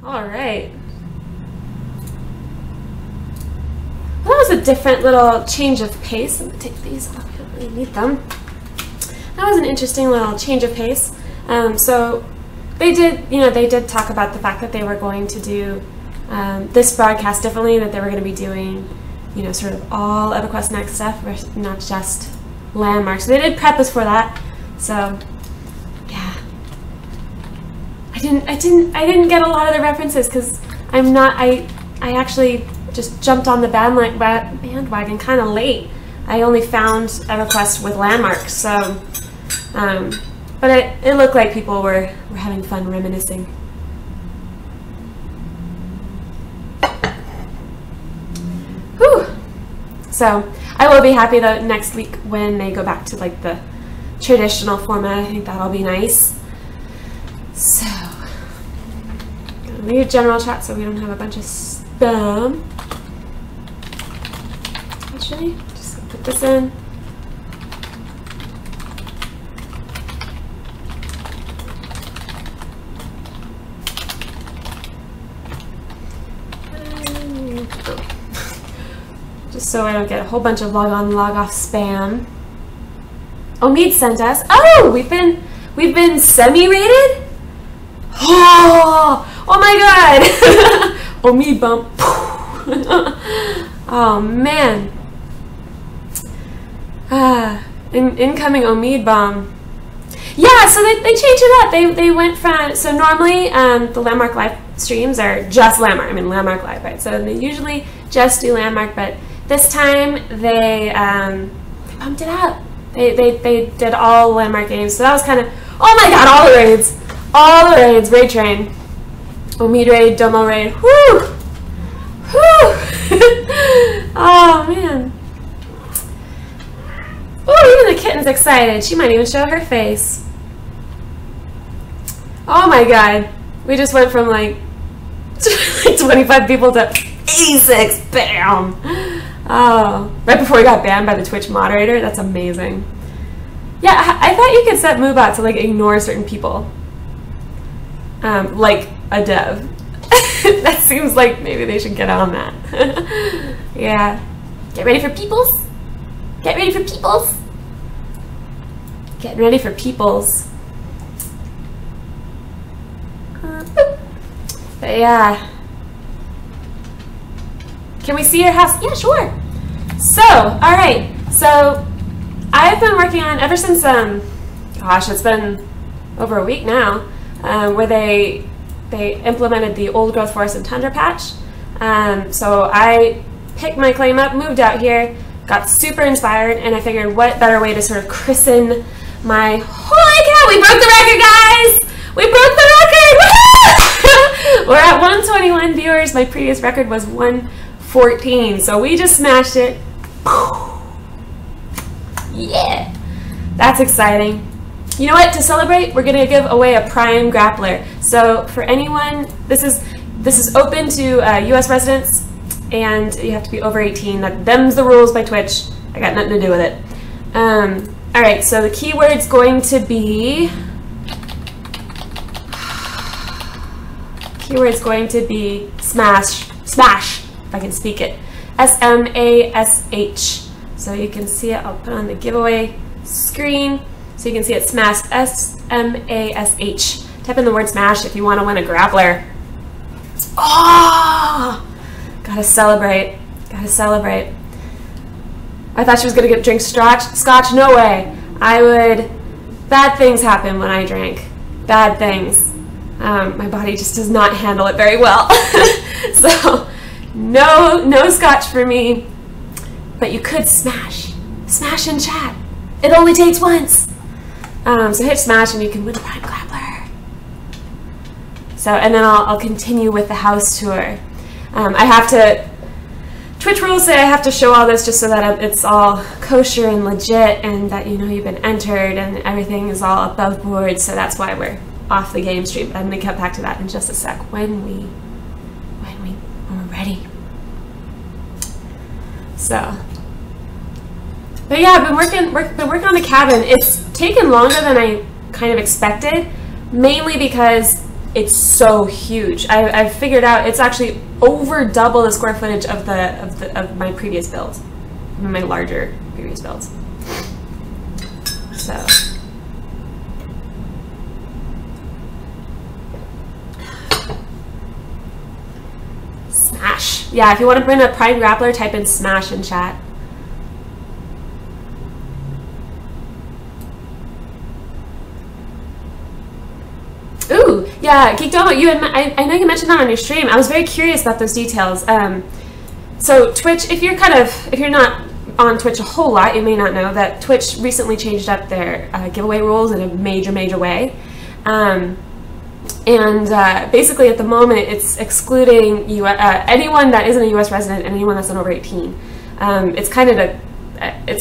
All right. Well, that was a different little change of pace. I'm gonna take these off. I don't really need them. That was an interesting little change of pace. So they did talk about the fact that they were going to do this broadcast differently, that they were going to be doing, sort of all EverQuest Next stuff, not just landmarks. So they did prep us for that. So yeah, I didn't get a lot of the references because I actually just jumped on the bandwagon kind of late. I only found EverQuest with landmarks, so but it looked like people were having fun reminiscing. Whew. So I will be happy though next week when they go back to like the traditional format. I think that'll be nice. So gonna leave general chat so we don't have a bunch of spam. Actually, just gonna put this in. Just so I don't get a whole bunch of log on, log off spam. Omid sent us. Oh, we've been semi-rated? Oh my god! Omid bump. Oh man. Incoming Omid bomb. Yeah, so they changed it up. They went from, so normally the Landmark live streams are just Landmark. I mean Landmark Live, right? So they usually just do Landmark, but this time they bumped it up. They did all Landmark games. So that was kind of, oh my god, all the raids, raid train. Omid raid, Domo raid, whoo! Whoo! Oh man. Oh, even the kitten's excited. She might even show her face. Oh my god. We just went from like 25 people to 86. Bam! Oh, right before we got banned by the Twitch moderator. That's amazing. Yeah, I thought you could set Moobot to like ignore certain people. Like a dev. That seems like maybe they should get on that. Yeah. Get ready for peoples? Get ready for peoples? Getting ready for peoples. But yeah. Can we see your house? Yeah, sure. So, alright. So, I've been working on, ever since, gosh, it's been over a week now, where they implemented the old growth forest and tundra patch. So I picked my claim up, moved out here, got super inspired, and I figured what better way to sort of christen my, holy cow, we broke the record, guys! We broke the record! We're at 121 viewers. My previous record was 114, so we just smashed it. Yeah, that's exciting. You know what, to celebrate, we're gonna give away a Prime grappler. So for anyone, this is open to US residents, and you have to be over 18. Them's the rules by Twitch. I got nothing to do with it. All right, so the keyword's going to be, smash, if I can speak it. S-M-A-S-H. So you can see it, I'll put on the giveaway screen. So you can see it, smash, S-M-A-S-H. Type in the word smash if you want to win a grappler. Oh! Gotta celebrate. Gotta celebrate. I thought she was gonna drink scotch. No way. Bad things happen when I drink. Bad things. My body just does not handle it very well. So, no scotch for me. But you could smash. Smash in chat. It only takes once. So hit smash and you can win a Prime grappler. So, and then I'll continue with the house tour. I have to, Twitch rules say I have to show all this just so that it's all kosher and legit, and that you know you've been entered and everything is all above board. So that's why we're off the game stream. But I'm gonna get back to that in just a sec when we're ready. So, but yeah, I've been working on the cabin. It's taken longer than I kind of expected, mainly because it's so huge. I've figured out it's actually over double the square footage of my previous build, my larger previous builds. So. Smash. Yeah, if you want to bring a prime grappler, type in smash in chat. Ooh, yeah, Geek Domo, I know you mentioned that on your stream. I was very curious about those details. So Twitch, if you're not on Twitch a whole lot, you may not know that Twitch recently changed up their giveaway rules in a major way. Basically at the moment it's excluding anyone that isn't a US resident and anyone that's over 18. It's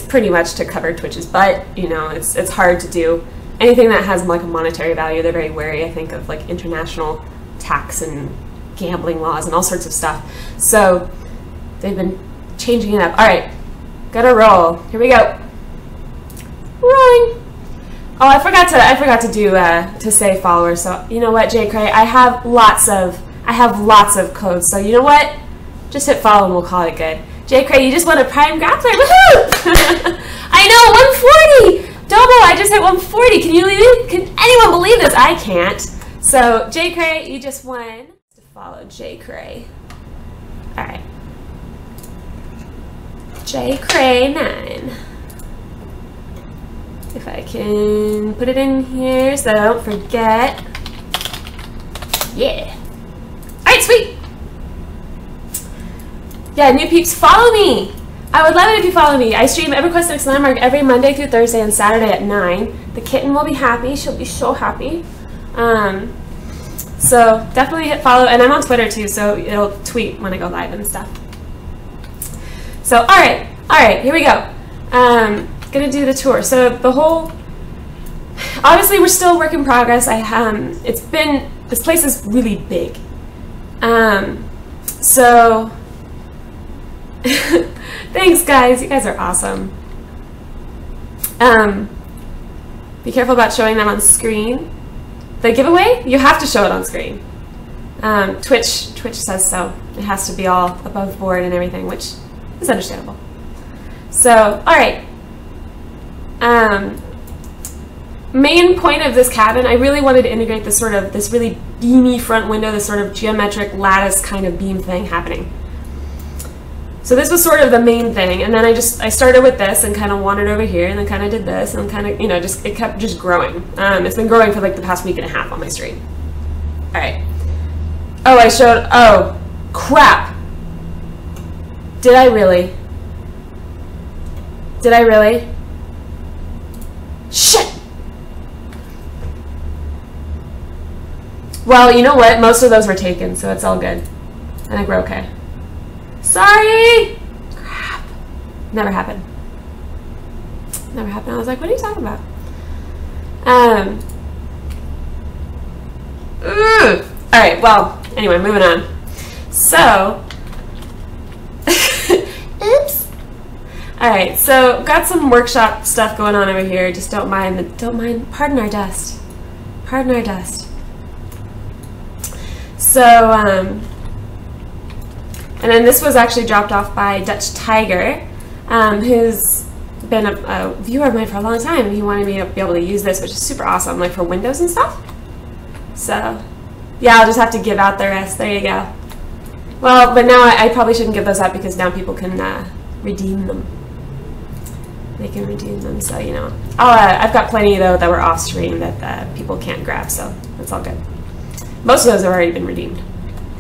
pretty much to cover Twitch's butt, you know, it's hard to do. Anything that has like a monetary value, they're very wary, I think, of like international tax and gambling laws and all sorts of stuff. So they've been changing it up. All right, gotta roll. Here we go. Rolling. Oh, I forgot to do to say followers. So you know what, J Cray, I have lots of codes. So you know what? Just hit follow and we'll call it good. J Cray, you just won a prime grappler. Woohoo! I know, 140. Domo, I just hit 140. Can you believe it? Can anyone believe this? I can't. So J Cray, you just won. To follow J Cray. All right. J Cray 9. If I can put it in here so I don't forget. Yeah. All right, sweet. Yeah, new peeps, follow me. I would love it if you follow me. I stream EverQuest Next Landmark every Monday through Thursday and Saturday at 9. The kitten will be happy. She'll be so happy. So definitely hit follow. And I'm on Twitter too, so it'll tweet when I go live and stuff. So, all right, here we go. Gonna do the tour. So the whole, obviously we're still work in progress. This place is really big. So, thanks guys, you guys are awesome. Be careful about showing them on screen. The giveaway, you have to show it on screen. Twitch says so. It has to be all above board and everything, which is understandable. So, all right. Main point of this cabin, I really wanted to integrate this really beamy front window, this sort of geometric lattice kind of beam thing happening. So this was sort of the main thing, and then I started with this and kind of wandered over here and then kind of did this and kind of, you know, it kept just growing. It's been growing for like the past week and a half on my stream. All right. Oh, oh, crap. Did I really? Shit! Well, you know what? Most of those were taken, so it's all good. I think we're okay. Sorry! Crap. Never happened. Never happened. I was like, what are you talking about? Alright, well, anyway, moving on. So, oops. Alright, so got some workshop stuff going on over here. Just don't mind, pardon our dust. Pardon our dust. So, and then this was actually dropped off by Dutch Tiger, who's been a viewer of mine for a long time. He wanted me to be able to use this, which is super awesome, like for Windows and stuff. So, yeah, I'll just have to give out the rest. There you go. Well, but now I probably shouldn't give those up because now people can redeem them. They can redeem them, so, you know. I've got plenty, though, that were off stream that people can't grab, so that's all good. Most of those have already been redeemed.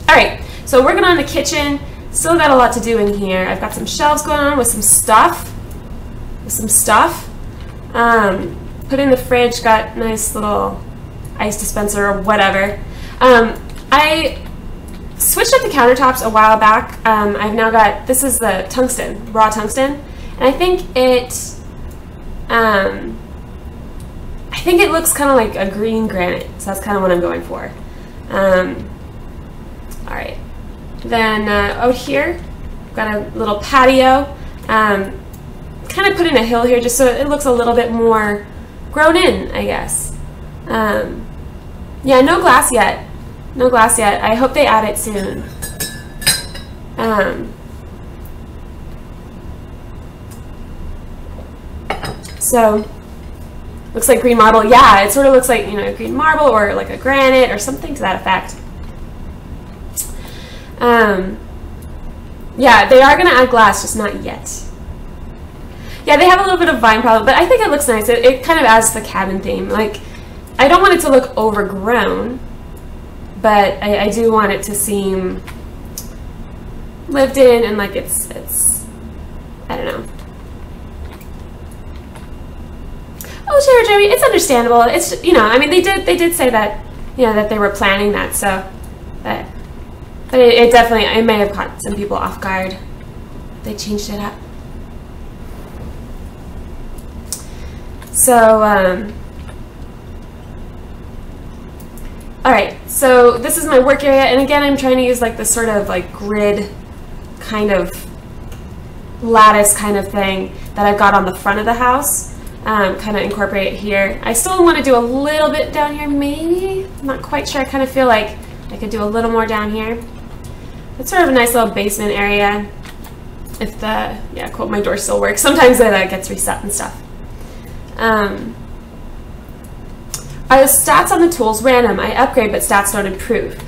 All right, so working on the kitchen. Still got a lot to do in here. I've got some shelves going on with some stuff. Put in the fridge, got nice little ice dispenser or whatever. I switched up the countertops a while back. I've now got, this is the tungsten, raw tungsten, and I think it looks kind of like a green granite, so that's kind of what I'm going for. All right. Then out here, got a little patio. Kind of put in a hill here just so it looks a little bit more grown in, I guess. Yeah, no glass yet. No glass yet. I hope they add it soon. So, looks like green marble. Yeah, it sort of looks like, you know, green marble or like a granite or something to that effect. Yeah, they are going to add glass, just not yet. Yeah, they have a little bit of vine problem, but I think it looks nice. It kind of adds to the cabin theme. Like, I don't want it to look overgrown, but I do want it to seem lived in and like it's I don't know. Oh, sure, Jeremy, it's understandable. It's, you know, I mean, they did say that, you know, that they were planning that, so, but it definitely, it may have caught some people off guard. They changed it up. So, all right, so this is my work area, and again, I'm trying to use like this sort of like grid kind of lattice kind of thing that I've got on the front of the house, kind of incorporate it here. I still want to do a little bit down here, maybe. I'm not quite sure. I kind of feel like I could do a little more down here. It's sort of a nice little basement area. If the, yeah, quote, my door still works. Sometimes that gets reset and stuff. Are the stats on the tools random? I upgrade, but stats don't improve.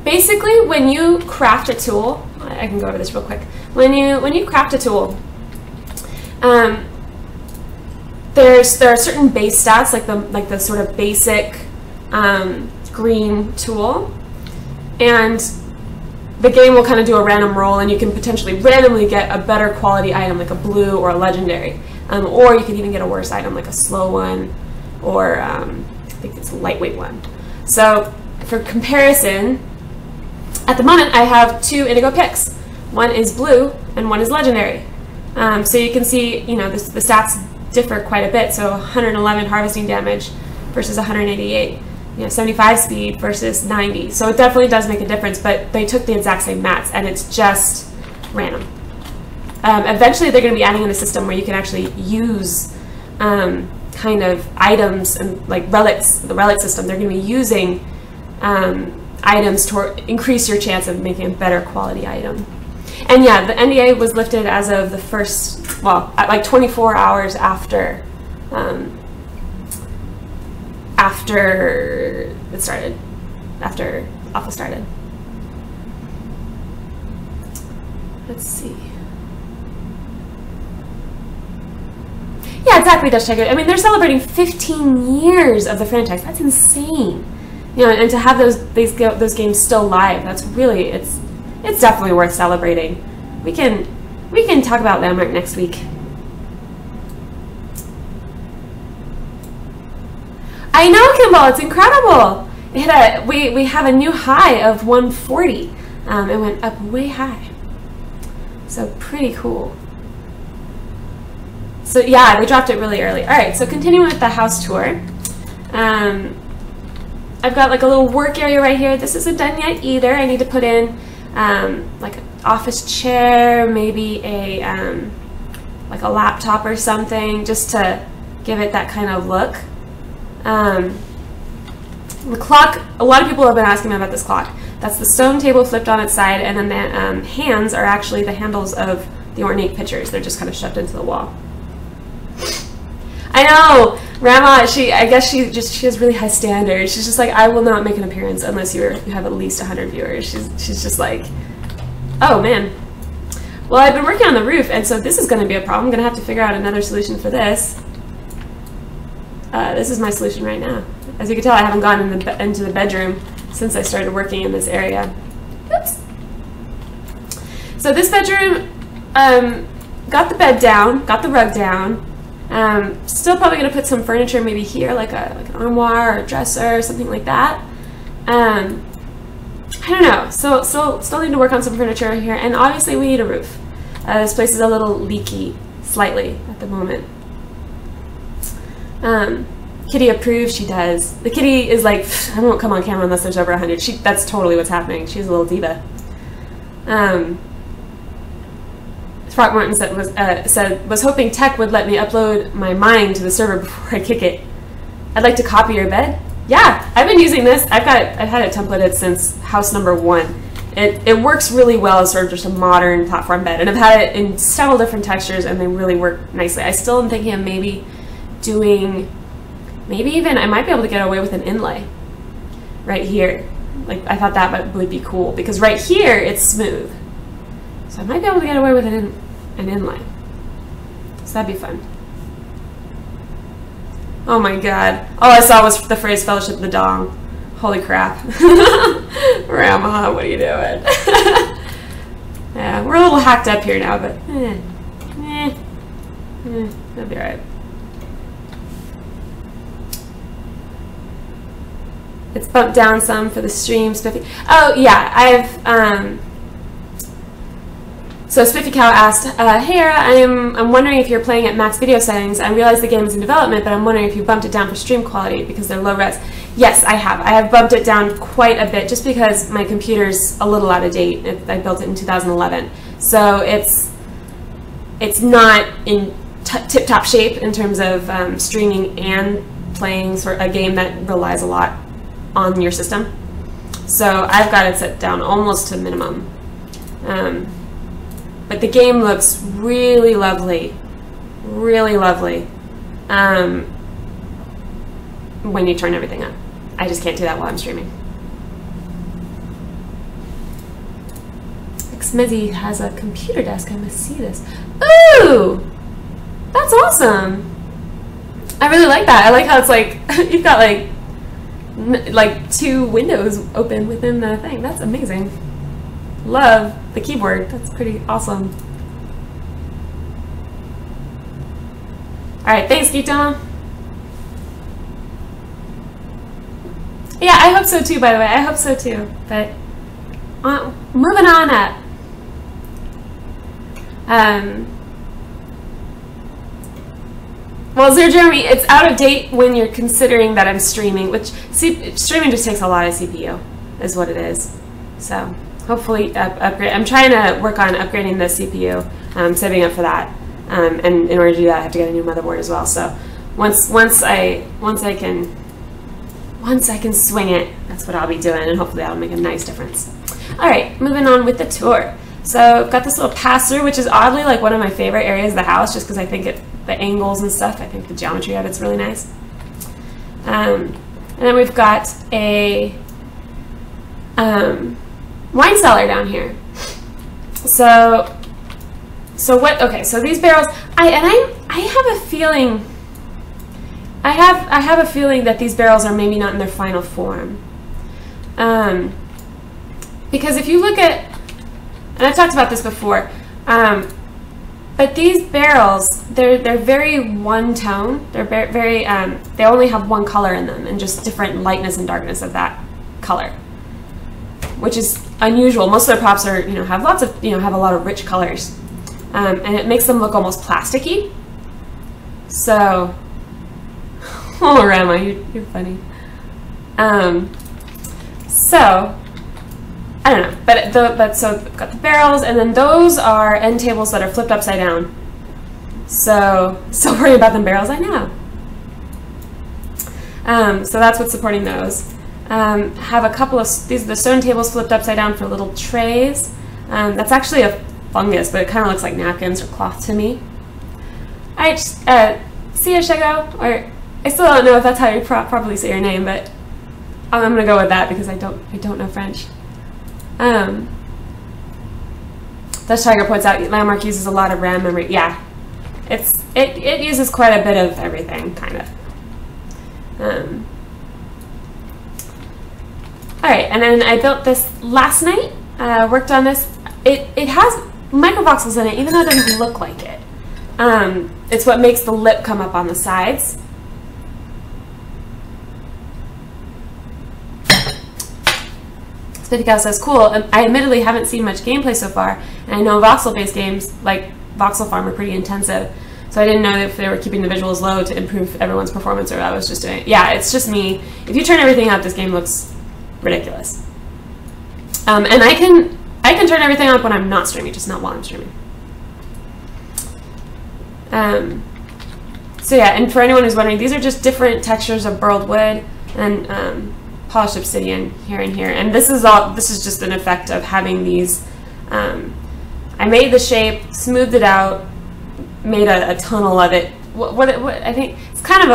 Basically, when you craft a tool, I can go over this real quick. When you craft a tool, there are certain base stats, like the sort of basic green tool, and the game will kind of do a random roll, and you can potentially randomly get a better quality item, like a blue or a legendary, or you can even get a worse item, like a slow one, or I think it's a lightweight one. So for comparison, at the moment I have 2 indigo picks. One is blue and one is legendary. So you can see, you know, the stats differ quite a bit. So 111 harvesting damage versus 188. You know, 75 speed versus 90. So it definitely does make a difference, but they took the exact same mats and it's just random. Eventually they're going to be adding in a system where you can actually use kind of items and like relics, the relic system. They're going to be using items to increase your chance of making a better quality item. And yeah, the NDA was lifted as of the first, well, at like 24 hours after after it started, after alpha started. Let's see. Yeah, exactly, Dutch Tiger. I mean, they're celebrating 15 years of the franchise. That's insane. You know, and to have those games still live, that's really, it's definitely worth celebrating. We can talk about Landmark next week. I know, Kimball, it's incredible. It had we have a new high of 140. It went up way high. So pretty cool. So yeah, they dropped it really early. All right, so continuing with the house tour. I've got like a little work area right here. This isn't done yet either. I need to put in like an office chair, maybe a like a laptop or something, just to give it that kind of look. The clock, a lot of people have been asking me about this clock. That's the stone table flipped on its side, and then the hands are actually the handles of the ornate pitchers. They're just kind of shoved into the wall. I know, Grandma, I guess she has really high standards. She's just like, I will not make an appearance unless you have at least 100 viewers. She's just like, oh man. Well, I've been working on the roof, and so this is going to be a problem. I'm going to have to figure out another solution for this. This is my solution right now. As you can tell, I haven't gone into the bedroom since I started working in this area. Oops. So this bedroom, got the bed down, got the rug down. Still probably going to put some furniture maybe here, like an armoire or a dresser or something like that. I don't know. So still need to work on some furniture here, and obviously we need a roof. This place is a little leaky, slightly at the moment. Kitty approves. She does. The kitty is like, I won't come on camera unless there's over 100. That's totally what's happening. She's a little diva. Throckmorton was hoping tech would let me upload my mine to the server before I kick it. I'd like to copy your bed. yeah, I've been using this. I've had it templated since house number 1. It works really well as sort of just a modern platform bed, and I've had it in several different textures, and they really work nicely. I still am thinking of maybe doing, maybe even I might be able to get away with an inlay right here. Like, I thought that would be cool, because right here it's smooth, so I might be able to get away with an inlay. So that'd be fun. Oh my god! All I saw was the phrase "Fellowship of the Dong." Holy crap. Grandma, what are you doing? Yeah, we're a little hacked up here now, but that'll be alright. It's bumped down some for the stream. Spiffy. Oh yeah, so Spiffy Cow asked, "Hey Era, I'm wondering if you're playing at max video settings. I realize the game is in development, but I'm wondering if you bumped it down for stream quality because they're low res." Yes, I have. I have bumped it down quite a bit just because my computer's a little out of date. I built it in 2011, so it's not in tip-top shape in terms of streaming and playing sort of a game that relies a lot on your system. So I've got it set down almost to minimum. But the game looks really lovely, really lovely when you turn everything up. I just can't do that while I'm streaming. Smizzy has a computer desk. I must see this. Ooh! That's awesome! I really like that. I like how it's like, you've got like 2 windows open within the thing. That's amazing. Love the keyboard. That's pretty awesome. Alright, thanks, Geekdom. Yeah, I hope so too, by the way. I hope so too. But moving on up. Well, Zero Jeremy, it's out of date when you're considering that I'm streaming, which streaming just takes a lot of CPU, is what it is. So hopefully upgrade. I'm trying to work on upgrading the CPU. I'm saving up for that, and in order to do that, I have to get a new motherboard as well. So once I can swing it, that's what I'll be doing, and hopefully that'll make a nice difference. All right, moving on with the tour. So I've got this little pass-through, which is oddly like one of my favorite areas of the house, just because I think the angles and stuff, I think the geometry of it's really nice. And then we've got a wine cellar down here. So what? Okay, so these barrels, I have a feeling. I have a feeling that these barrels are maybe not in their final form. Because if you look at, and I've talked about this before, but these barrels, they're very one tone. They're very they only have one color in them, and just different lightness and darkness of that color, which is unusual. Most of their props are have lots of have a lot of rich colors, and it makes them look almost plasticky. So, oh Rama, you're funny. So I don't know, but so we've got the barrels, and then those are end tables that are flipped upside down. So worried about them barrels, I know. So that's what's supporting those. Have a couple of these are the stone tables flipped upside down for little trays. That's actually a fungus, but it kind of looks like napkins or cloth to me. All right, see ya, Shego, or I still don't know if that's how you properly say your name, but I'm gonna go with that because I don't know French. Dutch Tiger points out Landmark uses a lot of RAM memory. Yeah, it uses quite a bit of everything, kind of. All right, and then I built this last night. Worked on this. It has microvoxels in it, even though it doesn't look like it. It's what makes the lip come up on the sides. Spitty Cow says, cool. I admittedly haven't seen much gameplay so far, and I know voxel-based games like Voxel Farm are pretty intensive, so I didn't know if they were keeping the visuals low to improve everyone's performance, or I was just doing it. Yeah, it's just me. If you turn everything up, this game looks ridiculous. And I can turn everything up when I'm not streaming, just not while I'm streaming. So yeah, and for anyone who's wondering, these are just different textures of burled wood. and polished obsidian here and here. And this is just an effect of having these. I made the shape, smoothed it out, made a tunnel of it. What I think it's kind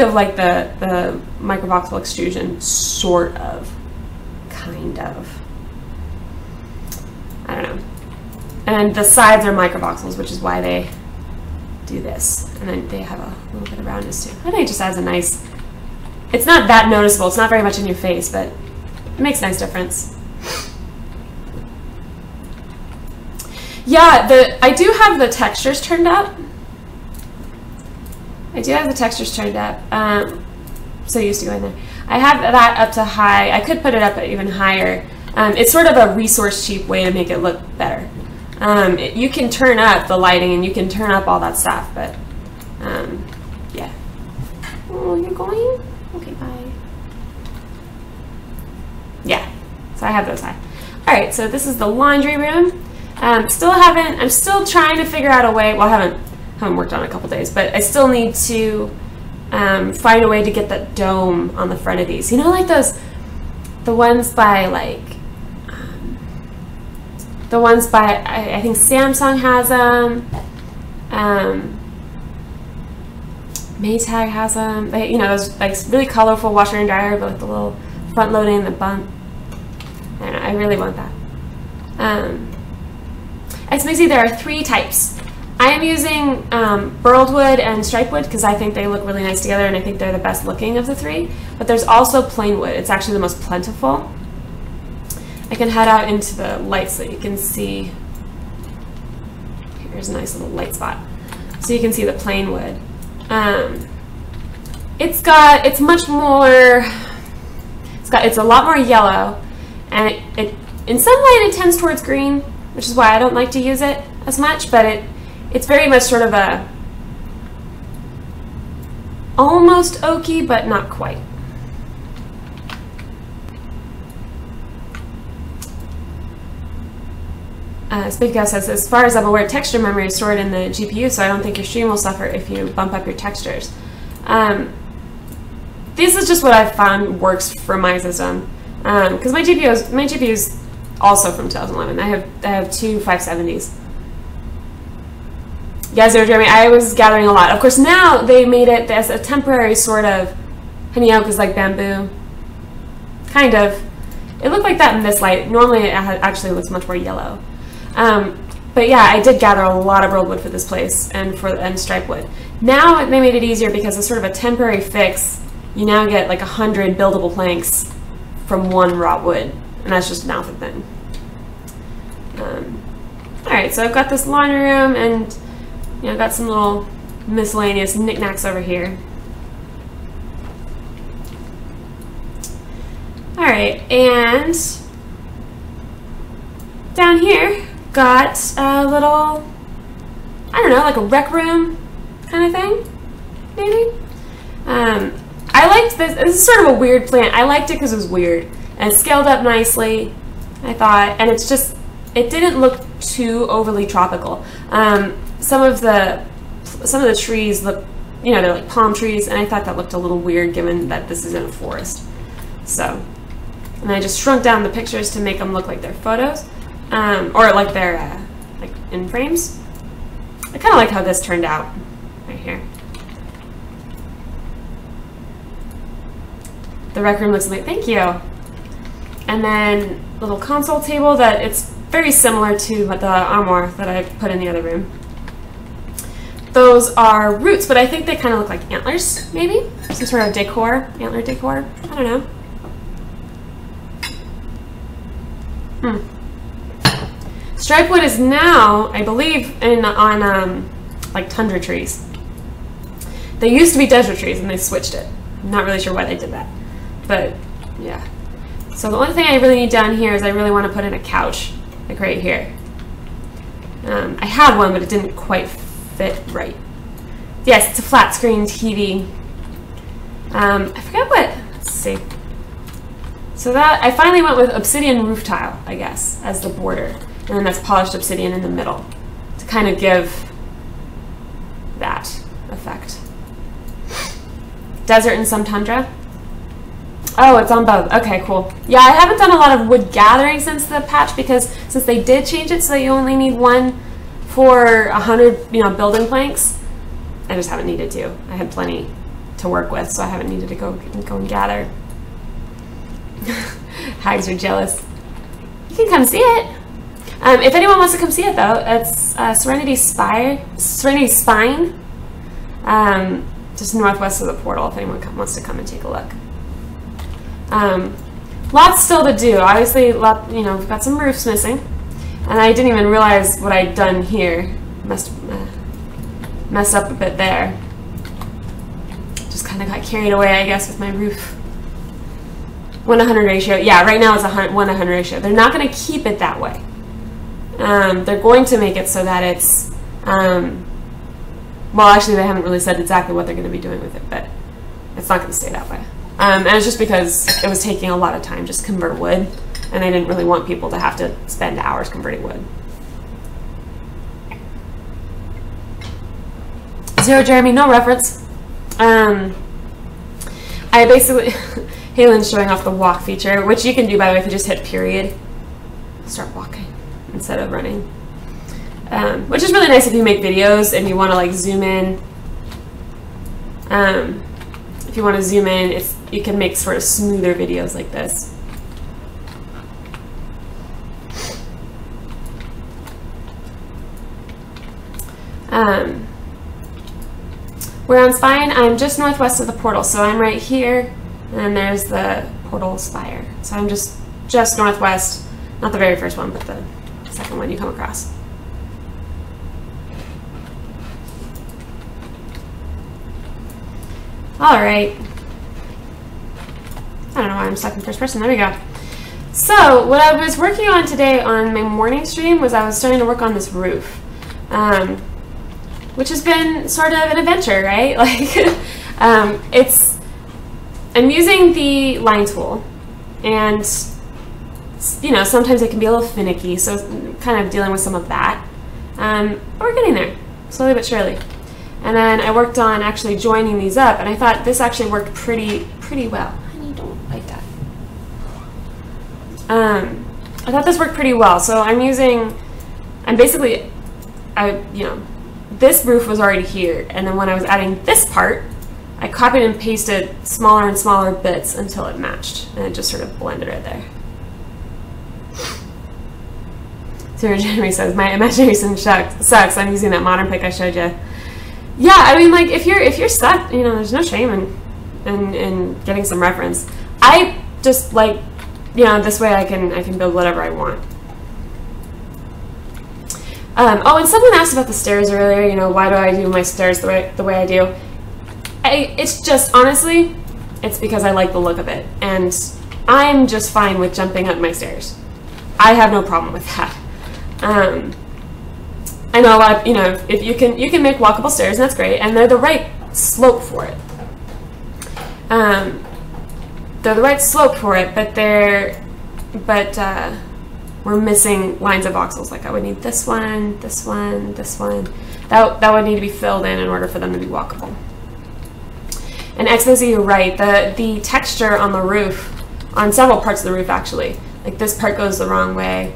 of like the microvoxel extrusion, sort of, kind of. I don't know. And the sides are microvoxels, which is why they do this. And then they have a little bit of roundness too. I think it just adds a nice. It's not that noticeable. It's not very much in your face, but it makes a nice difference. Yeah, I do have the textures turned up. So used to going there. I have that up to high. I could put it up even higher. It's sort of a resource cheap way to make it look better. You can turn up the lighting and you can turn up all that stuff, but yeah. Oh, you're going? Okay, bye. Yeah, so I have those high. All right, so this is the laundry room. I'm still trying to figure out a way. Well, I haven't worked on it a couple days, but I still need to find a way to get that dome on the front of these. You know, like the ones by I think Samsung has them. Maytag has them. You know, those like really colorful washer and dryer, but with the little front loading, the bump. I don't know. I really want that. As you can see, there are 3 types. I am using burled wood and stripe wood because I think they look really nice together and I think they're the best looking of the 3. But there's also plain wood. It's actually the most plentiful. I can head out into the light so you can see. Here's a nice little light spot. So you can see the plain wood. It's a lot more yellow, and it in some light it tends towards green, which is why I don't like to use it as much, but it's very much sort of a almost oaky, but not quite. Speaking says, as far as I'm aware, texture memory is stored in the GPU, so I don't think your stream will suffer if you bump up your textures. This is just what I've found works for my system, because my GPU is also from 2011. I have 2 570s. Yeah, Zero Jeremy, I was gathering a lot. Of course, now they made it as a temporary sort of Hanyoka's like bamboo. Kind of. It looked like that in this light. Normally, it actually looks much more yellow. But yeah, I did gather a lot of burled wood for this place and stripe wood. Now they made it easier because it's sort of a temporary fix. You now get like 100 buildable planks from 1 raw wood, and that's just an alpha thing. All right, so I've got this laundry room, and I've got some little miscellaneous knickknacks over here. All right, and down here got a little, I don't know, like a rec room kind of thing, maybe. I liked this. This is sort of a weird plant. I liked it because it was weird and it scaled up nicely, I thought, and it didn't look too overly tropical. Some of the trees look, they're like palm trees, and I thought that looked a little weird given that this is in a forest. So, and I just shrunk down the pictures to make them look like they're photos, or like they're like in frames. I kind of like how this turned out right here. The rec room looks like, thank you. And then little console table that it's very similar to the armoire that I put in the other room. Those are roots, but I think they kind of look like antlers, maybe? Some sort of decor, antler decor. I don't know. Stripe wood is now, I believe, on like tundra trees. They used to be desert trees and they switched it. I'm not really sure why they did that, but yeah. So the only thing I really need down here is I really want to put in a couch, like right here. I had one, but it didn't quite fit right. Yes, it's a flat screen TV. I forgot what, let's see. So that, I finally went with obsidian roof tile, I guess, as the border. And then that's polished obsidian in the middle to kind of give that effect. Desert and some tundra. Oh, it's on both. Okay, cool. Yeah, I haven't done a lot of wood gathering since the patch because since they did change it so that you only need one for 100, building planks, I just haven't needed to. I had plenty to work with, so I haven't needed to go and gather. Hags are jealous. You can come see it. If anyone wants to come see it, though, it's Serenity Spine, just northwest of the portal. If anyone wants to come and take a look. Lots still to do. Obviously, we've got some roofs missing, and I didn't even realize what I'd done here. Messed up a bit there. Just kind of got carried away, I guess, with my roof. 1:100 ratio. Yeah, right now it's a 1:100 ratio. They're not going to keep it that way. They're going to make it so that it's, well, actually, they haven't really said exactly what they're going to be doing with it, but it's not going to stay that way. And it's just because it was taking a lot of time just to convert wood, and I didn't really want people to have to spend hours converting wood. Zero Jeremy, no reference. I basically, Halen's showing off the walk feature, which you can do, by the way, if you just hit period. Start walking instead of running. Which is really nice if you make videos and you want to like zoom in. If you want to zoom in, you can make sort of smoother videos like this. Where on Spine, I'm just northwest of the portal, so I'm right here, and there's the portal spire. So I'm just northwest, not the very first one, but the second one you come across. All right. I don't know why I'm stuck in first person. There we go. So what I was working on today on my morning stream was I was starting to work on this roof, which has been sort of an adventure, right? Like, I'm using the line tool, and sometimes it can be a little finicky, so kind of dealing with some of that. But we're getting there, slowly but surely. And then I worked on actually joining these up, and I thought this actually worked pretty well. Honey, don't like that. I thought this worked pretty well. So this roof was already here, and then when I was adding this part, I copied and pasted smaller and smaller bits until it matched, and it just sort of blended right there. So Jeremy says, my imagination sucks. I'm using that modern pick I showed you. Yeah, I mean, like, if you're stuck, there's no shame in getting some reference. I just like, this way I can build whatever I want. Oh, and someone asked about the stairs earlier. Why do I do my stairs the way I do? It's just, honestly, it's because I like the look of it, and I'm just fine with jumping up my stairs. I have no problem with that. I know a lot of, if you can make walkable stairs, and that's great, and they're the right slope for it. They're the right slope for it, but we're missing lines of voxels. Like I would need this one, this one, this one. That would need to be filled in order for them to be walkable. And XOZ, you're right. The texture on the roof, on several parts of the roof actually, like this part goes the wrong way.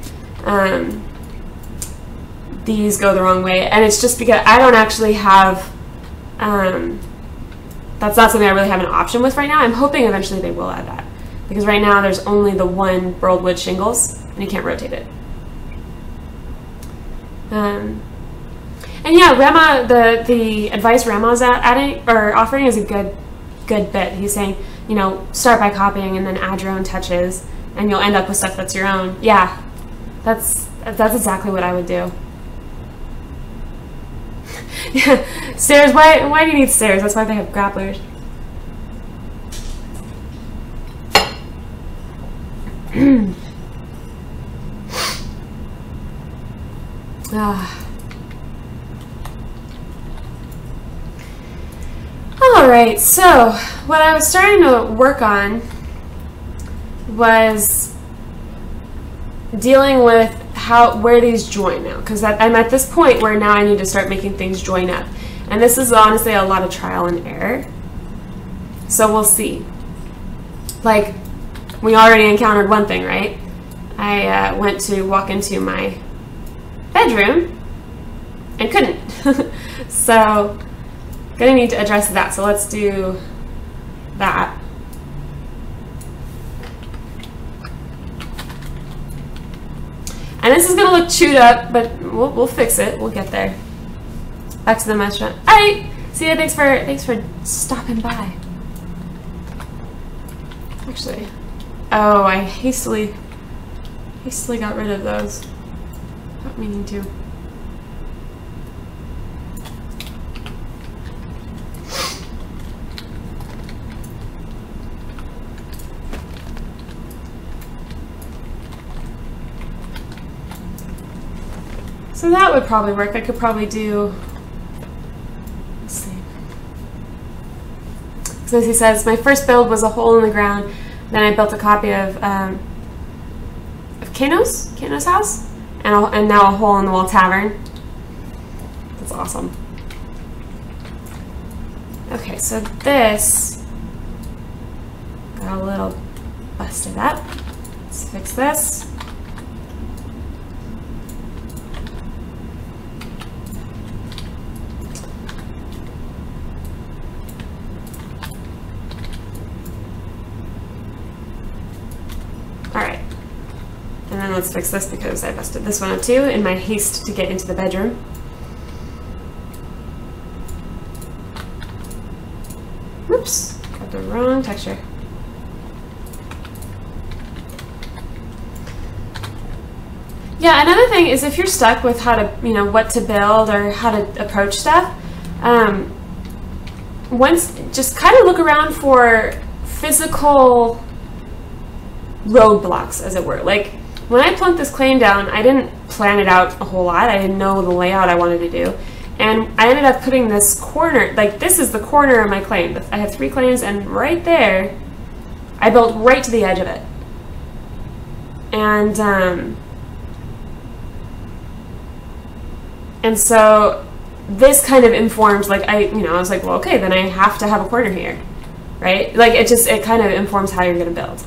These go the wrong way, and it's just because I don't actually have, that's not something I really have an option with right now. I'm hoping eventually they will add that, because right now there's only the one burled wood shingles, and you can't rotate it. And yeah, Rama, the advice Rama's offering is a good bit. He's saying, start by copying and then add your own touches, and you'll end up with stuff that's your own. Yeah, that's exactly what I would do. Yeah, stairs. Why do you need stairs? That's why they have grapplers. All right. So what I was starting to work on was dealing with where these join now, because I'm at this point where now I need to start making things join up, and this is honestly a lot of trial and error, so we'll see. like, we already encountered one thing, right? I went to walk into my bedroom and couldn't. So, gonna need to address that. So let's do that. And this is gonna look chewed up, but we'll fix it. We'll get there. Back to the restaurant. All right. See ya. Thanks for stopping by. Actually, oh, I hastily got rid of those. Not meaning to. So that would probably work. I could probably do, let's see. So as he says, my first build was a hole in the ground. Then I built a copy of Kano's house, and now a hole in the wall tavern. That's awesome. Okay, so this got a little busted up. Let's fix this. Alright, and then let's fix this because I busted this one up too in my haste to get into the bedroom. Whoops, got the wrong texture. Yeah, another thing is if you're stuck with how to, what to build or how to approach stuff, just kind of look around for physical roadblocks, as it were. Like, when I plunked this claim down, I didn't plan it out a whole lot. I didn't know the layout I wanted to do. And I ended up putting this corner, like this is the corner of my claim. I have 3 claims, and right there, I built right to the edge of it. And so this kind of informs, like, I was like, well, okay, then I have to have a corner here, right? Like, it kind of informs how you're going to build.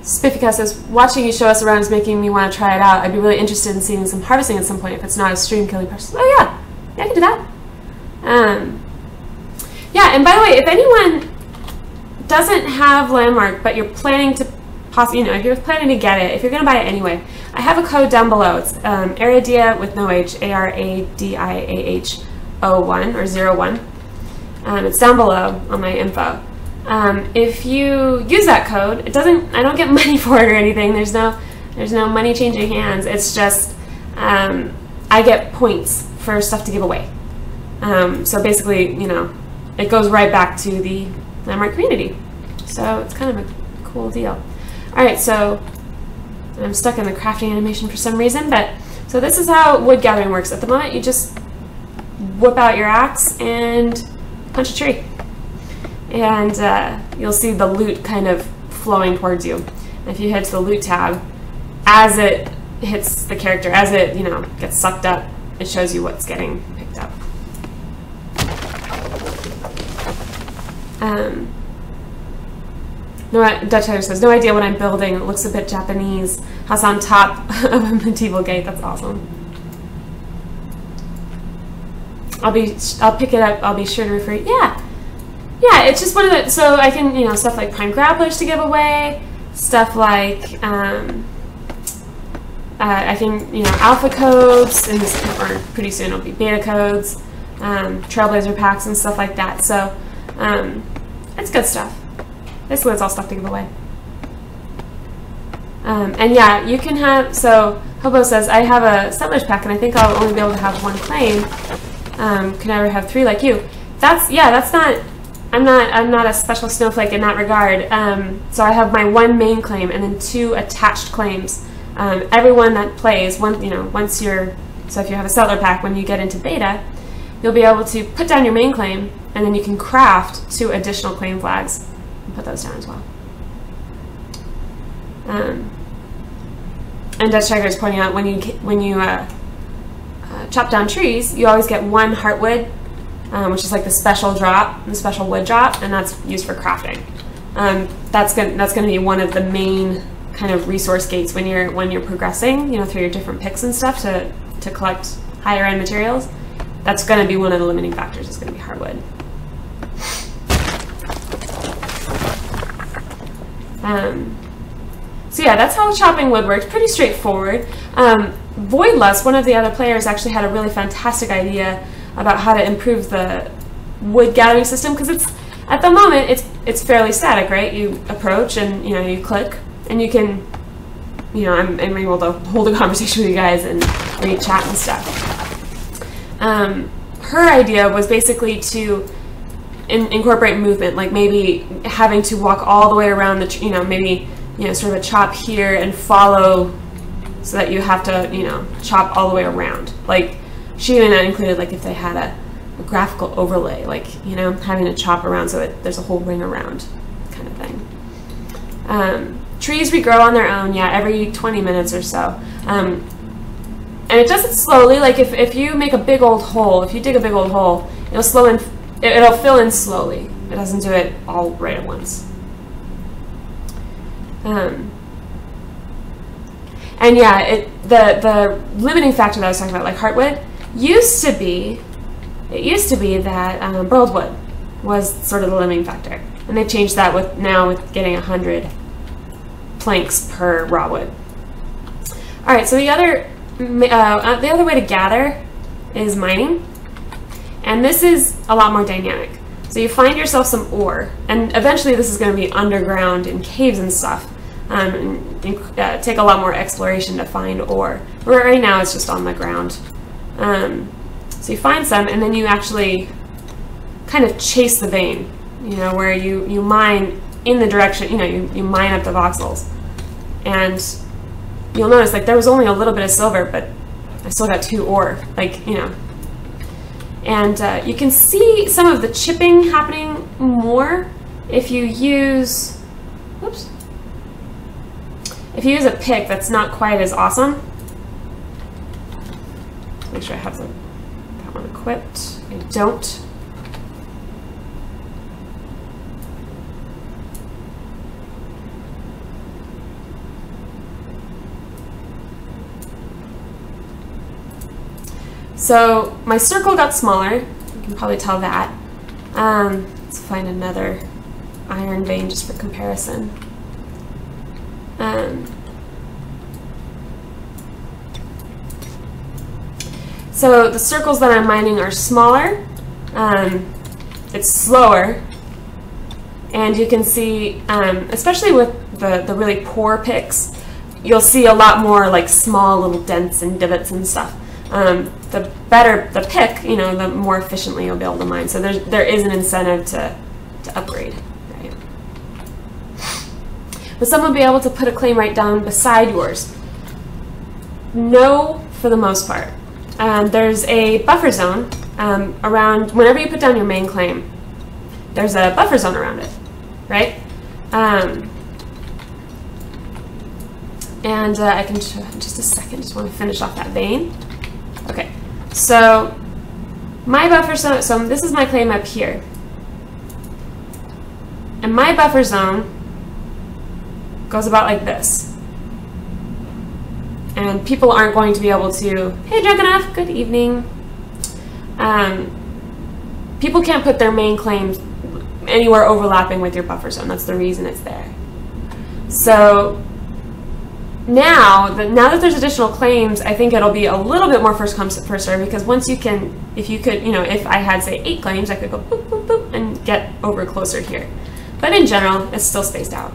Spiffycat says, watching you show us around is making me want to try it out. I'd be really interested in seeing some harvesting at some point if it's not a stream killing process. Oh yeah, I can do that. Yeah, and by the way, if anyone doesn't have Landmark, but you're planning to possibly, if you're planning to get it, if you're going to buy it anyway, I have a code down below. It's Aradia with no H, ARADIAH01 or 01. It's down below on my info. If you use that code, I don't get money for it or anything. There's no money changing hands. It's just, I get points for stuff to give away. So basically, it goes right back to the Landmark community. So it's kind of a cool deal. All right, so I'm stuck in the crafting animation for some reason, so this is how wood gathering works. At the moment, you just whip out your axe and punch a tree. And you'll see the loot kind of flowing towards you. And if you head to the loot tab, as it hits the character, as it gets sucked up, it shows you what's getting picked up. Dutch Tiger says, no idea what I'm building. It looks a bit Japanese. House on top of a medieval gate. That's awesome. I'll pick it up. I'll be sure to refer. Yeah. Yeah, it's just one of the, so I can, stuff like prime grapplers to give away, stuff like, I can, alpha codes, and or pretty soon it'll be beta codes, trailblazer packs and stuff like that. So, it's good stuff. Basically, it's all stuff to give away. And yeah, you can have, so Hobo says, I have a settlers pack and I think I'll only be able to have 1 claim. Can I ever have 3 like you? That's not, I'm not a special snowflake in that regard. So I have my 1 main claim and then 2 attached claims. Everyone that plays, so if you have a settler pack, when you get into beta, you'll be able to put down your main claim and then you can craft 2 additional claim flags and put those down as well. And Dutch Tiger is pointing out when you chop down trees, you always get 1 heartwood which is like the special drop, the special wood drop, and that's used for crafting. That's gonna be one of the main kind of resource gates when you're progressing, you know, through your different picks and stuff to collect higher end materials. That's gonna be one of the limiting factors. It's gonna be hardwood. So yeah, that's how chopping wood works. Pretty straightforward. Voidlust, one of the other players, actually had a really fantastic idea about how to improve the wood gathering system, because it's at the moment it's fairly static, right? You approach and you click, and you can, I'm able to hold a conversation with you guys and read chat and stuff. Her idea was basically to incorporate movement, like maybe having to walk all the way around the, maybe sort of a chop here and follow, so that you have to chop all the way around. Like she even included, like if they had a graphical overlay, like having to chop around so that there's a whole ring around kind of thing. Trees regrow on their own, yeah, every 20 minutes or so. And it does it slowly. Like if you make a big old hole, if you dig a big old hole, it'll fill in slowly. It doesn't do it all right at once. And yeah, the limiting factor that I was talking about, like heartwood, used to be that burled wood was sort of the limiting factor, and they've changed that with getting 100 planks per raw wood. All right, so the other way to gather is mining, and this is a lot more dynamic. So you find yourself some ore, and eventually this is going to be underground in caves and stuff. Take a lot more exploration to find ore. Right now it's just on the ground. So you find some, and then you actually kind of chase the vein, where you mine in the direction, you mine up the voxels. And you'll notice, like, there was only a little bit of silver, but I still got 2 ore, and you can see some of the chipping happening more if you use, if you use a pick that's not quite as awesome. Make sure I have that one equipped. I don't. So my circle got smaller. You can probably tell that. Let's find another iron vein just for comparison. So the circles that I'm mining are smaller. It's slower, and you can see, especially with the really poor picks, you'll see a lot more like small little dents and divots and stuff. The better the pick, the more efficiently you'll be able to mine. So there is an incentive to upgrade, right? But some will be able to put a claim right down beside yours. No, for the most part. There's a buffer zone around, whenever you put down your main claim, there's a buffer zone around it, right? And I can show in just a second, just want to finish off that vein. Okay, so my buffer zone, so this is my claim up here. And my buffer zone goes about like this. And people aren't going to be able to, hey, drunk enough, good evening. People can't put their main claims anywhere overlapping with your buffer zone. That's the reason it's there. So now that there's additional claims, I think it'll be a little bit more first come, first serve, because once you can, if I had, say, 8 claims, I could go boop, boop, boop, and get over closer here. But in general, it's still spaced out.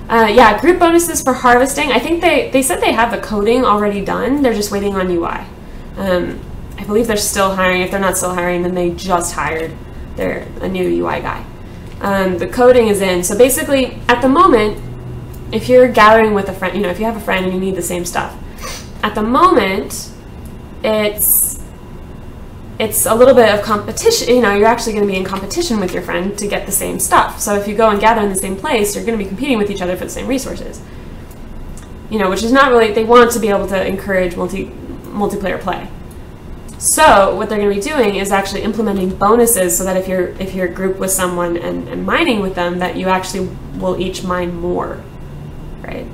Yeah, group bonuses for harvesting. I think they said they have the coding already done. They're just waiting on UI. I believe they're still hiring. If they're not still hiring, then they just hired a new UI guy. The coding is in. So basically, at the moment, if you're gathering with a friend, if you have a friend and you need the same stuff, at the moment, it's a little bit of competition. You're actually going to be in competition with your friend to get the same stuff. So if you go and gather in the same place, you're going to be competing with each other for the same resources. Which is not really, they want to be able to encourage multiplayer play. So what they're going to be doing is actually implementing bonuses so that if you're grouped with someone and mining with them, that you actually will each mine more, right?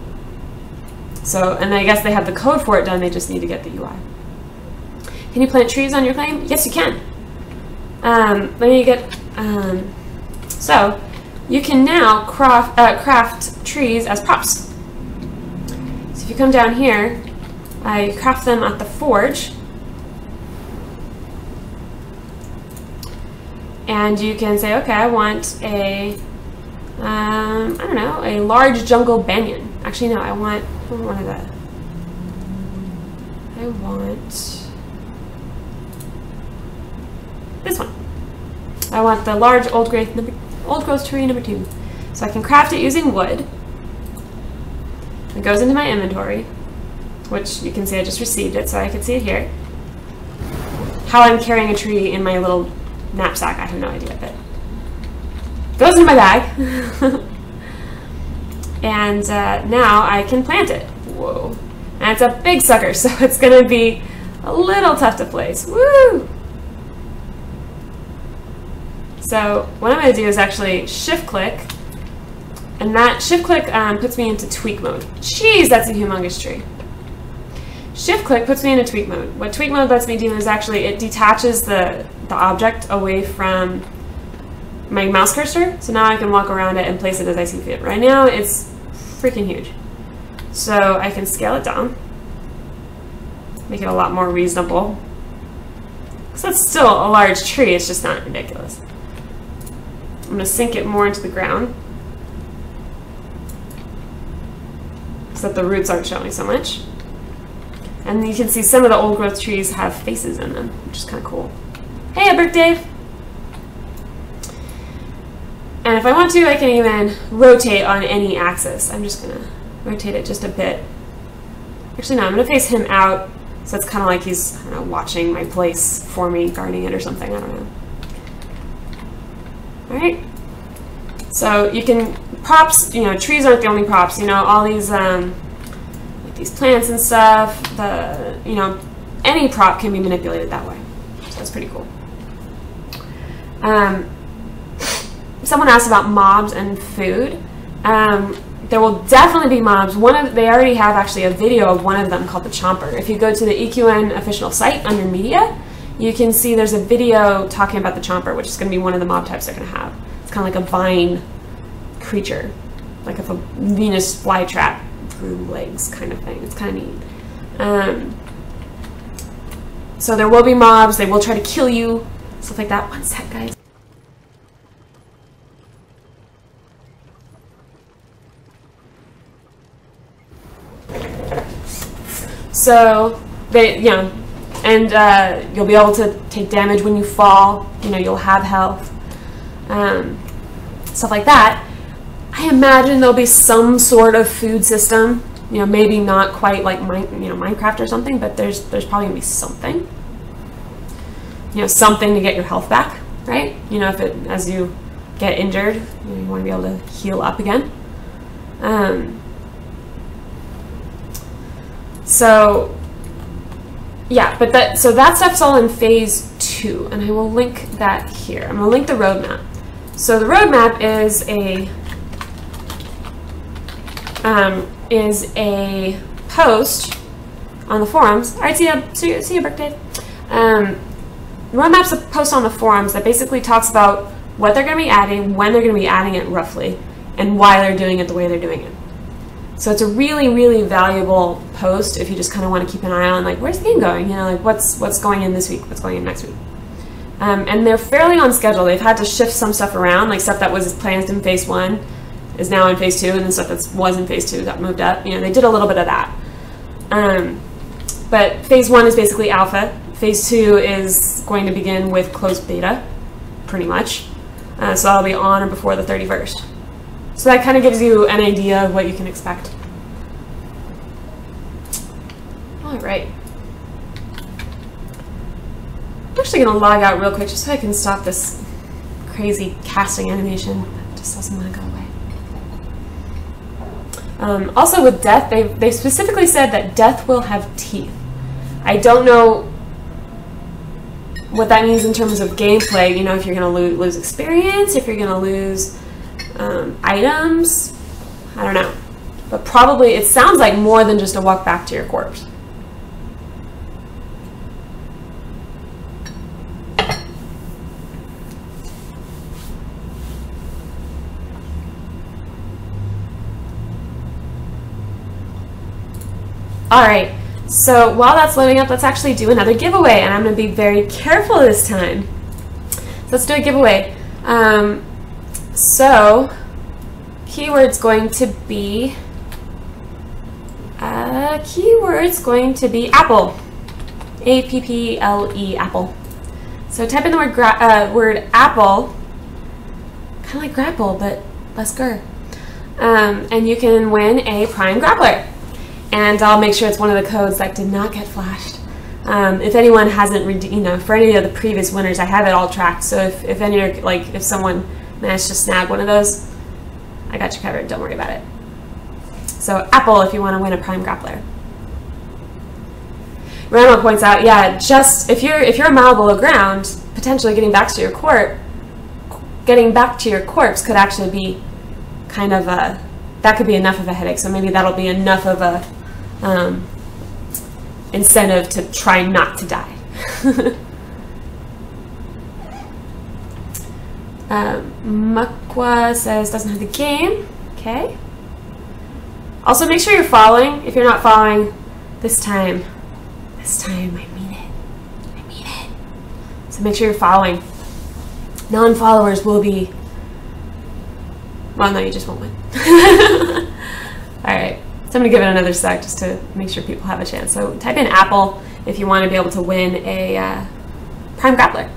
So, and I guess they have the code for it done, they just need to get the UI. Can you plant trees on your claim? Yes, you can. Let me get, so you can now craft trees as props. So if you come down here, you craft them at the forge. And you can say, okay, I want a, I don't know, a large jungle banyan. Actually, no, I want one of the, I want this one. I want the large old growth tree number 2. So I can craft it using wood. It goes into my inventory, which you can see I just received it, so I can see it here. How I'm carrying a tree in my little knapsack, I have no idea, but it goes in my bag. And now I can plant it. Whoa. And it's a big sucker, so it's going to be a little tough to place. Woo! So what I'm going to do is actually shift click, and that shift click puts me into tweak mode. Jeez, that's a humongous tree. Shift click puts me into tweak mode. What tweak mode lets me do is actually it detaches the object away from my mouse cursor, so now I can walk around it and place it as I see fit. Right now it's freaking huge. So I can scale it down, make it a lot more reasonable. So it's still a large tree, it's just not ridiculous. I'm going to sink it more into the ground so that the roots aren't showing so much. And you can see some of the old growth trees have faces in them, which is kind of cool. Hey, Albert Dave! And if I want to, I can even rotate on any axis. I'm just going to rotate it just a bit. Actually, no, I'm going to face him out, so it's kind of like he's, I don't know, watching my place for me, guarding it or something, I don't know. Alright, so you can, props, you know, trees aren't the only props, you know, all these, like these plants and stuff, you know, any prop can be manipulated that way, so that's pretty cool. Someone asked about mobs and food. There will definitely be mobs. They already have actually a video of one of them called the Chomper. If you go to the EQN official site under media, you can see there's a video talking about the Chomper, which is going to be one of the mob types they're going to have. It's kind of like a vine creature, like if a Venus flytrap grew legs kind of thing. It's kind of neat. So there will be mobs. They will try to kill you, stuff like that. One sec, guys. So they, you know, and you'll be able to take damage when you fall. You know, you'll have health, stuff like that. I imagine there'll be some sort of food system. You know, maybe not quite like Minecraft or something, but there's probably gonna be something. You know, something to get your health back, right? You know, as you get injured, you want to be able to heal up again. So yeah, but that stuff's all in phase 2, and I will link that here. I'm gonna link the roadmap. So the roadmap is a post on the forums. All right, see you, birthday. Roadmap's a post on the forums that basically talks about what they're going to be adding, when they're going to be adding it roughly, and why they're doing it the way they're doing it. So it's a really, really valuable post if you just kind of want to keep an eye on, like, where's the game going? You know, like, what's going in this week? What's going in next week? And they're fairly on schedule. They've had to shift some stuff around, like stuff that was planned in phase 1 is now in phase 2, and the stuff that was in phase 2 got moved up. You know, they did a little bit of that. But phase 1 is basically alpha. Phase 2 is going to begin with closed beta, pretty much. So that'll be on or before the 31st. So that kind of gives you an idea of what you can expect. All right. I'm actually going to log out real quick just so I can stop this crazy casting animation that just doesn't want to go away. Also with death, they specifically said that death will have teeth. I don't know what that means in terms of gameplay. You know, if you're going to lose experience, if you're going to lose items, I don't know. But probably it sounds like more than just a walk back to your corpse. Alright, so while that's loading up, let's actually do another giveaway, and I'm going to be very careful this time. So let's do a giveaway. So, keyword's going to be Apple. A-P-P-L-E, Apple. So type in the word Apple, kind of like grapple, but less gur. And you can win a Prime Grappler. And I'll make sure it's one of the codes that did not get flashed. If anyone hasn't, you know, for any of the previous winners, I have it all tracked. So if any, like, if someone managed to snag one of those, I got you covered. Don't worry about it. So Apple, if you want to win a Prime Grappler. Randall points out, yeah, just if you're a mile below ground, potentially getting back to your corpse could actually be kind of a, that could be enough of a headache. So maybe that'll be enough of a incentive to try not to die. Mukwa says doesn't have the game. Okay. Also, make sure you're following. If you're not following, this time, I mean it. I mean it. So make sure you're following. Non-followers will be. Well, no, you just won't win. All right. So I'm going to give it another sec just to make sure people have a chance. So type in Apple if you want to be able to win a Prime Grappler.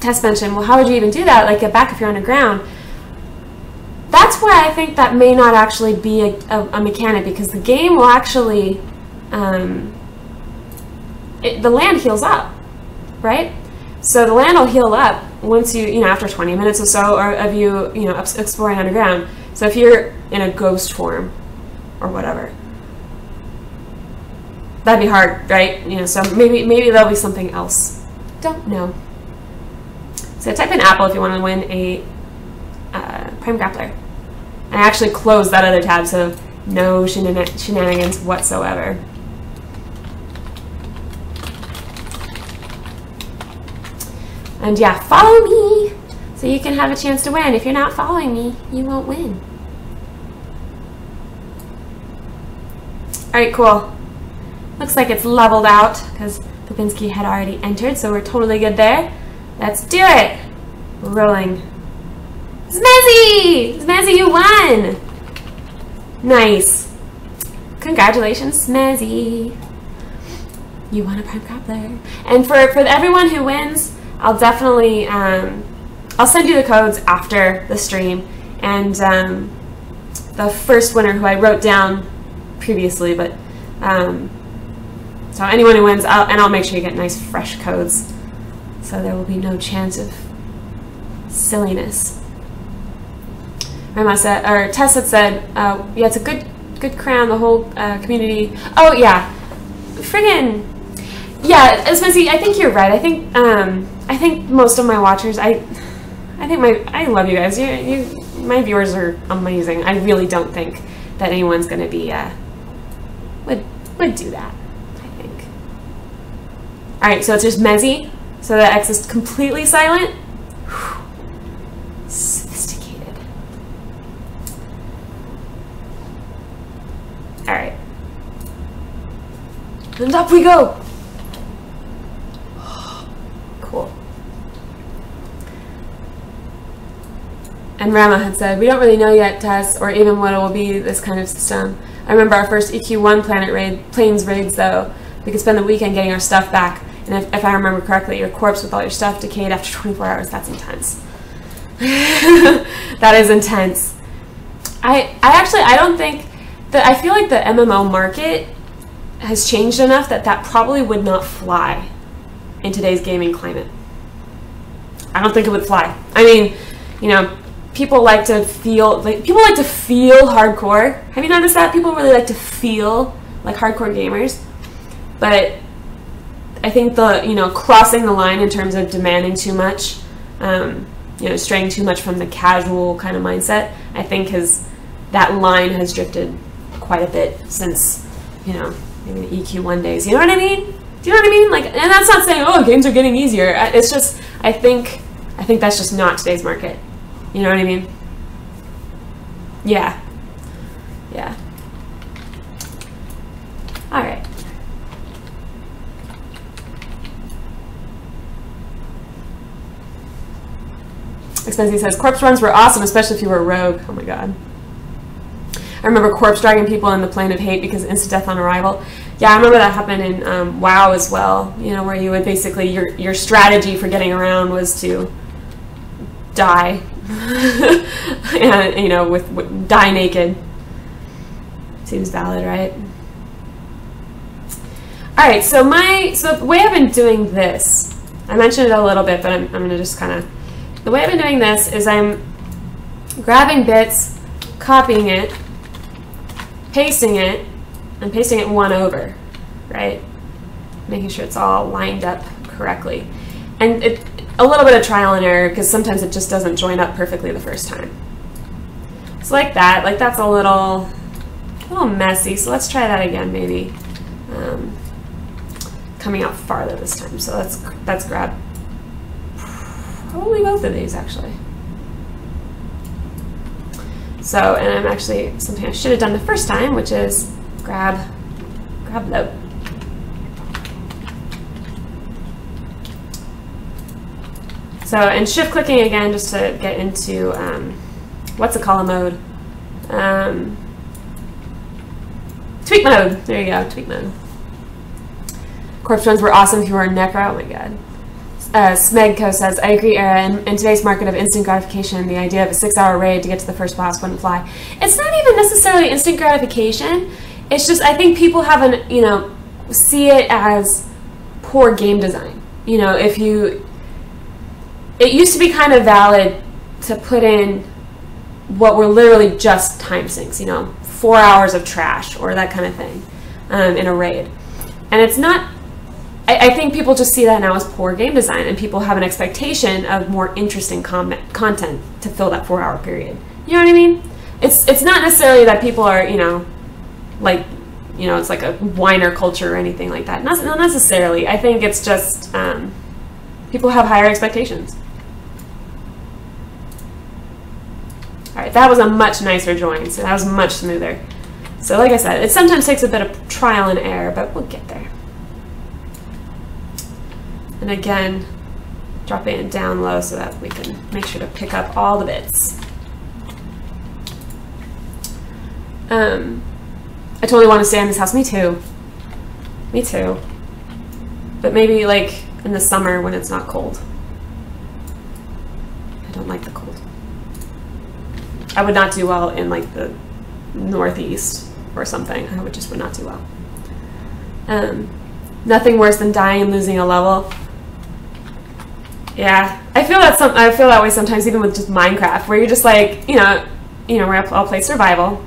Tess mentioned, well, how would you even do that? Like, get back if you're underground. That's why I think that may not actually be a mechanic, because the game will actually, the land heals up, right? So the land will heal up once you know, after 20 minutes or so of you know, exploring underground. So if you're in a ghost form or whatever, that'd be hard, right? You know, so maybe there'll be something else. Don't know. So type in Apple if you want to win a Prime Grappler. I actually closed that other tab, so no shenanigans whatsoever. And yeah, follow me so you can have a chance to win. If you're not following me, you won't win. Alright, cool. Looks like it's leveled out because Babinski had already entered, so we're totally good there. Let's do it! We're rolling. Smezzy! Smezzy, you won! Nice. Congratulations, Smezzy. You won a Prime Grappler. And for everyone who wins, I'll definitely, I'll send you the codes after the stream. And the first winner who I wrote down previously, but, so anyone who wins, I'll make sure you get nice fresh codes. So there will be no chance of silliness. Said, or Tess had said, yeah, it's a good crown, the whole community. Oh yeah, friggin', yeah, Spency, I think you're right. I think most of my watchers, I love you guys. My viewers are amazing. I really don't think that anyone's gonna be would do that. I think. All right, so it's just Mezzy. So the X is completely silent. Whew. Sophisticated. All right. And up we go. Cool. And Rama had said, we don't really know yet, Tess, or even what it will be, this kind of system. I remember our first EQ1 planes raids, though. We could spend the weekend getting our stuff back. And if I remember correctly, your corpse with all your stuff decayed after 24 hours. That's intense. That is intense. I don't think that, I feel like the MMO market has changed enough that probably would not fly in today's gaming climate. I don't think it would fly. I mean, you know, people like to feel hardcore. Have you noticed that? People really like to feel like hardcore gamers. But I think crossing the line in terms of demanding too much, straying too much from the casual kind of mindset, I think that line has drifted quite a bit since, maybe the EQN days. You know what I mean? Do you know what I mean? Like, and that's not saying, oh, games are getting easier. It's just, I think that's just not today's market. You know what I mean? Yeah. Yeah. All right. Expensive says, corpse runs were awesome, especially if you were a rogue. Oh my god. I remember corpse dragging people in the plane of hate because instant death on arrival. Yeah, I remember that happened in WoW as well, where you would basically, your strategy for getting around was to die. And, with die naked. Seems valid, right? Alright, so the way I've been doing this, I mentioned it a little bit, but I'm going to just kind of, the way I've been doing this is I'm grabbing bits, copying it, pasting it, and pasting it one over, right? Making sure it's all lined up correctly. And a little bit of trial and error, because sometimes it just doesn't join up perfectly the first time. So like that, that's a little messy, so let's try that again maybe. Coming out farther this time, so let's grab probably both of these actually. So, and I'm actually, something I should have done the first time, which is grab load. So, and shift clicking again just to get into, what's the column mode? Tweak mode. There you go, tweak mode. Corpse runs were awesome if you were a necro. Oh my god. Smegco says, I agree, Era. In today's market of instant gratification, the idea of a 6-hour raid to get to the first boss wouldn't fly. It's not even necessarily instant gratification. It's just, I think people haven't, see it as poor game design. It used to be kind of valid to put in what were literally just time sinks, 4 hours of trash or that kind of thing in a raid. And it's not, I think people just see that now as poor game design, and people have an expectation of more interesting content to fill that 4-hour period. You know what I mean? It's not necessarily that people are, it's like a whiner culture or anything like that. Not necessarily. I think it's just people have higher expectations. All right, that was a much nicer join, so that was much smoother. So like I said, it sometimes takes a bit of trial and error, but we'll get there. And again, dropping it down low so that we can make sure to pick up all the bits. I totally want to stay in this house. Me too. Me too. But maybe like in the summer when it's not cold. I don't like the cold. I would not do well in like the northeast or something. I would not do well. Nothing worse than dying and losing a level. Yeah, I feel that way sometimes, even with just Minecraft, where you're just like, where I'll play survival.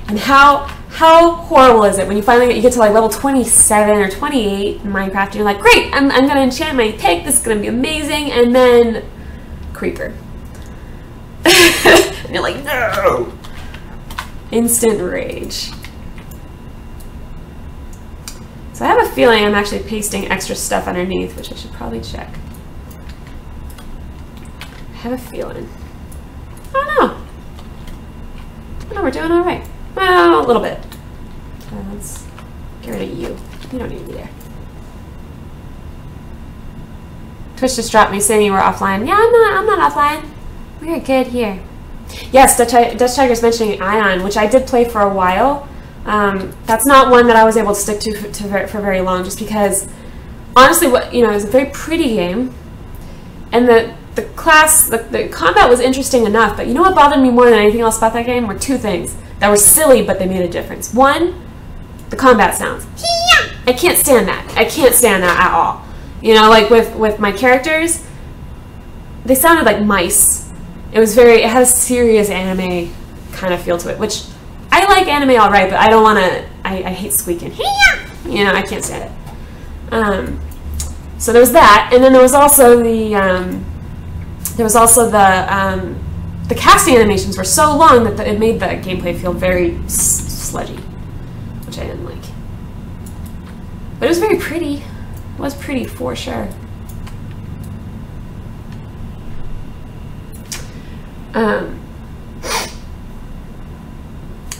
And how horrible is it when you finally get to like level 27 or 28 in Minecraft, and you're like, great, I'm gonna enchant my pick, this is gonna be amazing, and then creeper. And you're like, no! Instant rage. So I have a feeling I'm actually pasting extra stuff underneath, which I should probably check. I have a feeling. I don't know. No, we're doing all right. Well, a little bit. Let's get rid of you. You don't need to be there. Twitch just dropped me saying you were offline. Yeah, I'm not offline. We're good here. Yes, Dutch Tiger's mentioning Ion, which I did play for a while. That's not one that I was able to stick to for very long, just because, honestly, it was a very pretty game, and the combat was interesting enough. But you know what bothered me more than anything else about that game were two things that were silly, but they made a difference. One, the combat sounds. I can't stand that. I can't stand that at all. Like with my characters, they sounded like mice. it had a serious anime kind of feel to it, which I like anime all right, but I don't want to, I hate squeaking. You know, I can't stand it. So there was that, and then there was also the casting animations were so long that it made the gameplay feel very sludgy, which I didn't like. But it was very pretty. It was pretty for sure.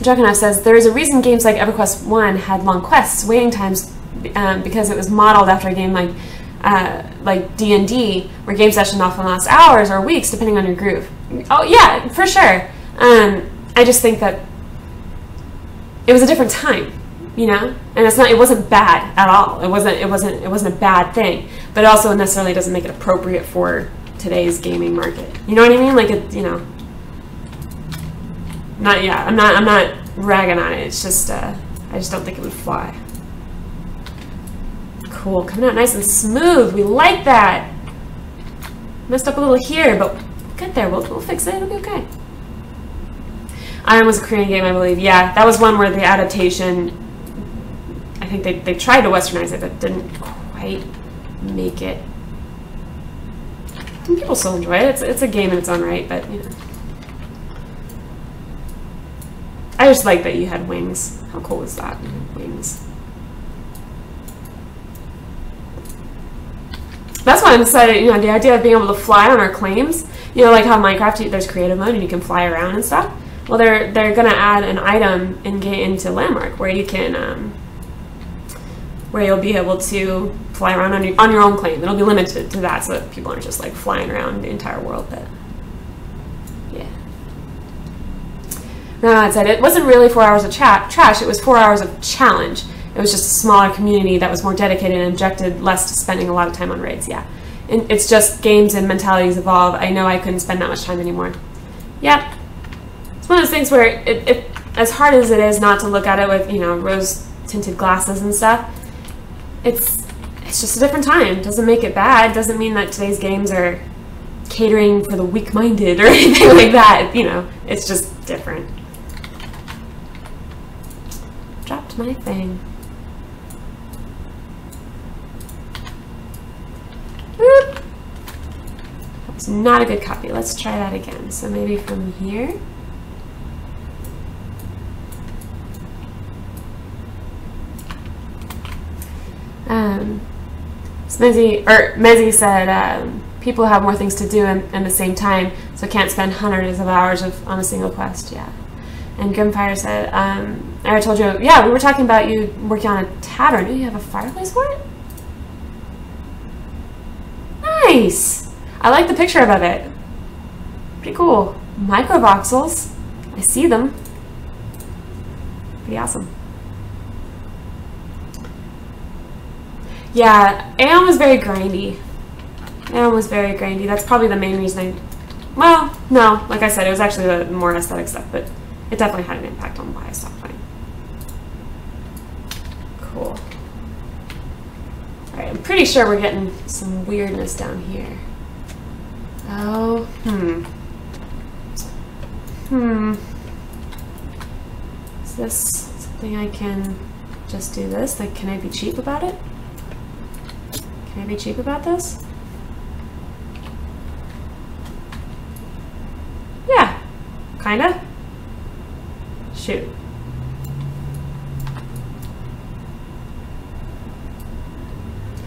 Juggernaut says, there is a reason games like EverQuest 1 had long quests, waiting times, because it was modeled after a game like D&D, where game sessions often last hours or weeks, depending on your groove. Oh yeah, for sure. I just think that it was a different time, you know, and it wasn't bad at all. It wasn't a bad thing, but it also necessarily doesn't make it appropriate for today's gaming market. You know what I mean? Like, it, you know, I'm not ragging on it. It's just I just don't think it would fly. Cool, coming out nice and smooth. We like that. Messed up a little here, but we'll get there. We'll fix it. It'll be okay. Iron was a Korean game, I believe. Yeah, that was one where the adaptation, I think they tried to westernize it, but didn't quite make it. And people still enjoy it. It's a game in its own right, but you know. I just like that you had wings. How cool was that? Wings. That's why I'm excited, you know, the idea of being able to fly on our claims. You know, like how Minecraft, there's creative mode and you can fly around and stuff. Well, they're going to add an item into Landmark where you can, where you'll be able to fly around on your own claim. It'll be limited to that, so that people aren't just like flying around the entire world. But yeah. No, it said it wasn't really 4 hours of trash. It was 4 hours of challenge. It was just a smaller community that was more dedicated and objected less to spending a lot of time on raids. Yeah, and it's just games and mentalities evolve. I know I couldn't spend that much time anymore. Yeah, it's one of those things where it as hard as it is not to look at it with, you know, rose-tinted glasses and stuff, it's just a different time. It doesn't make it bad. It doesn't mean that today's games are catering for the weak-minded or anything like that. You know, it's just different. Dropped my thing. Whoop. That's not a good copy. Let's try that again. So maybe from here. Mezzy said people have more things to do in the same time, so can't spend hundreds of hours on a single quest. Yeah. And Grimfire said, I already told you, yeah, we were talking about you working on a tavern. Do you have a fireplace for it? Nice! I like the picture of it. Pretty cool. Microvoxels. I see them. Pretty awesome. Yeah, Aeon was very grindy. Aeon was very grindy. That's probably the main reason well, no, like I said, it was actually the more aesthetic stuff, but it definitely had an impact on why I stopped playing. Cool. Alright, I'm pretty sure we're getting some weirdness down here. Oh, Is this something I can just do this? Like, can I be cheap about it? Can I be cheap about this? Yeah, kinda. Shoot.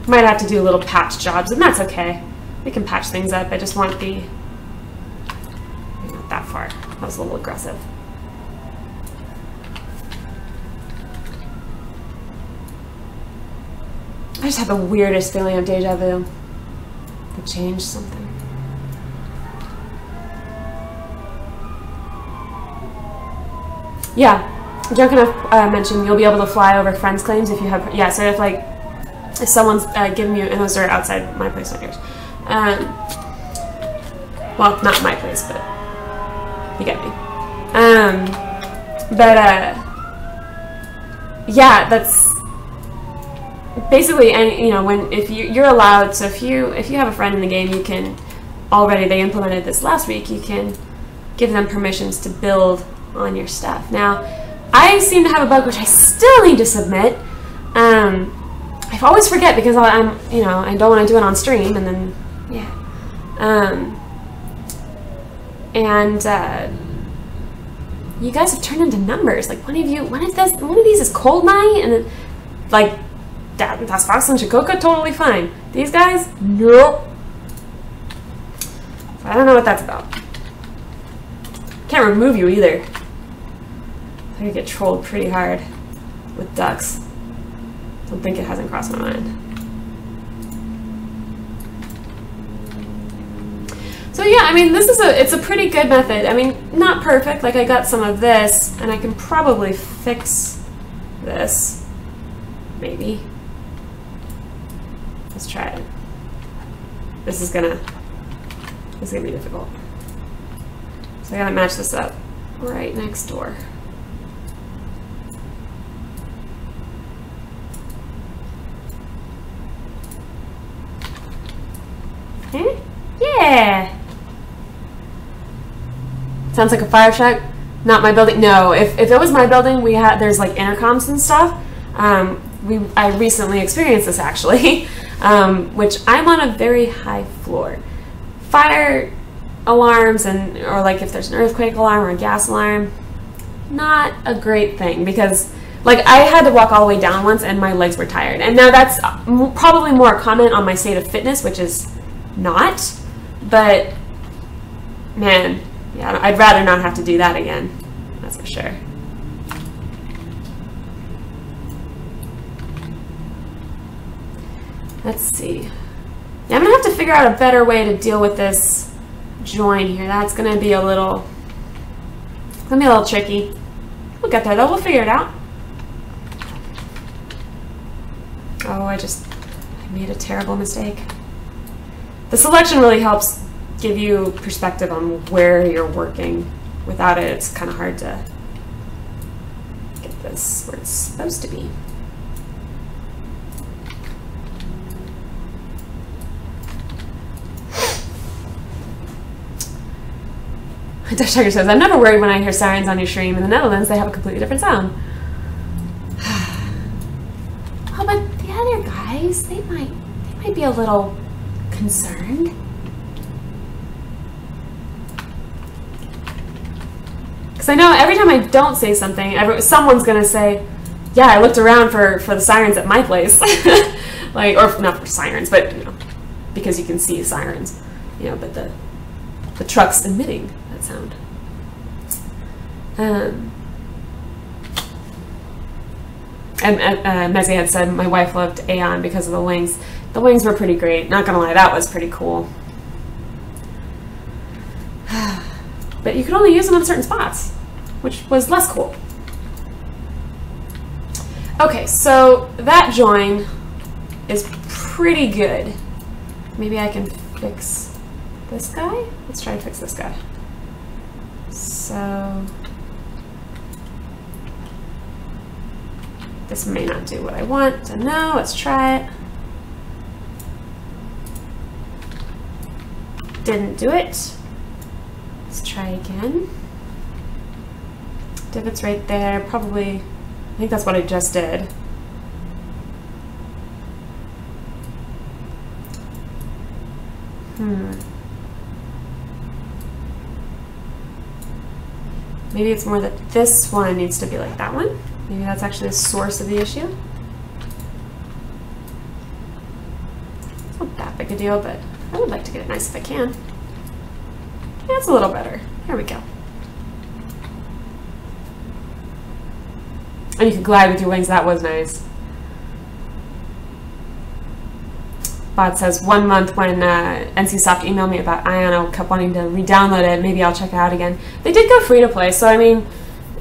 Might have to do little patch jobs, and that's okay. We can patch things up. I just want the... Not that far. That was a little aggressive. I just have the weirdest feeling of deja vu. To change something. Yeah, Junkanov mentioned you'll be able to fly over friends' claims if you have... Yeah, so if someone's giving you... And those are outside my place, not yours. Well, not my place, but you get me. Yeah, that's... Basically, and you know, if you're allowed, so if you have a friend in the game, you can already, they implemented this last week, you can give them permissions to build on your stuff. Now, I seem to have a bug which I still need to submit. I always forget because I'm, you know, I don't want to do it on stream, and then, yeah. You guys have turned into numbers. Like one of these is cold night, and then, like, that's Fox and Shikoka, totally fine. These guys, nope. So I don't know what that's about. Can't remove you either. I'm gonna get trolled pretty hard with ducks. Don't think it hasn't crossed my mind. So yeah, I mean, it's a pretty good method. I mean, not perfect. Like, I got some of this, and I can probably fix this. Maybe. Let's try it. This is gonna be difficult. So I gotta match this up right next door. Okay. Yeah. Sounds like a fire truck. Not my building. No, if it was my building, there's like intercoms and stuff. I recently experienced this actually, which I'm on a very high floor. Fire alarms or like if there's an earthquake alarm or a gas alarm, not a great thing, because like I had to walk all the way down once and my legs were tired. And now that's probably more a comment on my state of fitness, which is not, but man, yeah, I'd rather not have to do that again. That's for sure. Let's see. Yeah, I'm gonna have to figure out a better way to deal with this join here. That's gonna be a little tricky. We'll get there though. We'll figure it out. Oh, I made a terrible mistake. The selection really helps give you perspective on where you're working. Without it, it's kind of hard to get this where it's supposed to be. Dutch Tiger says, I'm never worried when I hear sirens on your stream. In the Netherlands, they have a completely different sound. Oh, but the other guys, they might be a little concerned. Because I know every time I don't say something, someone's going to say, yeah, I looked around for the sirens at my place. Like, or not for sirens, but, you know, because you can see sirens, you know, but the truck's emitting that sound. And Mezzy had said, my wife loved Aeon because of the wings. The wings were pretty great. Not gonna lie, that was pretty cool. But you could only use them in certain spots, which was less cool. Okay, so that join is pretty good. Maybe I can fix this guy? Let's try to fix this guy. So this may not do what I want to know. Let's try it. Didn't do it. Let's try again. Divot's right there. Probably, I think that's what I just did. Maybe it's more that this one needs to be like that one. Maybe that's actually the source of the issue. It's not that big a deal, but I would like to get it nice if I can. Yeah, it's a little better. Here we go. And you can glide with your wings. That was nice. Bod says 1 month when NCSoft emailed me about Ion, I kept wanting to re-download it. Maybe I'll check it out again. They did go free to play, so I mean,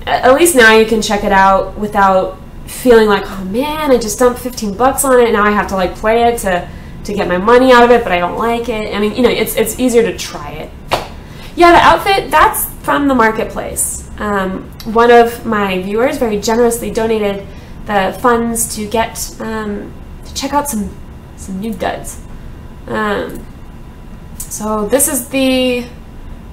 at least now you can check it out without feeling like, oh man, I just dumped 15 bucks on it, and now I have to like play it to get my money out of it, but I don't like it. I mean, you know, it's easier to try it. Yeah, the outfit, that's from the marketplace. One of my viewers very generously donated the funds to get to check out some new duds. So this is the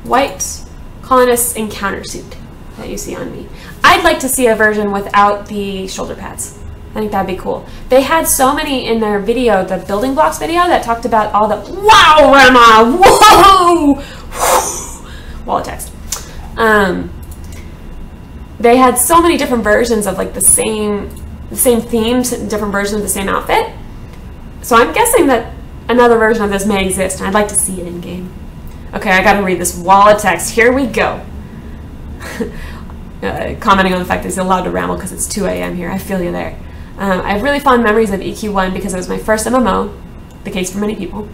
white colonist encounter suit that you see on me. I'd like to see a version without the shoulder pads. I think that'd be cool. They had so many in their video, the building blocks video, that talked about all the, wow, Rama, whoa, wall of text. They had so many different versions of like the same theme, different versions of the same outfit. So I'm guessing that another version of this may exist, and I'd like to see it in game. Okay, I gotta read this wall of text. Here we go. Commenting on the fact that he's allowed to ramble because it's 2 a.m. here. I feel you there. I have really fond memories of EQ1 because it was my first MMO, the case for many people.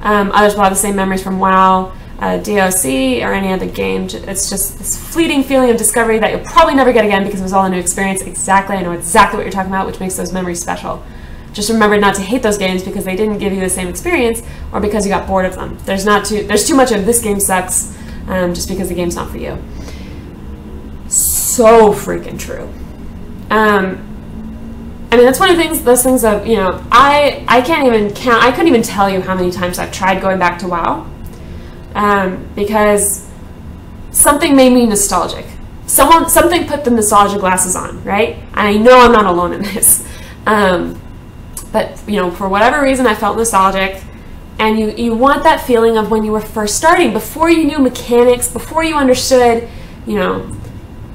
Others will have the same memories from WoW, DOC, or any other game. It's just this fleeting feeling of discovery that you'll probably never get again because it was all a new experience. Exactly, I know exactly what you're talking about, which makes those memories special. Just remember not to hate those games because they didn't give you the same experience or because you got bored of them. There's too much of this game sucks just because the game's not for you. So freaking true. I mean, that's one of the things, those things of, you know, I can't even count, I couldn't even tell you how many times I've tried going back to WoW because something made me nostalgic. Something put the nostalgia glasses on, right? I know I'm not alone in this. But, you know, for whatever reason, I felt nostalgic. And you want that feeling of when you were first starting, before you knew mechanics, before you understood, you know,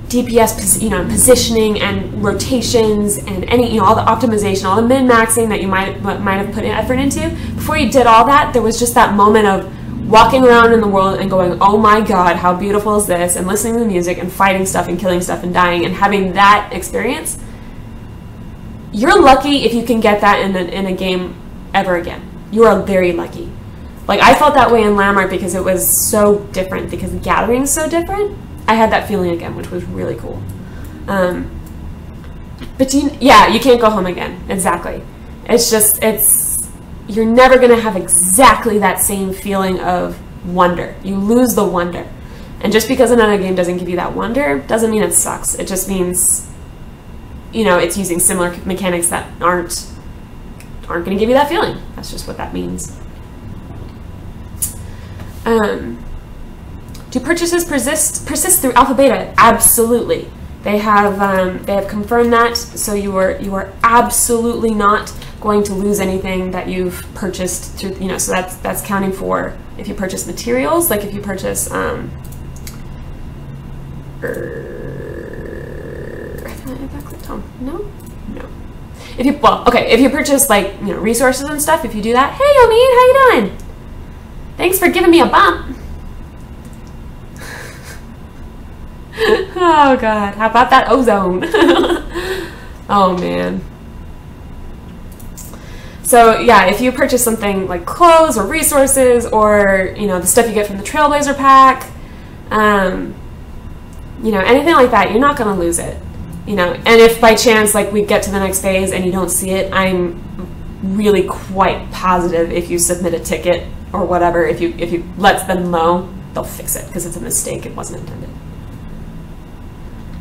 DPS, you know, positioning and rotations and any, you know, all the optimization, all the min-maxing that you might have put effort into. Before you did all that, there was just that moment of walking around in the world and going, oh my god, how beautiful is this, and listening to the music and fighting stuff and killing stuff and dying and having that experience. You're lucky if you can get that in a game ever again. You are very lucky. Like, I felt that way in Landmark because it was so different, because the gathering is so different. I had that feeling again, which was really cool. But yeah, you can't go home again. Exactly. It's just, you're never going to have exactly that same feeling of wonder. You lose the wonder. And just because another game doesn't give you that wonder, doesn't mean it sucks. It just means, you know, it's using similar mechanics that aren't going to give you that feeling. That's just what that means. Do purchases persist through alpha beta? Absolutely. They have confirmed that, so you are absolutely not going to lose anything that you've purchased through, you know, so that's counting for if you purchase materials, like if you purchase I clicked home. No. If you purchase, like, you know, resources and stuff, if you do that, hey Omid, how you doing? Thanks for giving me a bump. Oh god, how about that ozone? Oh man. So yeah, if you purchase something like clothes or resources or, you know, the stuff you get from the Trailblazer pack, you know, anything like that, you're not going to lose it. You know, and if by chance, like, we get to the next phase and you don't see it, I'm really quite positive if you submit a ticket or whatever, if you let them know, they'll fix it because it's a mistake. It wasn't intended.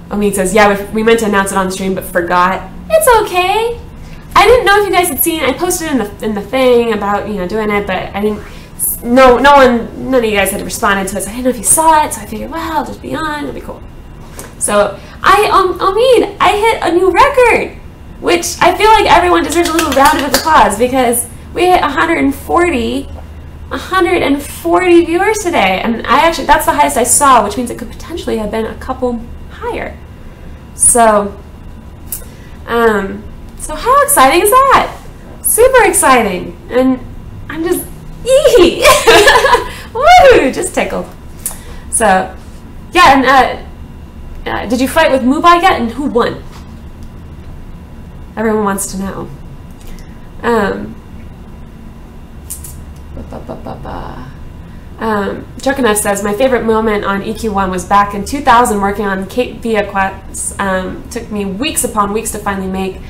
Omid says, yeah, we meant to announce it on the stream but forgot. It's okay. I didn't know if you guys had seen it. I posted in the thing about, you know, doing it, but I didn't. None of you guys had responded to it. So I didn't know if you saw it. So I figured, well, I'll just be on. It'll be cool. So Omid, I hit a new record, which I feel like everyone deserves a little round of applause because we hit 140 viewers today, and that's the highest I saw, which means it could potentially have been a couple higher. So how exciting is that? Super exciting, and I'm just woo, just tickled. So yeah, and did you fight with Mubai yet, and who won? Everyone wants to know. Jokinef says, my favorite moment on EQ1 was back in 2000 working on Cape Via quests. Took me weeks upon weeks to finally make.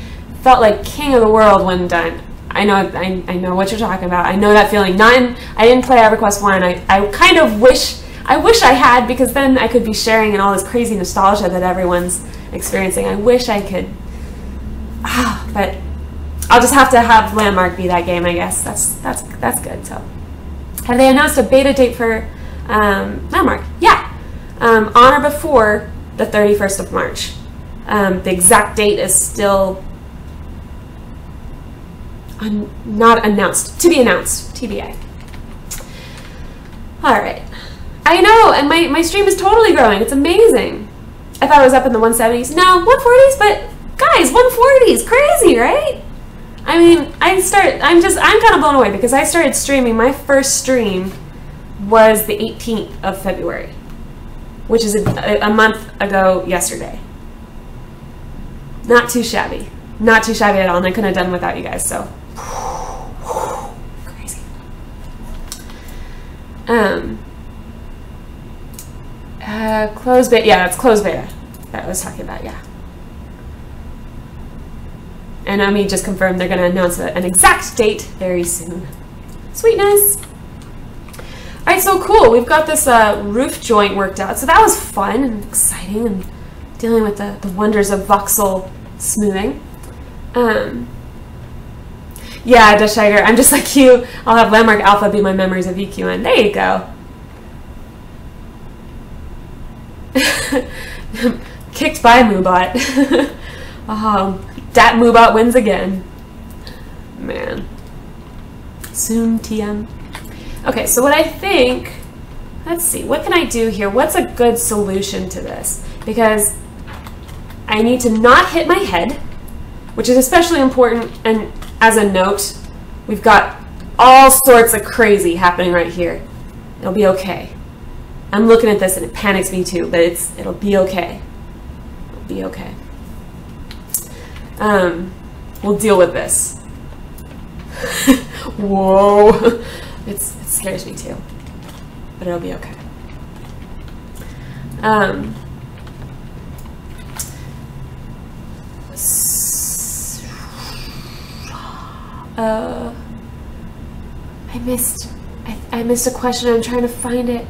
Felt like king of the world when done. I know what you're talking about. I know that feeling. I didn't play EverQuest 1. I kind of wish I had, because then I could be sharing in all this crazy nostalgia that everyone's experiencing. I wish I could. But I'll just have to have Landmark be that game, I guess. That's good. So Have they announced a beta date for Landmark? Yeah. On or before the 31st of March. The exact date is still not announced. To be announced. TBA. Alright. I know, and my stream is totally growing. It's amazing. I thought it was up in the 170s. No, 140s, but guys, 140s. Crazy, right? I mean, I'm kind of blown away because I started streaming. My first stream was the 18th of February, which is a month ago yesterday. Not too shabby. Not too shabby at all, and I couldn't have done without you guys, so. Crazy. Closed beta. Yeah, that's closed beta that I was talking about, yeah. And Omi just confirmed they're going to announce an exact date very soon. Sweetness. All right, so cool. We've got this roof joint worked out. So that was fun and exciting and dealing with the wonders of voxel smoothing. Yeah, Dutch Tiger, I'm just like you. I'll have Landmark Alpha be my memories of EQN. There you go. Kicked by Moobot. Dat Moobot wins again. Man. Soon, TM. Okay, so what I think, let's see, what can I do here? What's a good solution to this? Because I need to not hit my head, which is especially important, and as a note, we've got all sorts of crazy happening right here. It'll be okay. I'm looking at this and it panics me too, but it'll be okay. It'll be okay. We'll deal with this. Whoa. It scares me too, but it'll be okay. I missed a question. I'm trying to find it.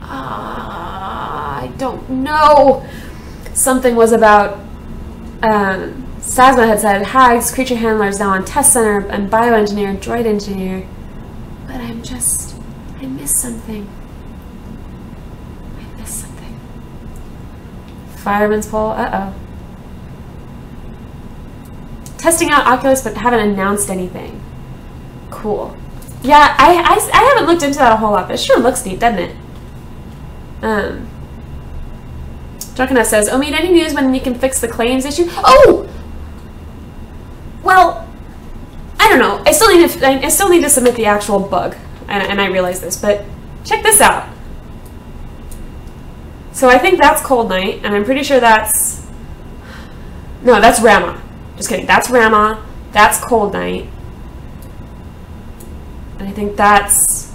I don't know. Something was about Sasma had said hags, creature handlers now on test center, and bioengineer, droid engineer. But I missed something. I missed something. Fireman's pole. Uh-oh. Testing out Oculus, but haven't announced anything. Cool. Yeah, I haven't looked into that a whole lot, but it sure looks neat, doesn't it? Drunkenness says, Omid, any news when you can fix the claims issue? Oh! Well, I don't know. I still need to submit the actual bug, and I realize this, but check this out. So I think that's Cold Night, and I'm pretty sure that's... No, that's Rama. Just kidding. That's Rama. That's Cold Night. And I think that's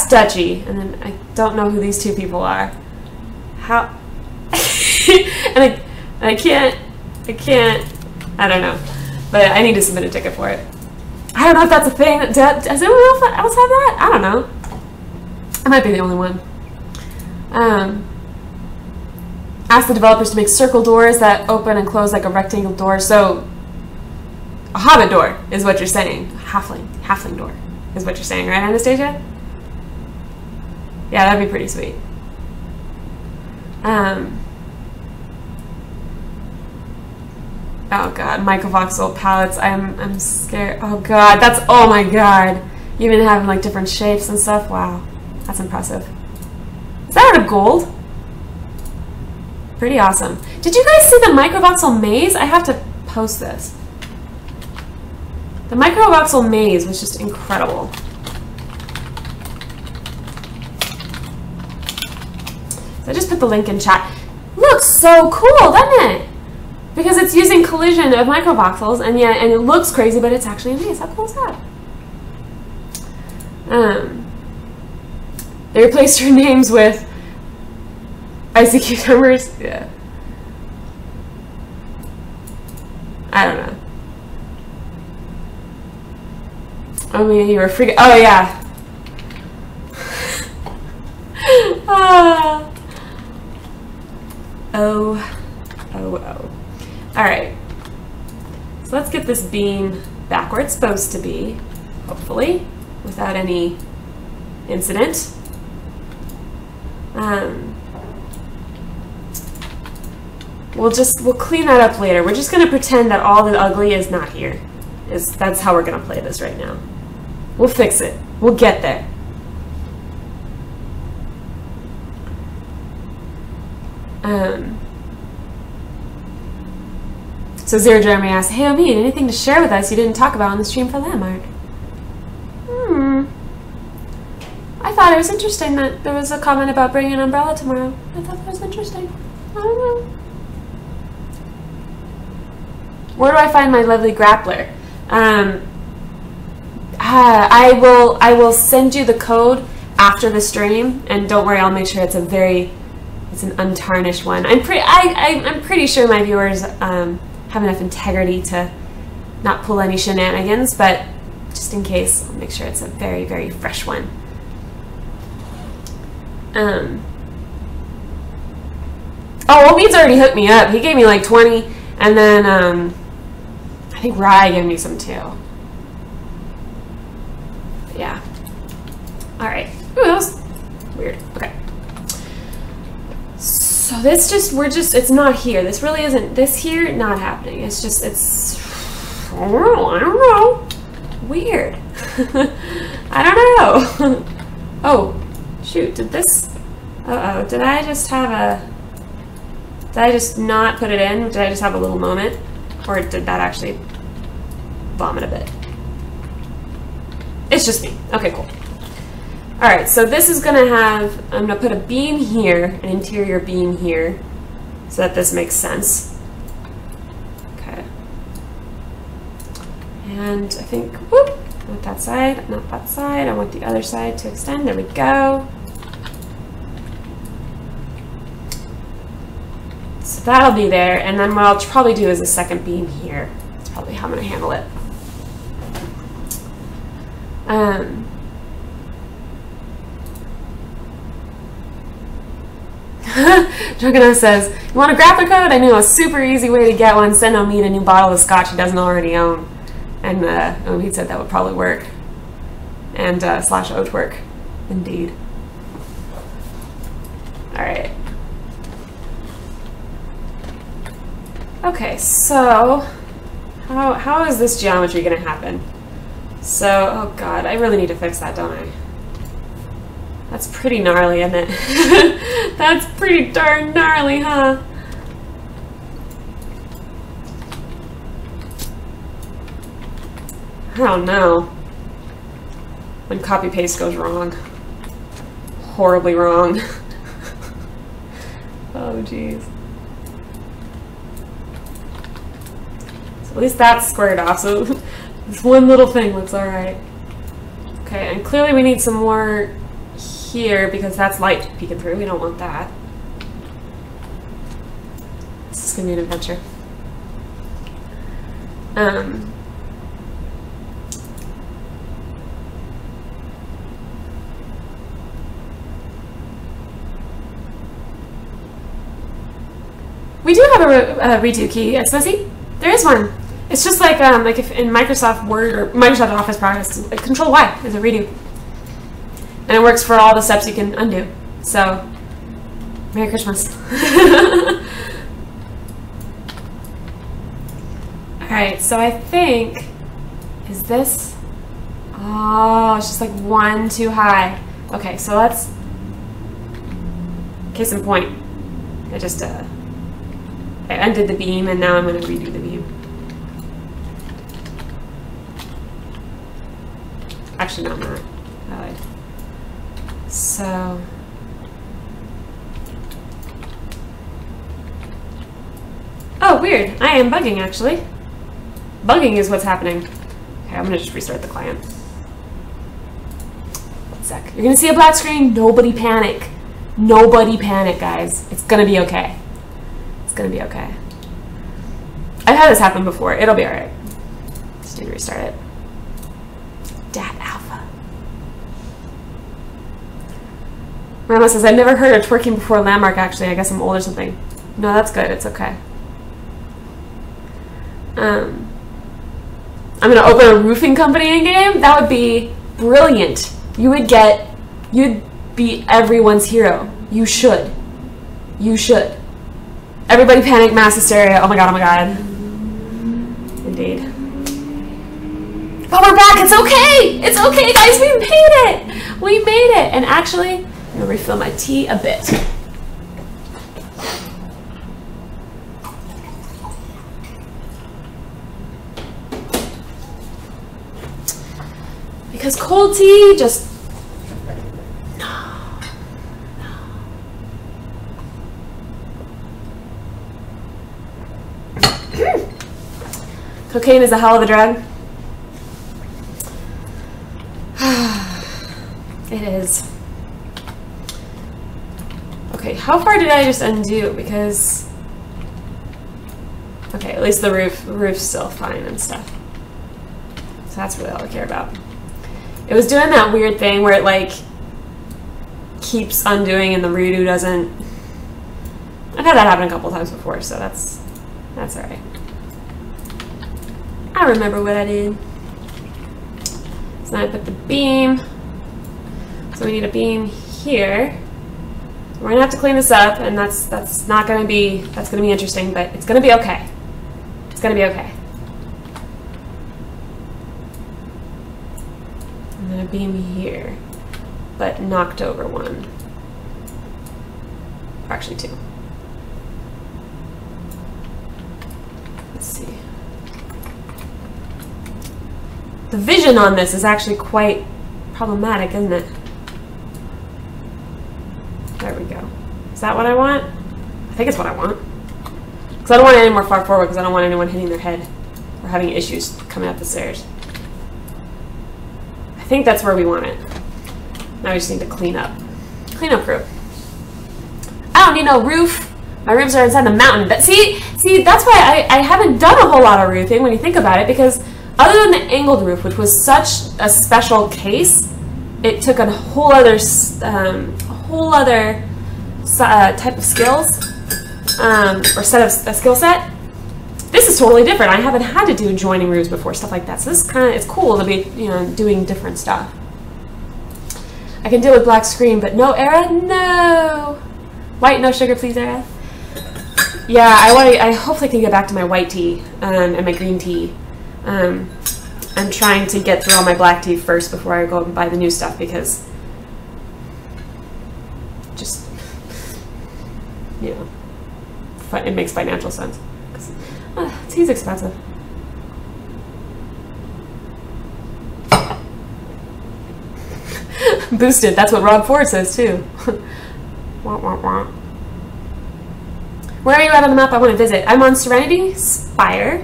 Dutchy, and then I don't know who these two people are. How? and I can't, I don't know. But I need to submit a ticket for it. I don't know if that's a thing. Does anyone else have that? I don't know. I might be the only one. Ask the developers to make circle doors that open and close like a rectangle door. So, a hobbit door is what you're saying. Halfling door is what you're saying, right, Anastasia? Yeah, that'd be pretty sweet. Oh god, microvoxel palettes. I'm scared. Oh god, oh my god. You even having like different shapes and stuff. Wow, that's impressive. Is that out of gold? Pretty awesome. Did you guys see the microvoxel maze? I have to post this. The microvoxel maze was just incredible. So I just put the link in chat. Looks so cool, doesn't it? Because it's using collision of microvoxels, and it looks crazy, but it's actually a maze. How cool is that? They replaced her names with icy cucumbers. Yeah. I don't know. Oh, yeah, you were freaking. Oh, yeah. Oh. Alright. So let's get this bean back where it's supposed to be. hopefully, without any incident. We'll clean that up later. We're just gonna pretend that all the ugly is not here. That's how we're gonna play this right now. We'll fix it. We'll get there. So Zero Jeremy asked, "Hey Amin, anything to share with us you didn't talk about on the stream for Landmark?" I thought it was interesting that there was a comment about bringing an umbrella tomorrow. I thought that was interesting. I don't know. Where do I find my lovely grappler? I will send you the code after the stream, and don't worry, I'll make sure it's an untarnished one. I'm pretty sure my viewers have enough integrity to not pull any shenanigans, but just in case, I'll make sure it's a very, very fresh one. Oh, Obeid's already hooked me up. He gave me like 20, and then I think Rye gave me some too. But yeah. All right. Ooh, that was weird. Okay. So it's not here. This really isn't, this here, not happening. It's I don't know. Weird. I don't know. Oh, shoot, did I just not put it in? Did I just have a little moment? Or did that actually vomit a bit? It's just me. Okay, cool. All right, so this is gonna have, I'm gonna put a beam here, an interior beam here, so that this makes sense. Okay. And I think, whoop, not that side, not that side. I want the other side to extend. There we go. So that'll be there, and then what I'll probably do is a second beam here. That's probably how I'm gonna handle it. Juggernaut says, "You want a grappler code? I knew a super easy way to get one. Send Omid a new bottle of scotch he doesn't already own." And Omid said that would probably work. And slash oat work. Indeed. Alright. Okay, so how is this geometry gonna happen? So, oh god, I really need to fix that, don't I? That's pretty gnarly, isn't it? That's pretty darn gnarly, huh? I don't know. When copy paste goes wrong. Horribly wrong. Oh jeez. So at least that's squared off, so this one little thing looks alright. Okay, and clearly we need some more here because that's light peeking through. We don't want that. This is gonna be an adventure. We do have a redo key at Smissy. There is one. It's just like if in Microsoft Word or Microsoft Office products, like Control Y is a redo. And it works for all the steps you can undo. So, Merry Christmas. Alright, so I think, is this? Oh, it's just like one too high. Okay, so let's, case in point, I just, I undid the beam and now I'm going to redo the beam. Actually, no, I'm not. I lied. So, oh, weird. I am bugging, actually. Bugging is what's happening. Okay, I'm going to just restart the client. 1 sec. You're going to see a black screen. Nobody panic. Nobody panic, guys. It's going to be okay. It's going to be okay. I've had this happen before. It'll be alright. Just need to restart it. Dat Alpha. Rama says, I've never heard of twerking before Landmark, actually. I guess I'm old or something. No, that's good. It's okay. I'm gonna open a roofing company in game. That would be brilliant. You'd be everyone's hero. You should. You should. Everybody panic, mass hysteria. Oh my god, oh my god. Indeed. But we're back. It's okay. It's okay, guys. We made it. We made it. And actually, I'm gonna refill my tea a bit. Because cold tea just... No. Cocaine is a hell of a drug. It is. Okay, how far did I just undo? Because... Okay, at least the roof's still fine and stuff. So that's really all I care about. It was doing that weird thing where it like keeps undoing and the redo doesn't. I've had that happen a couple times before, so that's alright. I remember what I did. So now I put the beam. So we need a beam here. We're gonna have to clean this up, and that's gonna be interesting, but it's gonna be okay. It's gonna be okay. And then a beam here, but knocked over one. Or actually two. Let's see. The vision on this is actually quite problematic, isn't it? There we go. Is that what I want? I think it's what I want. Because I don't want it any more far forward, because I don't want anyone hitting their head or having issues coming up the stairs. I think that's where we want it. Now we just need to clean up. Clean up crew. I don't need no roof. My roofs are inside the mountain. But see, that's why I haven't done a whole lot of roofing when you think about it, because other than the angled roof, which was such a special case, it took a whole other type of skills or set of a skill set. This is totally different. I haven't had to do joining roofs before, stuff like that. So this is it's cool to be, doing different stuff. I can deal with black screen, but no Era, no. White, no sugar, please, Era. Yeah, I hopefully can get back to my white tea and my green tea. I'm trying to get through all my black tea first before I go and buy the new stuff, because just, it makes financial sense. Tea's expensive. Boosted, that's what Rob Ford says too. Wah, wah, wah. Where are you at on the map? I want to visit. I'm on Serenity, Spine.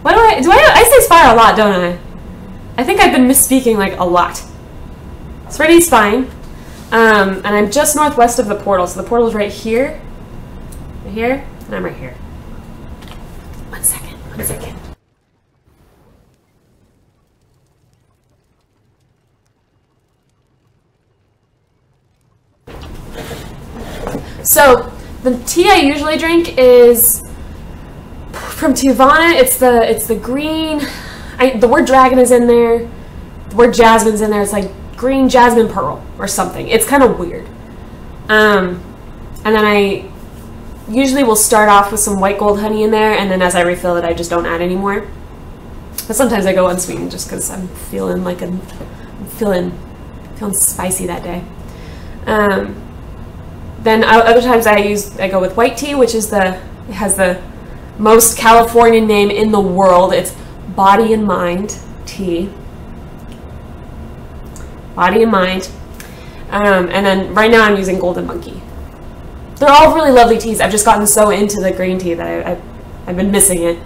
What do I say Spire a lot, don't I? I think I've been misspeaking like a lot. Serenity, Spine. And I'm just northwest of the portal, so the portal's right here. Right here, and I'm right here. 1 second, 1 second. So the tea I usually drink is from Tivana. It's the green. The word dragon is in there. The word jasmine's in there. It's like green jasmine pearl or something. It's kind of weird. And then I usually will start off with some white gold honey in there, and then as I refill it, I just don't add any more. But sometimes I go unsweetened just because I'm feeling like I'm feeling spicy that day. Then other times I go with white tea, which is it has the most Californian name in the world. It's Body and Mind tea. Body and Mind. And then right now I'm using Golden Monkey. They're all really lovely teas. I've just gotten so into the green tea that I've been missing it.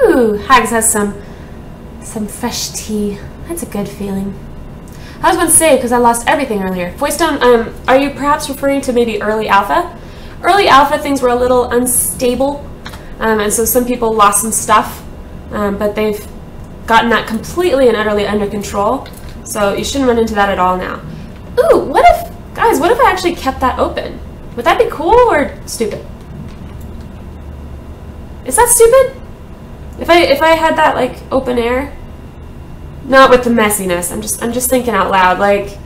Ooh, Hags has some fresh tea. That's a good feeling. I was going to say, because I lost everything earlier. Voicestone, are you perhaps referring to maybe early alpha? Early alpha, things were a little unstable. And so some people lost some stuff, but they've gotten that completely and utterly under control. So you shouldn't run into that at all now. Ooh, what if, guys, what if I actually kept that open? Would that be cool or stupid? Is that stupid? If I had that like open air? Not with the messiness. I'm just thinking out loud. Like,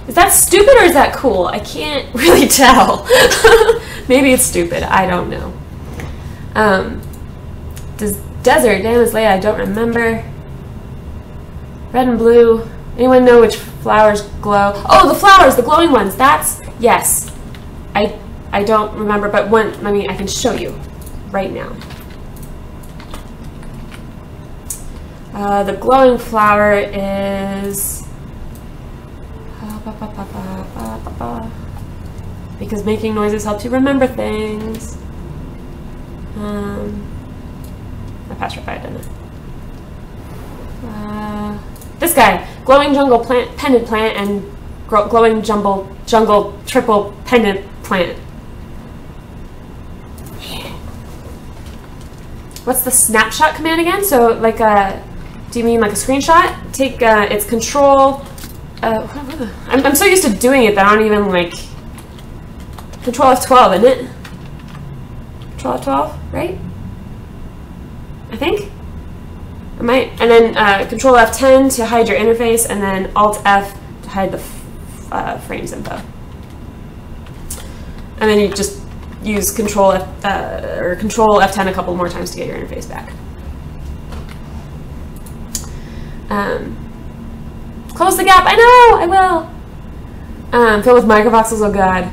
is that stupid or is that cool? I can't really tell. Maybe it's stupid. I don't know. Desert, damn it's late, I don't remember. Red and blue. Anyone know which flowers glow? Oh, the flowers, the glowing ones. That's, yes. I don't remember, but one, I mean, I can show you right now. The glowing flower is... because making noises helps you remember things. I passed right by it, didn't I? This guy, glowing jungle plant, pendant plant, and glowing jungle triple pendant plant. What's the snapshot command again? So like do you mean like a screenshot? Take its control. I'm so used to doing it that I don't even like. Control F12, isn't it? Control F12, right? I think. I might. And then Control F10 to hide your interface, and then Alt F to hide the frames info. And then you just use Control or Control F10 a couple more times to get your interface back. Close the gap. I know. I will. Fill with microvoxels. Oh god.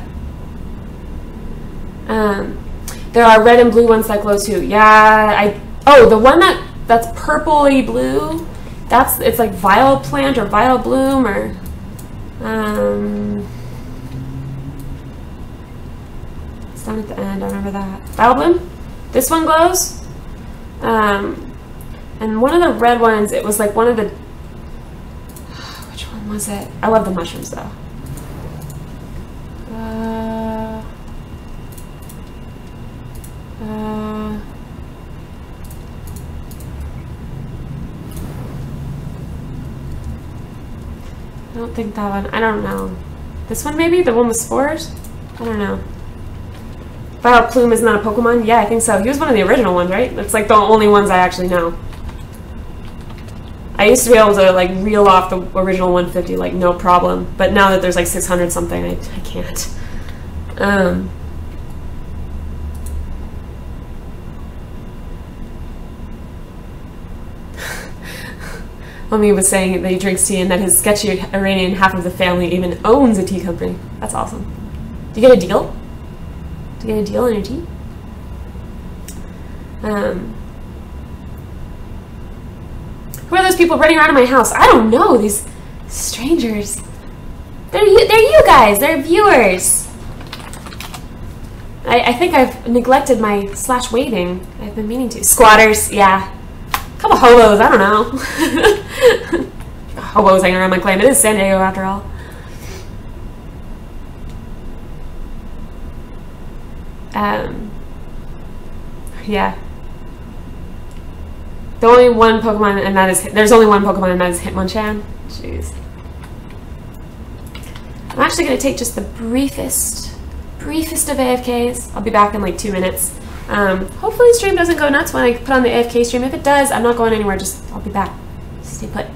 There are red and blue ones that glow too. Yeah. Oh, the one that's purpley blue. It's like Vile Plant or Vile Bloom or. It's down at the end. I remember that. Vile Bloom. This one glows. And one of the red ones, it was like one of the... Which one was it? I love the mushrooms, though. I don't think that one. I don't know. This one, maybe? The one with spores? I don't know. Vile Plume is not a Pokemon? Yeah, I think so. He was one of the original ones, right? That's like the only ones I actually know. I used to be able to like reel off the original 150 like no problem, but now that there's like 600 something, I can't. Homie was saying that he drinks tea and that his sketchy Iranian half of the family even owns a tea company. That's awesome. Do you get a deal? Do you get a deal on your tea? Who are those people running around in my house? I don't know. These strangers. They're you guys. They're viewers. I think I've neglected my /waving. I've been meaning to. Squatters, yeah. A couple hobos, I don't know. Hobos hanging around my claim. It is San Diego after all. Yeah. The only one Pokemon, and that is, there's only one Pokemon, and that is Hitmonchan. Jeez. I'm actually going to take just the briefest of AFKs. I'll be back in like 2 minutes. Hopefully the stream doesn't go nuts when I put on the AFK stream. If it does, I'm not going anywhere. I'll be back. Stay put.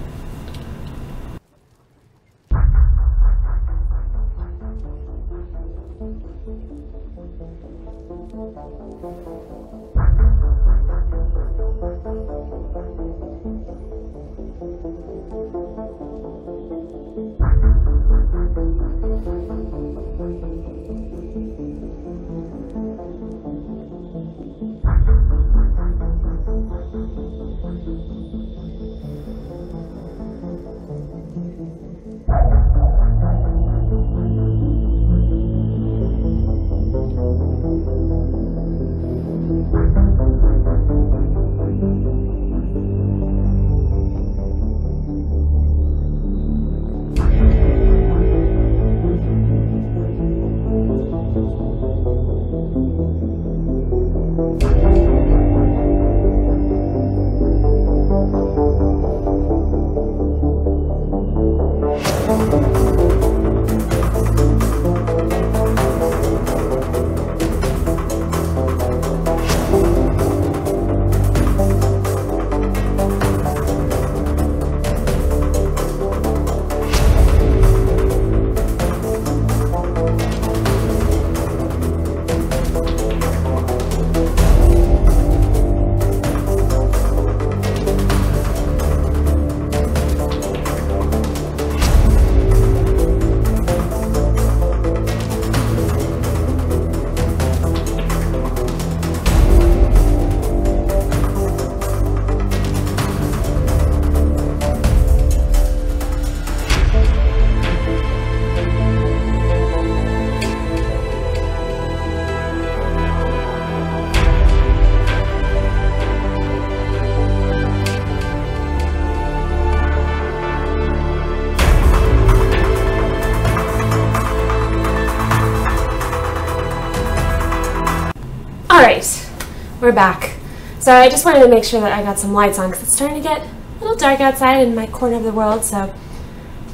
We're back. So I just wanted to make sure that I got some lights on because it's starting to get a little dark outside in my corner of the world, so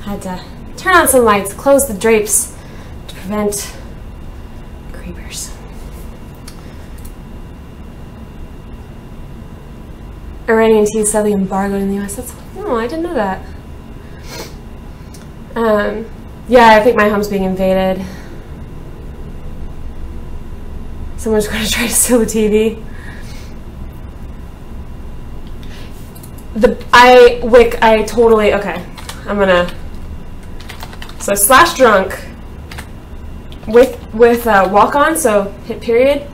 I had to turn on some lights, close the drapes to prevent creepers. Iranian tea is sadly embargoed in the US. Oh, I didn't know that. Yeah, I think my home's being invaded. Someone's going to try to steal the TV. I totally, okay. I'm gonna, so slash drunk with walk on, so hit period.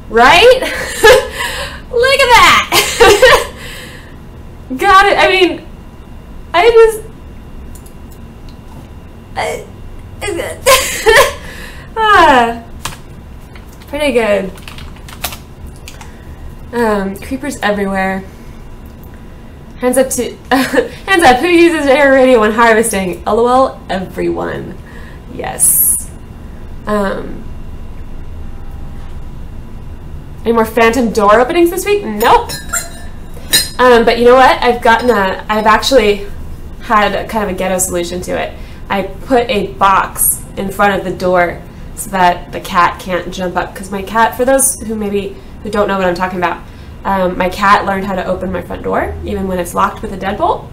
Right? Look at that! Got it. I mean, pretty good. Creepers everywhere. Hands up to hands up. Who uses air radio when harvesting? LOL, everyone. Yes. Any more phantom door openings this week? Nope. But you know what? I've actually had a kind of a ghetto solution to it. I put a box in front of the door so that the cat can't jump up. Because my cat, for those who don't know what I'm talking about, my cat learned how to open my front door, even when it's locked with a deadbolt.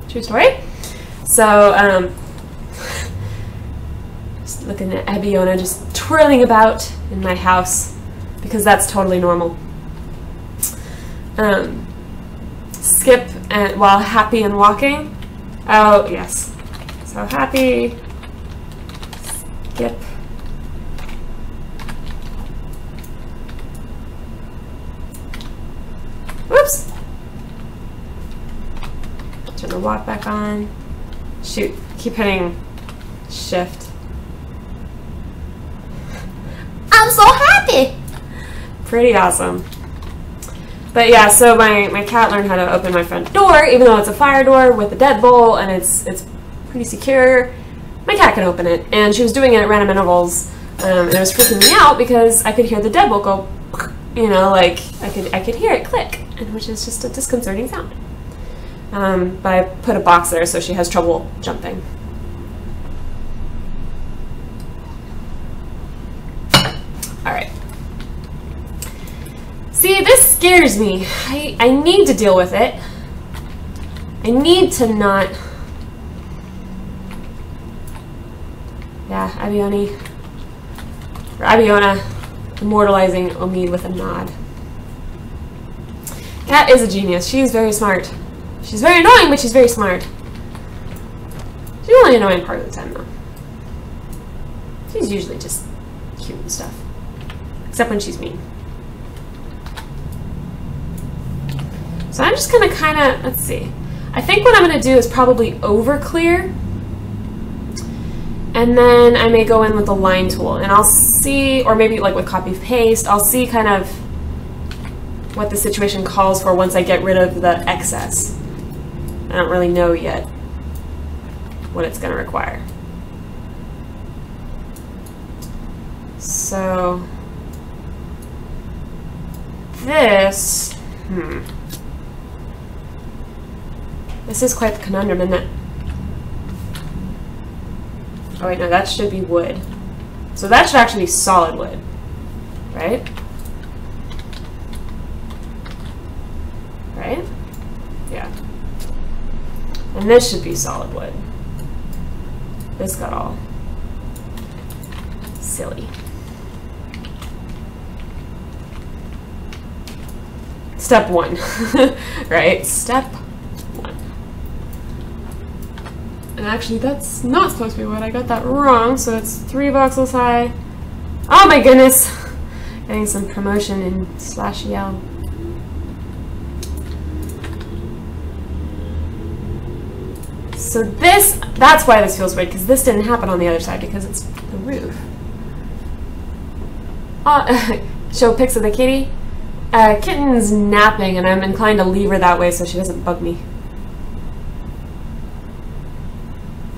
True story. So, just looking at Abiona just twirling about in my house, because that's totally normal. Skip while happy and walking. Oh, yes. So happy, skip. Whoops. Turn the walk back on. Shoot, keep hitting shift. I'm so happy. Pretty awesome. But yeah, so my cat learned how to open my front door, even though it's a fire door with a deadbolt and it's pretty secure. My cat can open it, and she was doing it at random intervals, and it was freaking me out because I could hear the deadbolt go, you know, like I could hear it click, which is just a disconcerting sound. But I put a box there so she has trouble jumping. All right. See, this scares me. I need to deal with it. I need to not. Yeah, Abiona immortalizing Omid with a nod. Cat is a genius. She's very smart. She's very annoying, but she's very smart. She's only annoying part of the time, though. She's usually just cute and stuff. Except when she's mean. So I'm just gonna kinda, let's see. I think what I'm gonna do is probably over clear. And then I may go in with the line tool and I'll see, or maybe like with copy paste, I'll see kind of what the situation calls for once I get rid of the excess. I don't really know yet what it's gonna require. So this, this is quite the conundrum, isn't it? Oh wait, no, that should be wood. So that should actually be solid wood, right? Right? Yeah. And this should be solid wood. This got all silly. Step one, right? Step one. And actually, that's not supposed to be wood. I got that wrong, so it's 3 voxels high. Oh my goodness! Getting some promotion in /yell. So this, that's why this feels weird, because this didn't happen on the other side, because it's the roof. Show pics of the kitty. Kitten's napping, and I'm inclined to leave her that way so she doesn't bug me.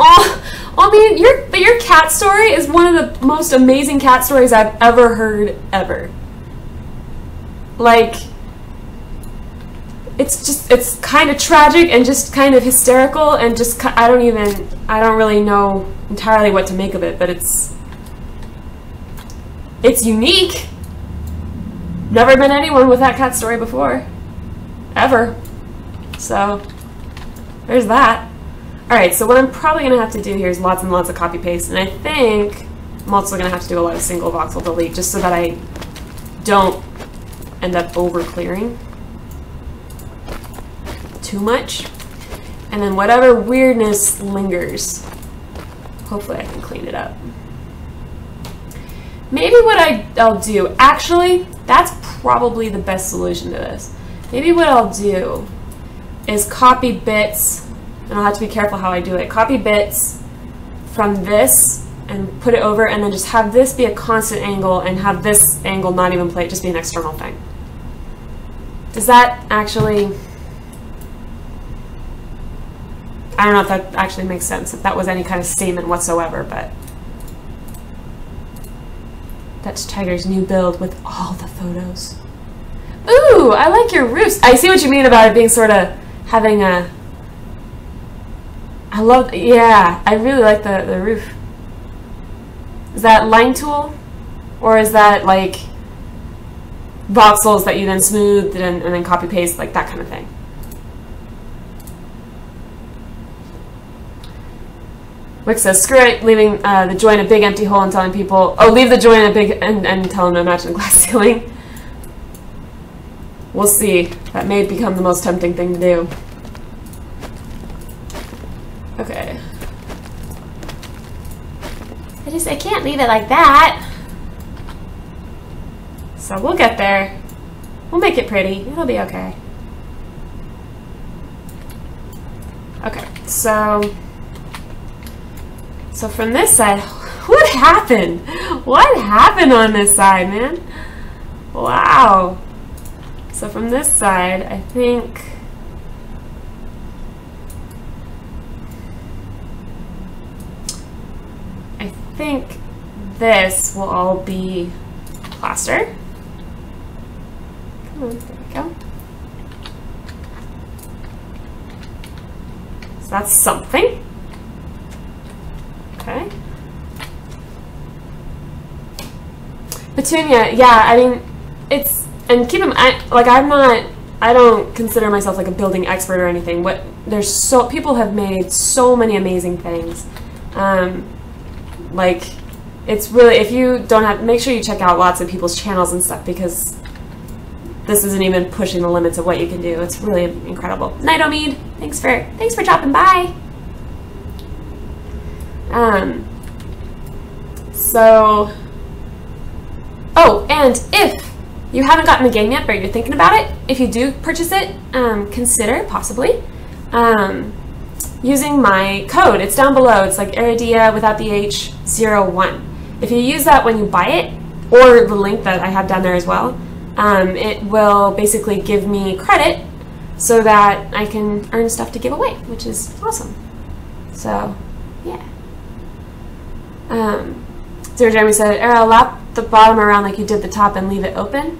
Oh, I mean, mean, your cat story is one of the most amazing cat stories I've ever heard, ever. Like, it's kind of tragic and just kind of hysterical and just, I don't really know entirely what to make of it, but it's unique. Never been anyone with that cat story before. Ever. So, there's that. Alright, so what I'm probably going to have to do here is lots and lots of copy paste, and I think I'm also going to have to do a lot of single voxel delete just so that I don't end up over clearing too much. And then whatever weirdness lingers, hopefully I can clean it up. Maybe what I'll do, actually, that's probably the best solution to this. Maybe what I'll do is copy bits, and I'll have to be careful how I do it, copy bits from this and put it over, and then just have this be a constant angle and have this angle not even play, just be an external thing. Does that actually, I don't know if that actually makes sense, if that was any kind of statement whatsoever, but that's Tiger's new build with all the photos. Ooh, I like your roofs. I see what you mean about it being sort of having a, I love, yeah, I really like the roof. Is that line tool? Or is that like voxels that you then smooth and then copy paste, like that kind of thing? Wick says, screw it, leaving the joint a big empty hole and telling people, oh, leave the joint a big, and tell them to imagine a glass ceiling. We'll see. That may become the most tempting thing to do. Okay. I can't leave it like that. So we'll get there. We'll make it pretty. It'll be okay. Okay, so from this side, what happened? What happened on this side, man? Wow. So from this side, I think this will all be plaster. Come on, there we go. So that's something. Okay. Petunia, yeah, I mean, it's, and keep in mind, like, I don't consider myself like a building expert or anything. People have made so many amazing things. Like, it's really, if you don't have, make sure you check out lots of people's channels and stuff, because this isn't even pushing the limits of what you can do. It's really incredible. Night Omid, thanks for dropping by. Oh, and if you haven't gotten the game yet, but you're thinking about it, if you do purchase it, consider possibly using my code. It's down below. It's like Iridia without the H 01. If you use that when you buy it, or the link that I have down there as well, it will basically give me credit so that I can earn stuff to give away, which is awesome. So, yeah. Zero Jeremy said, Era, lap the bottom around like you did the top and leave it open.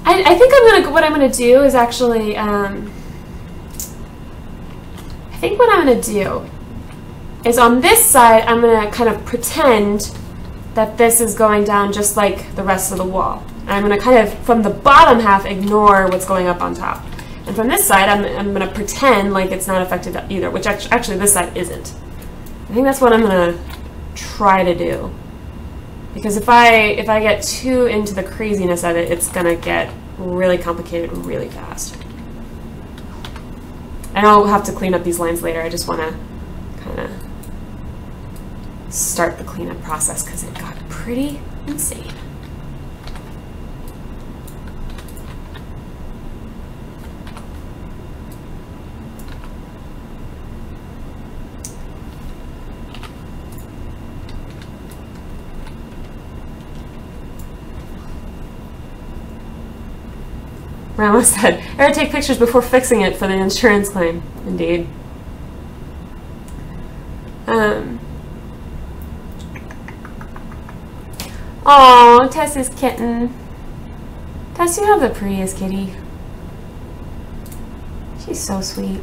I think what I'm gonna do is actually, I think what I'm gonna do is on this side, I'm gonna kind of pretend that this is going down just like the rest of the wall. And I'm gonna kind of, from the bottom half, ignore what's going up on top. And from this side, I'm gonna pretend like it's not affected either, which actually this side isn't. I think that's what I'm gonna try to do. Because if I get too into the craziness of it, it's gonna get really complicated really fast. And I'll have to clean up these lines later. I just wanna kind of start the cleanup process because it got pretty insane. Ramos said, "Ever take pictures before fixing it for the insurance claim?" Indeed. Oh, Tess's kitten. Tess, you have the prettiest kitty. She's so sweet.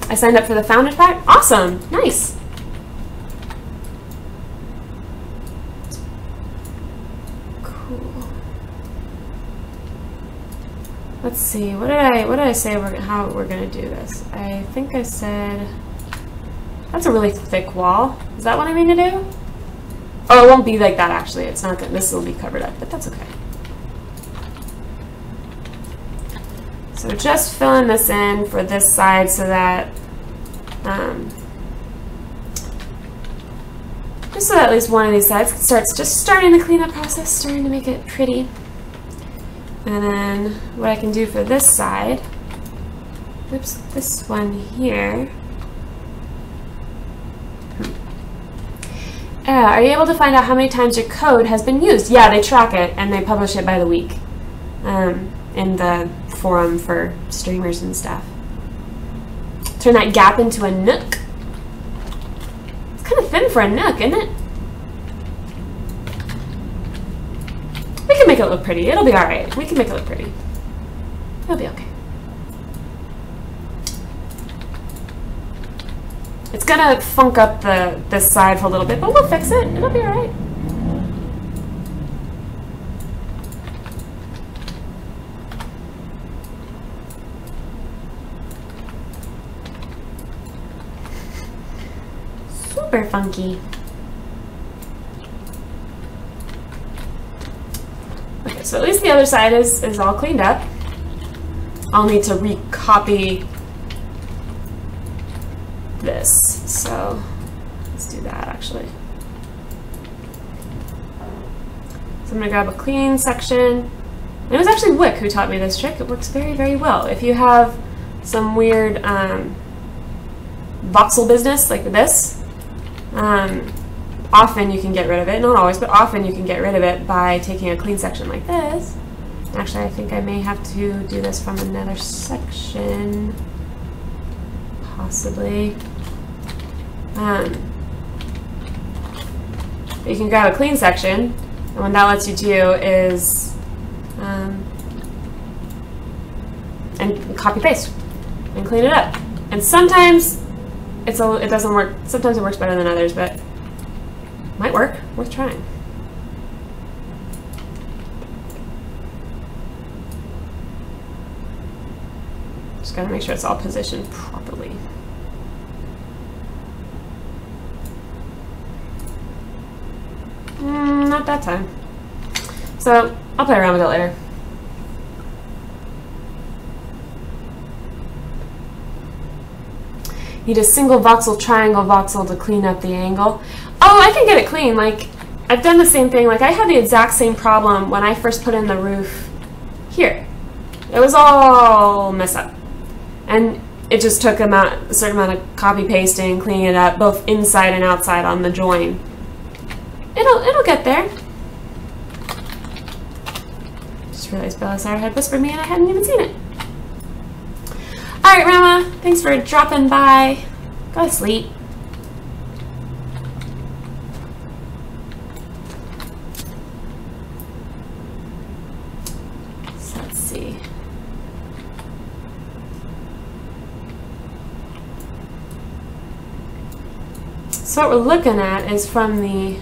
I signed up for the Founders Pack. Awesome. Nice. Cool. Let's see. What did I say how we're gonna do this? I think I said that's a really thick wall. Is that what I mean to do? Oh, it won't be like that actually. It's not good. This will be covered up, but that's okay. So just filling this in for this side so that just so that at least one of these sides starting the cleanup process, starting to make it pretty. And then what I can do for this side, oops, this one here. Are you able to find out how many times your code has been used? Yeah, they track it and they publish it by the week in the forum for streamers and stuff. Turn that gap into a nook. It's kind of thin for a nook, isn't it? We can make it look pretty. It'll be alright. We can make it look pretty. It'll be okay. It's gonna funk up this side for a little bit, but we'll fix it. It'll be alright. Super funky. Okay, so at least the other side is all cleaned up. I'll need to recopy this, so let's do that actually. So I'm gonna grab a clean section. It was actually Wick who taught me this trick. It works very, very well. If you have some weird voxel business like this, often you can get rid of it. Not always, but often you can get rid of it by taking a clean section like this. Actually, I think I may have to do this from another section, possibly. You can grab a clean section, and what that lets you do is and copy paste and clean it up. And sometimes it doesn't work. Sometimes it works better than others, but might work. Worth trying. Just gotta make sure it's all positioned properly. Not that time. So I'll play around with it later. Need a single voxel, triangle voxel to clean up the angle. Oh, I can get it clean. Like, I've done the same thing. Like, I had the exact same problem when I first put in the roof here. It was all messed up. And it just took a certain amount of copy pasting, cleaning it up, both inside and outside on the join. It'll get there. Just realized Belisar had whispered me and I hadn't even seen it. Alright, Rama, thanks for dropping by. Go to sleep. So let's see. So what we're looking at is from the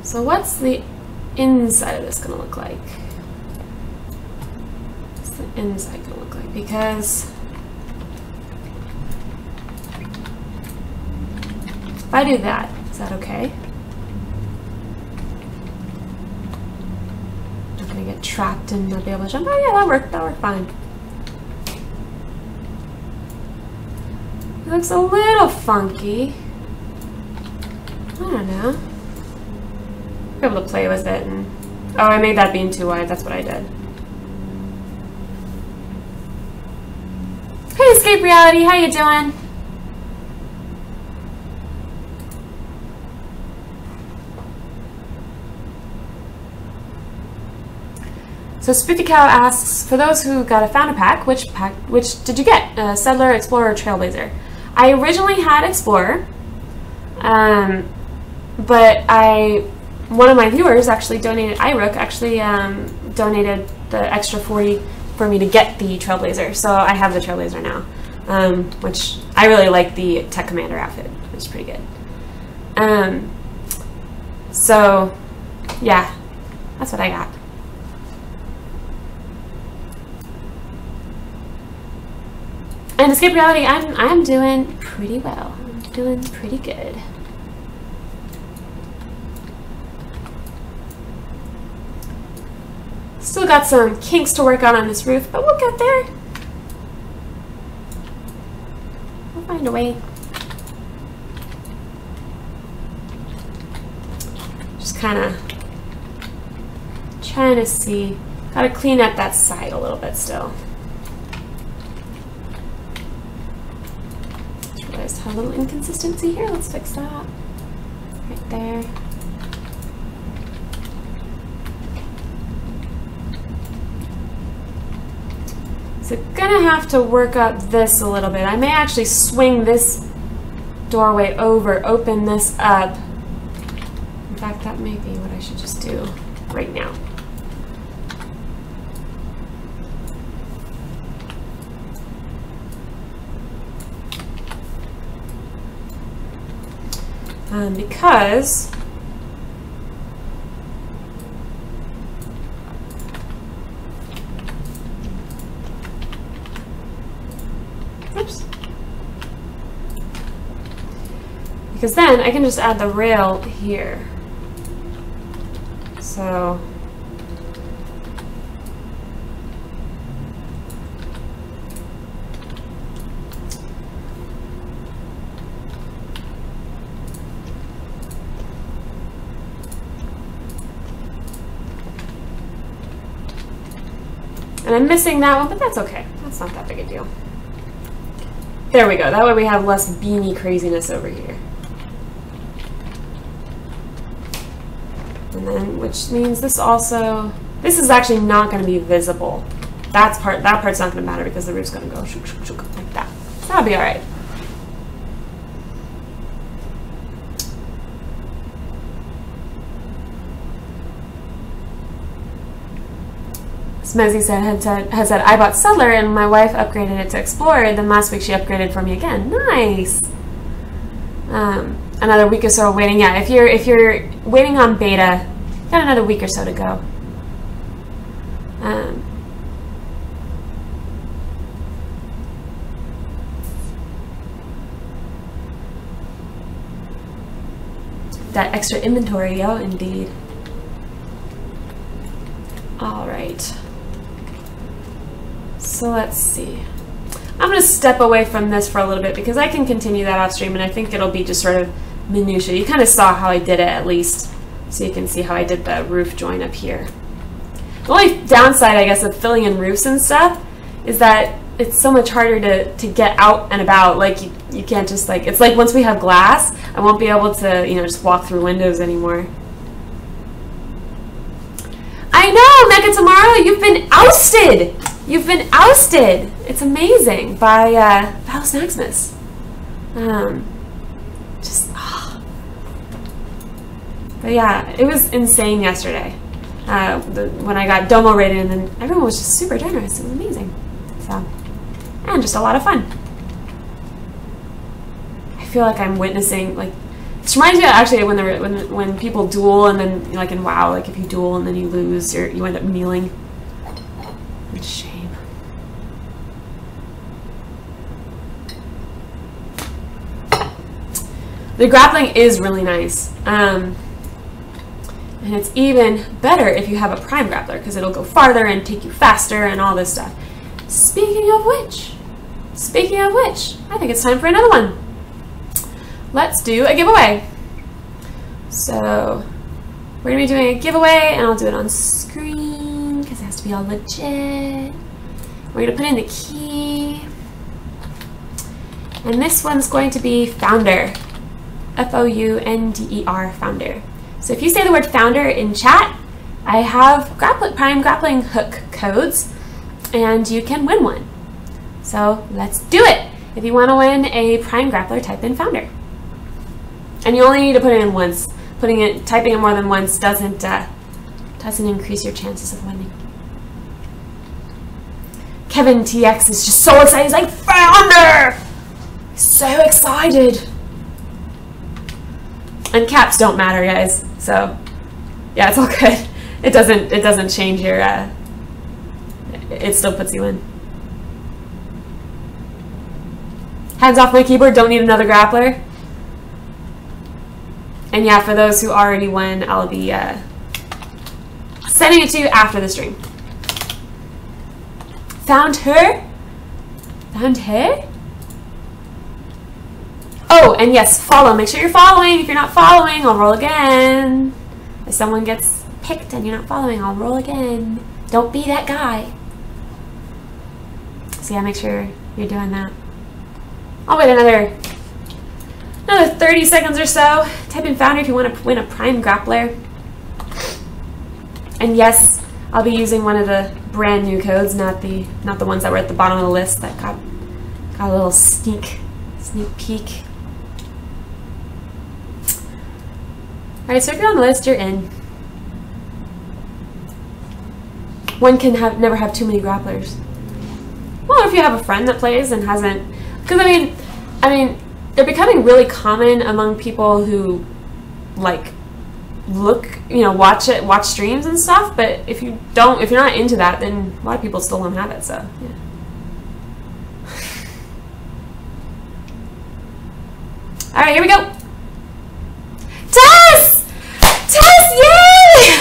So what's the inside of this going to look like? What's the inside going to look like? Because if I do that, is that okay? I'm not going to get trapped and not be able to jump. Oh yeah, that worked fine. It looks a little funky. I don't know. Be able to play with it, and oh, I made that beam too wide. That's what I did. Hey, Escape Reality, how you doing? So Spiffy Cow asks, for those who got a founder pack, which did you get? Settler, Explorer, or Trailblazer? I originally had Explorer, but one of my viewers actually donated, iRook actually donated the extra 40 for me to get the Trailblazer. So I have the Trailblazer now, which I really like the Tech Commander outfit. It's pretty good. So yeah, that's what I got. And Escape Reality, I'm doing pretty well. I'm doing pretty good. Still got some kinks to work on this roof, but we'll get there. We'll find a way. Just kind of trying to see. Gotta clean up that side a little bit still. Just realized a little inconsistency here. Let's fix that. Right there. So gonna have to work up this a little bit. I may actually swing this doorway over, open this up. In fact, that may be what I should just do right now. Because because then I can just add the rail here. So and I'm missing that one, but that's okay. That's not that big a deal. There we go. That way we have less beamy craziness over here. And then, which means this is actually not going to be visible. That part's not going to matter because the roof's going to go shook, shook, shook, like that. So that'll be all right. Smezzy has said, I bought Settler and my wife upgraded it to Explorer. Then last week she upgraded for me again. Nice. Another week or so waiting. Yeah, if you're waiting on beta, got another week or so to go. That extra inventory, yo, indeed. All right. So let's see. I'm going to step away from this for a little bit because I can continue that off stream and I think it'll be just sort of minutia. You kind of saw how I did it at least, so you can see how I did the roof join up here. The only downside, I guess, of filling in roofs and stuff is that it's so much harder to get out and about. Like you can't just like, it's like once we have glass, I won't be able to, you know, just walk through windows anymore. I know, Mecha Tomorrow, you've been ousted! You've been ousted! It's amazing, by Valis Maximus. But yeah, it was insane yesterday. When I got Domo rated, and then everyone was just super generous. It was amazing. So, and just a lot of fun. I feel like I'm witnessing, like, this reminds me of actually when people duel and then, like in WoW, like if you duel and then you lose, you end up kneeling. It's a shame. The grappling is really nice. And it's even better if you have a prime grappler because it'll go farther and take you faster and all this stuff. Speaking of which, I think it's time for another one. Let's do a giveaway. So we're gonna be doing a giveaway and I'll do it on screen because it has to be all legit. We're gonna put in the key. And this one's going to be Founder. Founder, Founder. So if you say the word founder in chat, I have prime grappling hook codes, and you can win one. So let's do it. If you want to win a prime grappler, type in founder. And you only need to put it in once. Typing it more than once doesn't increase your chances of winning. Kevin TX is just so excited. He's like, founder! So excited. And caps don't matter, guys. So yeah, it's all good. It doesn't change your it still puts you in. Hands off my keyboard, don't need another grappler. And yeah, for those who already won, I'll be sending it to you after the stream. Found her? Found her? Oh, and yes, follow. Make sure you're following. If you're not following, I'll roll again. If someone gets picked and you're not following, I'll roll again. Don't be that guy. So yeah, make sure you're doing that. I'll wait another 30 seconds or so. Type in founder if you want to win a prime grappler. And yes, I'll be using one of the brand new codes, not the ones that were at the bottom of the list that got a little sneak peek. Alright, so if you're on the list, you're in. One can never have too many grapplers. Well, if you have a friend that plays and hasn't, because I mean, they're becoming really common among people who like watch streams and stuff. But if you're not into that, then a lot of people still don't have it. So yeah. All right, here we go. Tess, yay!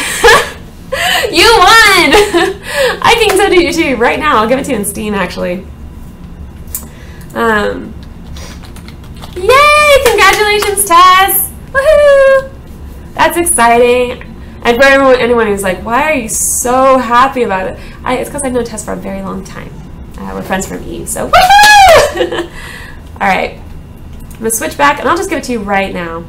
You won! I can send it to you right now. I'll give it to you in Steam, actually. Yay! Congratulations, Tess! Woohoo! That's exciting. And for anyone who's like, why are you so happy about it? It's because I've known Tess for a very long time. We're friends from E, so woohoo! All right. I'm going to switch back, and I'll just give it to you right now.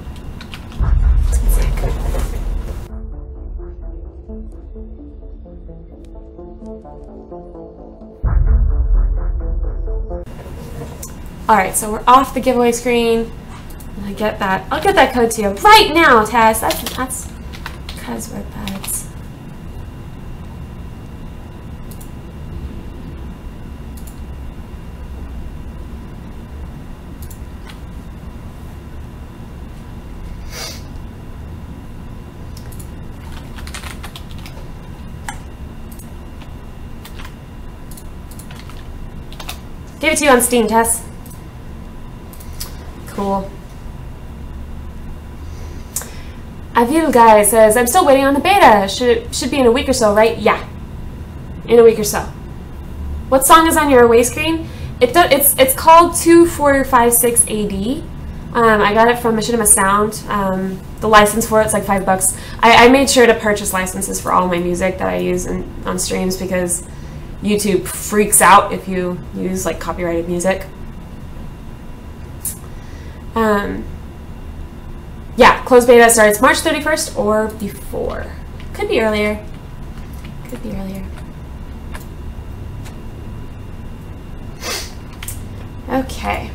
Alright, so we're off the giveaway screen. I'll get that code to you right now, Tess. That's because we're buds. Give it to you on Steam, Tess. Cool. Avil guy says, I'm still waiting on the beta. Should be in a week or so, right? Yeah. In a week or so. What song is on your away screen? It's called 2456 AD. I got it from Machinima Sound. The license for it's like $5. I made sure to purchase licenses for all my music that I use on streams because YouTube freaks out if you use like copyrighted music. Yeah, closed beta starts March 31st or before. Could be earlier. Could be earlier. Okay.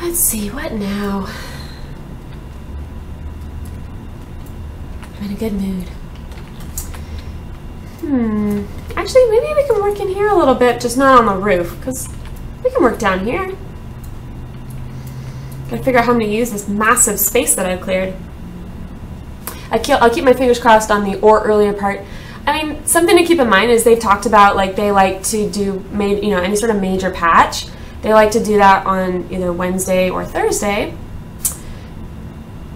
Let's see, what now? I'm in a good mood. Actually, maybe we can work in here a little bit, just not on the roof, because we can work down here. Gotta figure out how I'm gonna use this massive space that I've cleared. I'll keep my fingers crossed on the or earlier part. I mean, something to keep in mind is they've talked about like they like to do any sort of major patch. They like to do that on either Wednesday or Thursday,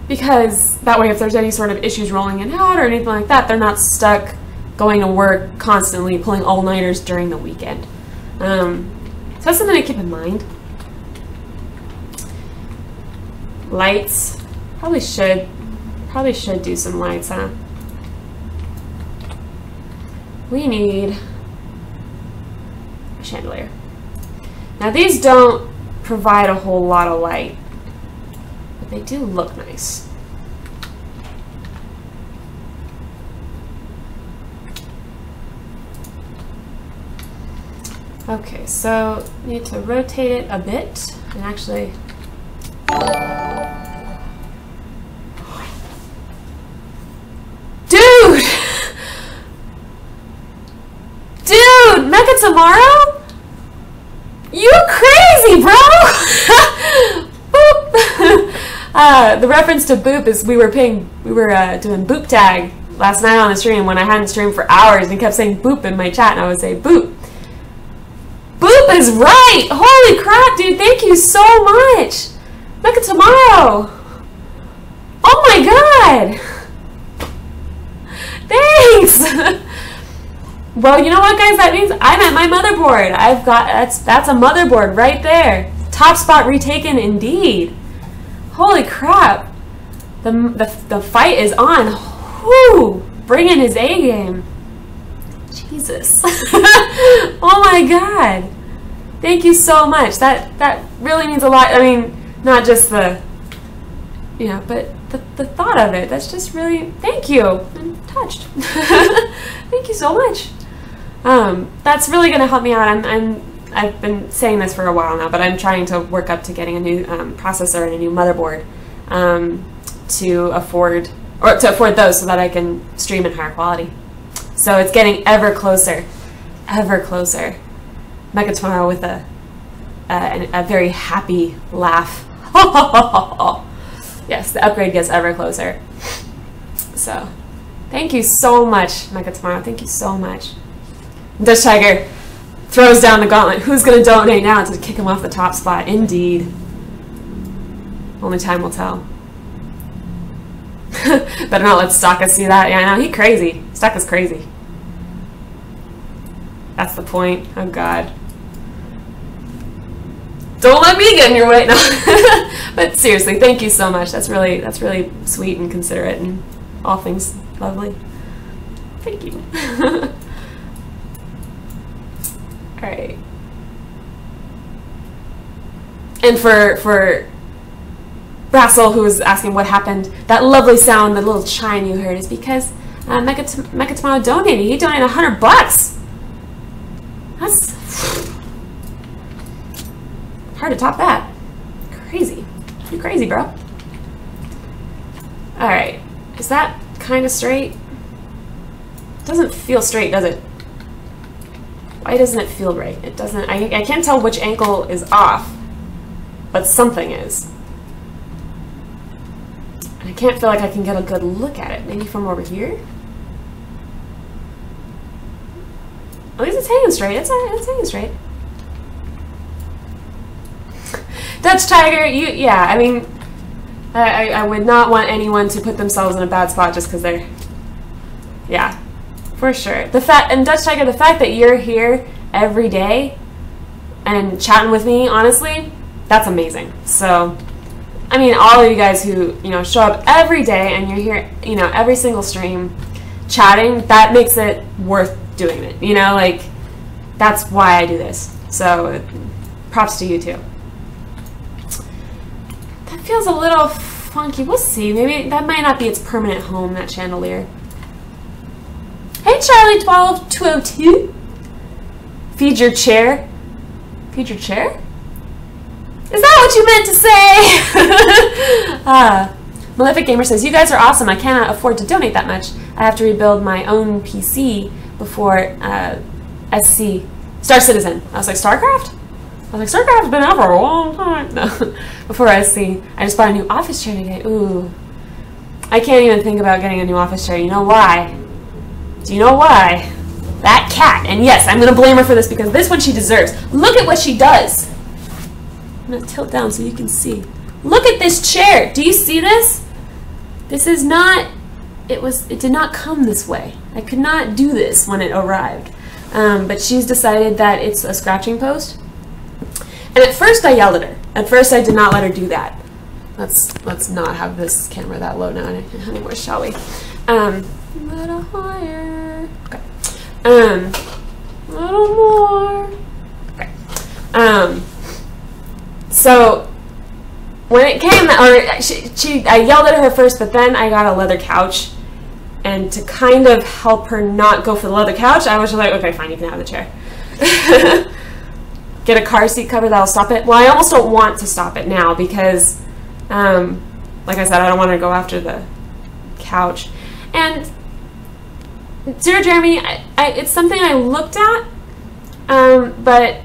because that way if there's any sort of issues rolling in out or anything like that, they're not stuck going to work constantly, pulling all-nighters during the weekend. So that's something to keep in mind. Lights. Probably should do some lights, huh? We need a chandelier. Now these don't provide a whole lot of light, but they do look nice. Okay, so need to rotate it a bit and actually. Dude! Dude! Mecha tomorrow? You crazy, bro! Boop! The reference to boop is we were doing boop tag last night on the stream when I hadn't streamed for hours and he kept saying boop in my chat and I would say boop. Boop is right! Holy crap, dude, thank you so much! Mecha tomorrow! Oh my god! Thanks! Well, you know what, guys? That means I'm at my motherboard. I've got that's a motherboard right there. Top spot retaken, indeed. Holy crap! The fight is on. Whoo! Bring in his A game. Jesus. Oh my god! Thank you so much. That really means a lot. I mean, not just the, you know, but the thought of it. That's just really. Thank you. I'm touched. Thank you so much. That's really going to help me out. I've been saying this for a while now, but I'm trying to work up to getting a new processor and a new motherboard to afford those so that I can stream in higher quality. So it's getting ever closer, ever closer. Mecha tomorrow with a very happy laugh. Yes, the upgrade gets ever closer. So, thank you so much, Mecha tomorrow. Thank you so much. Dutch Tiger throws down the gauntlet. Who's going to donate now to kick him off the top spot? Indeed. Only time will tell. Better not let Staka see that. Yeah, I know. He crazy. Staka's crazy. That's the point. Oh, God. Don't let me get in your way. No. But seriously, thank you so much. That's really sweet and considerate and all things lovely. Thank you. All right. And for Brassel, who was asking what happened, that lovely sound, the little chime you heard, is because Mecha tomorrow donated. He donated $100. That's hard to top that. Crazy. You crazy, bro. All right. Is that kind of straight? It doesn't feel straight, does it? Why doesn't it feel right? It doesn't. I can't tell which ankle is off, but something is. And I can't feel like I can get a good look at it. Maybe from over here? At least it's hanging straight. It's hanging straight. Dutch Tiger, yeah, I mean, I would not want anyone to put themselves in a bad spot just because they're, yeah, for sure. And Dutch Tiger, the fact that you're here every day and chatting with me, honestly, that's amazing. So, I mean, all of you guys who, you know, show up every day and you're here, you know, every single stream chatting, that makes it worth doing it, you know, like, that's why I do this. So, props to you too. That feels a little funky. We'll see. Maybe that might not be its permanent home, that chandelier. Hey, Charlie12202. Feed your chair. Feed your chair? Is that what you meant to say? Malefic Gamer says, you guys are awesome. I cannot afford to donate that much. I have to rebuild my own PC before SC. Star Citizen. I was like, StarCraft? I was like, StarCraft's been out for a long time. No, before SC. I just bought a new office chair today. Ooh. I can't even think about getting a new office chair. You know why? Do you know why? That cat. And yes, I'm going to blame her for this because this one she deserves. Look at what she does. I'm going to tilt down so you can see. Look at this chair. Do you see this? This is not, it did not come this way. I could not do this when it arrived. But she's decided that it's a scratching post. And at first I yelled at her. At first I did not let her do that. Let's not have this camera that low now anymore, shall we? A little higher. Okay. A little more. Okay. So when it came, I yelled at her first, but then I got a leather couch, and to kind of help her not go for the leather couch, I was just like, okay, fine, you can have the chair. get a car seat cover that'll stop it. Well, I almost don't want to stop it now because, like I said, I don't want to go after the couch. And dear Jeremy, it's something I looked at, but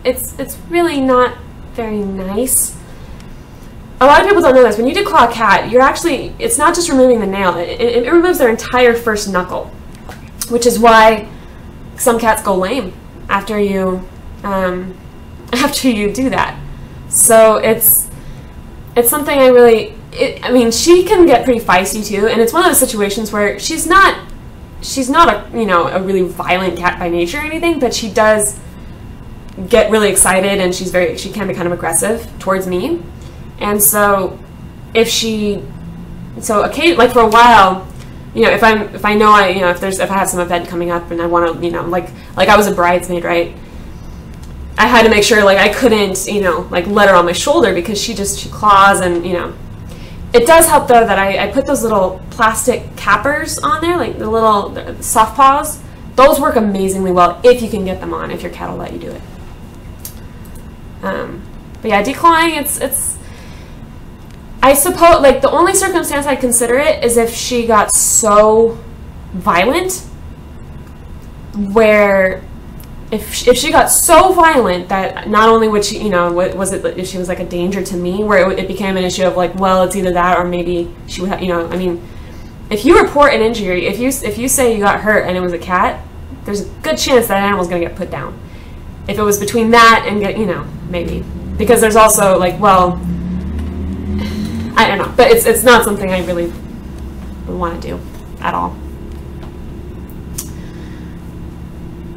it's really not very nice. A lot of people don't know this. When you declaw a cat, it's not just removing the nail. It removes their entire first knuckle, which is why some cats go lame after you do that. So it's something I mean, she can get pretty feisty too, and it's one of those situations where she's not a really violent cat by nature or anything, but she does get really excited, and she can be kind of aggressive towards me. And so like for a while, if I have some event coming up and I want to, like I was a bridesmaid, right? I had to make sure like I couldn't, like let her on my shoulder because she claws, and it does help though that I put those little plastic cappers on there, like the soft paws. Those work amazingly well if you can get them on, if your cat will let you do it. But yeah, declawing, it's I suppose, like, the only circumstance I'd consider it is if she got so violent, where if she got so violent that not only would she, if she was like a danger to me, where it became an issue of like, well, it's either that or maybe she would have, I mean, if you report an injury, if you say you got hurt and it was a cat, there's a good chance that animal's going to get put down. If it was between that and maybe, because there's also like, well, I don't know, but it's not something I really would want to do at all.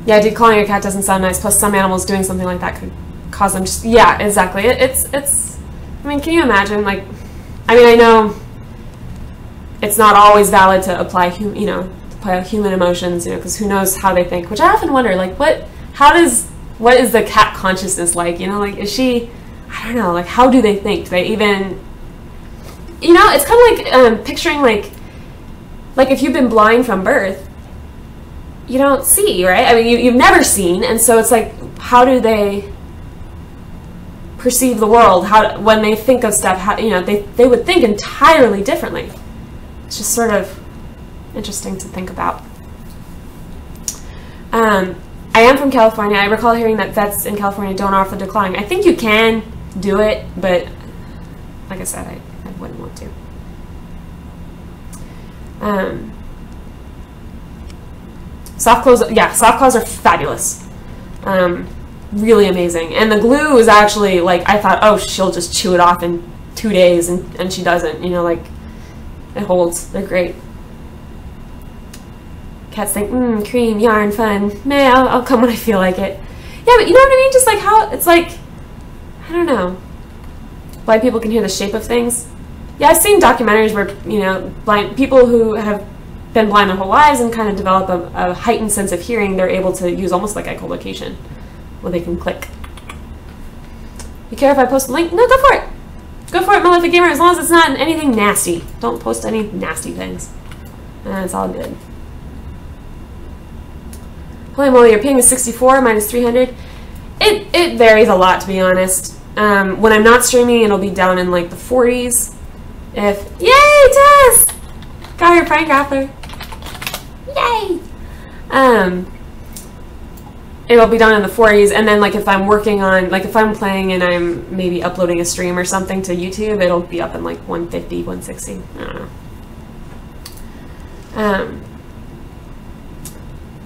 Yeah, declawing a cat doesn't sound nice. Plus, some animals doing something like that could cause them. Yeah, exactly. It's. I mean, can you imagine? Like, I mean, I know it's not always valid to apply human emotions, because who knows how they think. Which I often wonder, like, what is the cat consciousness like? Like, is she? I don't know. Like, how do they think? Do they even? It's kind of like picturing like if you've been blind from birth, you don't see, right? I mean, you've never seen, and so it's like, how do they perceive the world? When they think of stuff, they would think entirely differently. It's just sort of interesting to think about. I am from California. I recall hearing that vets in California don't offer declawing. I think you can do it, but like I said, I wouldn't want to. Soft claws are fabulous. Really amazing. And the glue is actually, like, I thought, oh, she'll just chew it off in 2 days, and she doesn't. Like, it holds. They're great. Cats think, cream, yarn, fun. Meh, I'll come when I feel like it. Yeah, but you know what I mean? Just like how, it's like, I don't know. Blind people can hear the shape of things. Yeah, I've seen documentaries where, blind people who have been blind their whole lives and kind of develop a heightened sense of hearing, they're able to use almost like echolocation, where they can click. You care if I post a link? No, go for it. Go for it, Malefic Gamer, as long as it's not anything nasty. Don't post any nasty things. It's all good. Holy moly, you're paying the 64 minus 300. It varies a lot, to be honest. When I'm not streaming, it'll be down in like the 40s. Yay, Tess! Got your prank grappler. Yay! It'll be down in the 40s, and then like if I'm working on, like if I'm playing and I'm maybe uploading a stream or something to YouTube, it'll be up in like 150, 160. I don't know.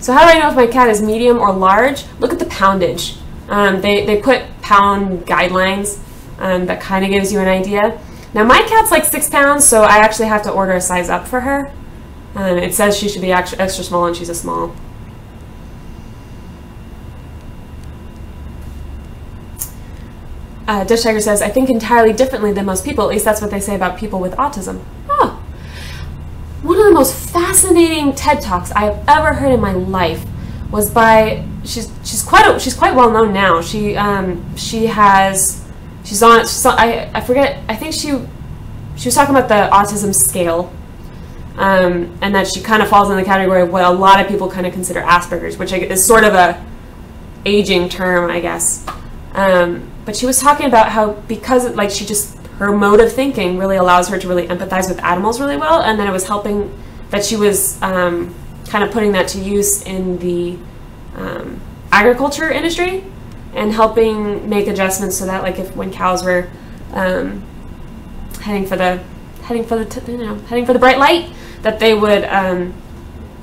So how do I know if my cat is medium or large? Look at the poundage. They put pound guidelines that kind of gives you an idea. Now my cat's like 6 pounds, so I actually have to order a size up for her. It says she should be extra small, and she's a small. Dish Tiger says, I think entirely differently than most people. At least that's what they say about people with autism. Oh. One of the most fascinating TED Talks I have ever heard in my life was by, she's quite well known now. She's on, I forget, I think she was talking about the autism scale, and that she kind of falls in the category of what a lot of people kind of consider Asperger's, which is sort of a aging term, I guess. But she was talking about how because like her mode of thinking really allows her to really empathize with animals really well, and then it was helping that she was kind of putting that to use in the agriculture industry and helping make adjustments so that like when cows were heading for the bright light, that they would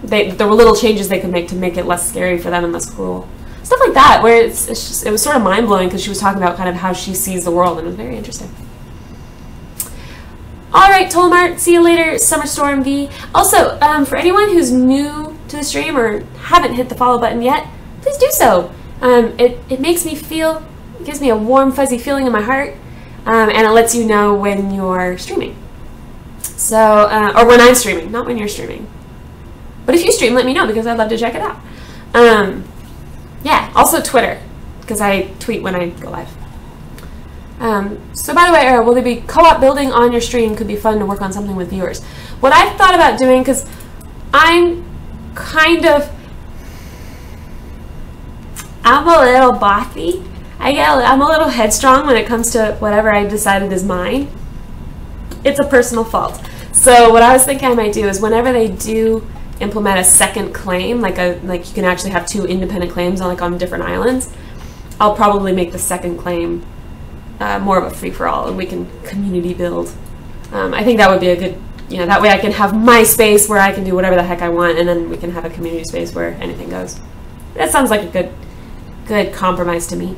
there were little changes they could make to make it less scary for them and less cruel. Stuff like that, where it was sort of mind-blowing because she was talking about kind of how she sees the world, and it was very interesting. All right, Tolmart, see you later, Summerstorm V. Also, for anyone who's new to the stream or haven't hit the follow button yet, please do so. It makes me feel, it gives me a warm, fuzzy feeling in my heart, and it lets you know when you're streaming. So, or when I'm streaming, not when you're streaming. But if you stream, let me know because I'd love to check it out. Yeah, also Twitter, because I tweet when I go live. So by the way, will there be co-op building on your stream? Could be fun to work on something with viewers. What I've thought about doing, because I'm a little bothy. I'm a little headstrong when it comes to whatever I decided is mine. It's a personal fault. So what I was thinking I might do is whenever they do implement a second claim, like you can actually have two independent claims on different islands, I'll probably make the second claim more of a free-for-all, and we can community build. I think that would be a good, that way I can have my space where I can do whatever the heck I want, and then we can have a community space where anything goes. That sounds like a good compromise to me.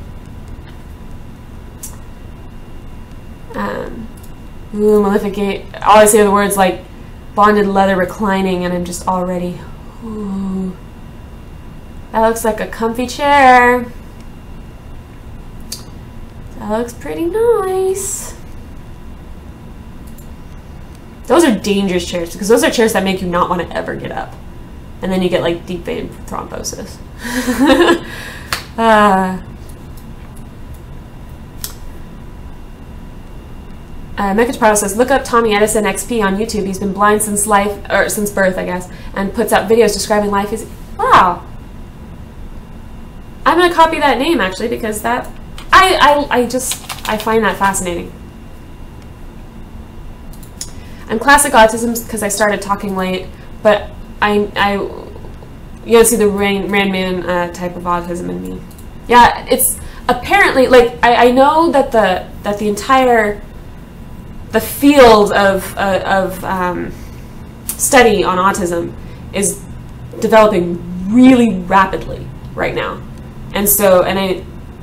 Ooh, Maleficate. All I see are the words like bonded leather reclining, and I'm just already, ooh. That looks like a comfy chair. That looks pretty nice. Those are dangerous chairs, because those are chairs that make you not want to ever get up. And then you get like deep vein thrombosis. Mekich Prado says, look up Tommy Edison XP on YouTube. He's been blind since birth, I guess, and puts out videos describing life. Wow. I'm gonna copy that name actually, because that I find that fascinating. I'm classic autism because I started talking late, but you don't see the Rain Man type of autism in me. Yeah, it's apparently like I know that the entire field of study on autism is developing really rapidly right now, and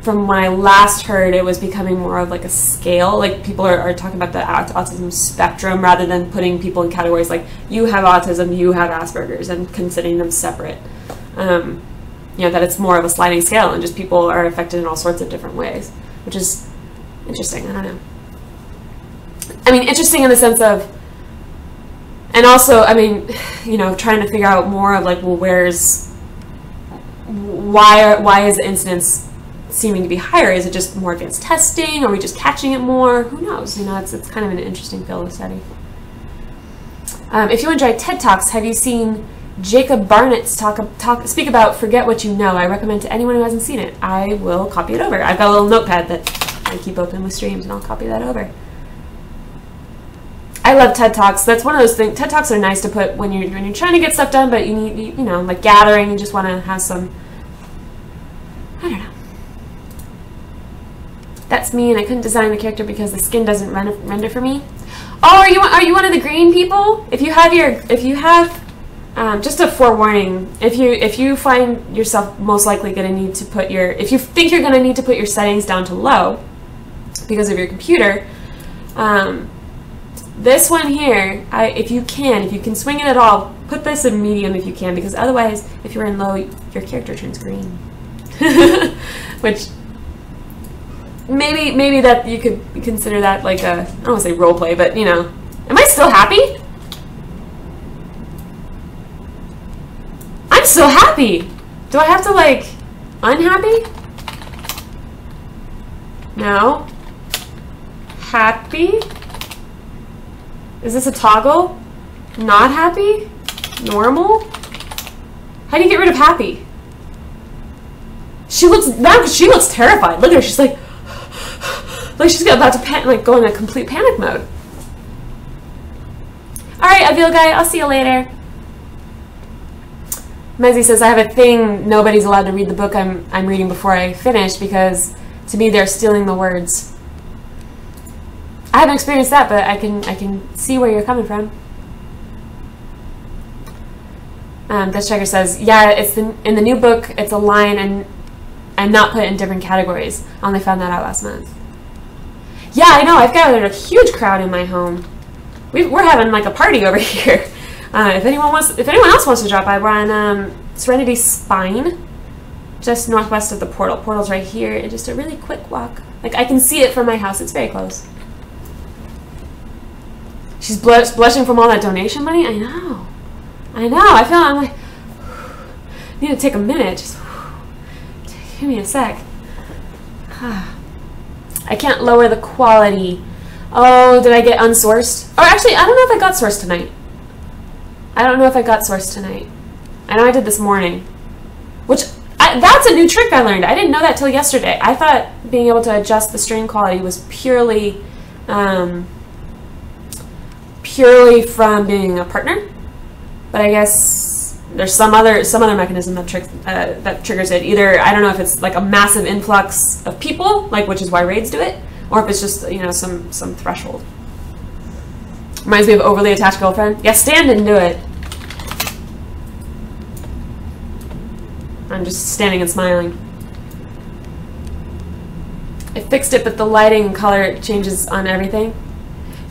from when I last heard, it was becoming more of like a scale. Like people are talking about the autism spectrum rather than putting people in categories like you have autism, you have Asperger's, and considering them separate. That it's more of a sliding scale, and just people are affected in all sorts of different ways, which is interesting. I don't know. I mean, interesting in the sense of, and also, I mean, trying to figure out more of like, well, why is the incidence seeming to be higher? Is it just more advanced testing? Are we just catching it more? Who knows? It's kind of an interesting field of study. If you enjoy TED Talks, have you seen Jacob Barnett's speak about Forget What You Know? I recommend to anyone who hasn't seen it. I will copy it over. I've got a little notepad that I keep open with streams, and I'll copy that over. I love TED Talks. That's one of those things. TED Talks are nice to put when you're trying to get stuff done, but you need, like gathering, you just want to have some, I don't know. That's me, and I couldn't design the character because the skin doesn't render for me. Oh, are you one of the green people? If you have just a forewarning, if you find yourself most likely going to need to put if you think you're going to need to put your settings down to low because of your computer, this one here, if you can swing it at all, put this in medium if you can, because otherwise, if you're in low, your character turns green. Which maybe that you could consider that like I don't want to say role play, but am I still happy? I'm still happy. Do I have to like unhappy? No. Happy? Is this a toggle? Not happy? Normal? How do you get rid of happy? She looks terrified. Look at her. She's like, like she's about to like go in a complete panic mode. All right, Avil guy, I'll see you later. Mezzy says, I have a thing, nobody's allowed to read the book I'm reading before I finish because to me they're stealing the words. I haven't experienced that, but I can see where you're coming from. Dutch Checker says, yeah, it's in the new book, it's a line and not put in different categories. I only found that out last month. Yeah, I know, I've gathered a huge crowd in my home. We're having like a party over here. If anyone else wants to drop by, we're on Serenity Spine, just northwest of the portal. Portal's right here, and just a really quick walk. Like I can see it from my house. It's very close. She's blushing from all that donation money. I know. I feel I'm like need to take a minute. Just give me a sec. I can't lower the quality. Oh, did I get unsourced? Oh, actually, I don't know if I got sourced tonight. I don't know if I got sourced tonight. I know I did this morning. That's a new trick I learned. I didn't know that till yesterday. I thought being able to adjust the stream quality was purely from being a partner. But I guess there's some other mechanism that triggers it. Either, I don't know if it's like a massive influx of people, like which is why raids do it, or if it's just, you know, some threshold. Reminds me of Overly Attached Girlfriend. Yeah, Stan didn't do it. I'm just standing and smiling. I fixed it, but the lighting and color changes on everything.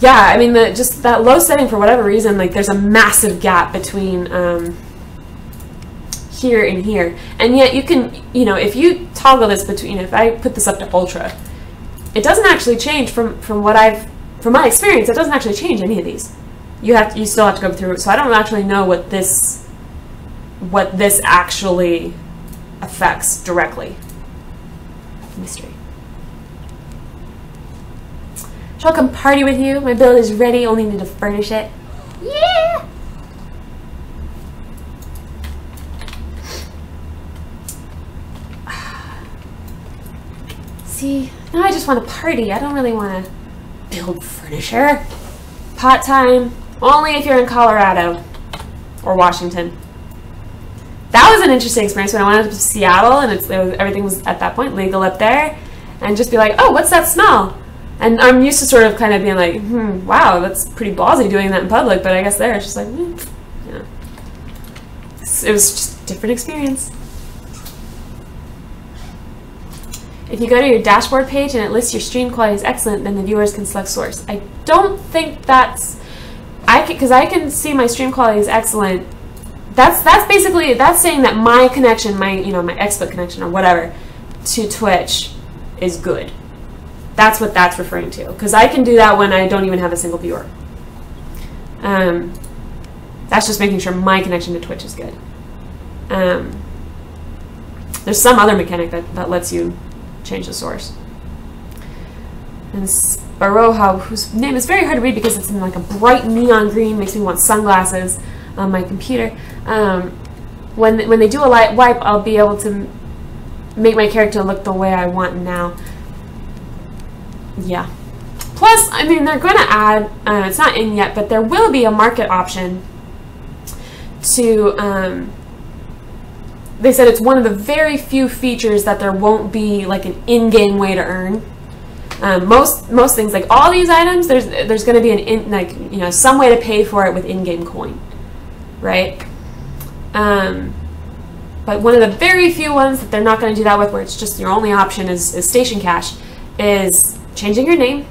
Yeah, I mean, just that low setting, for whatever reason, like there's a massive gap between here and here. And yet you can, you know, if you toggle this between, if I put this up to ultra, it doesn't actually change from my experience, it doesn't actually change any of these. You still have to go through it. So I don't actually know what this actually affects directly. Mystery. Shall I come party with you? My build is ready, only need to furnish it. Yeah! See, now I just want to party. I don't really want to build furniture. Pot time, only if you're in Colorado or Washington. That was an interesting experience when I went up to Seattle and everything was at that point legal up there, and just be like, oh, what's that smell? And I'm used to sort of kind of being like, wow, that's pretty ballsy doing that in public, but I guess there it's just like, you know. It was just a different experience. If you go to your dashboard page and it lists your stream quality is excellent, then the viewers can select source. I don't think that's, because I can see my stream quality is excellent. That's basically, that's saying that my connection, my XSplit connection or whatever to Twitch is good. That's what that's referring to. Because I can do that when I don't even have a single viewer. That's just making sure my connection to Twitch is good. There's some other mechanic that lets you change the source. And Baroha, whose name is very hard to read because it's in like a bright neon green, makes me want sunglasses on my computer. When they do a light wipe, I'll be able to make my character look the way I want now. Yeah. Plus, I mean, they're going to add, it's not in yet, but there will be a market option to, they said it's one of the very few features that there won't be like an in-game way to earn. Most things, like all these items, there's going to be some way to pay for it with in-game coin, right? But one of the very few ones that they're not going to do that with, where it's just your only option is station cash, is changing your name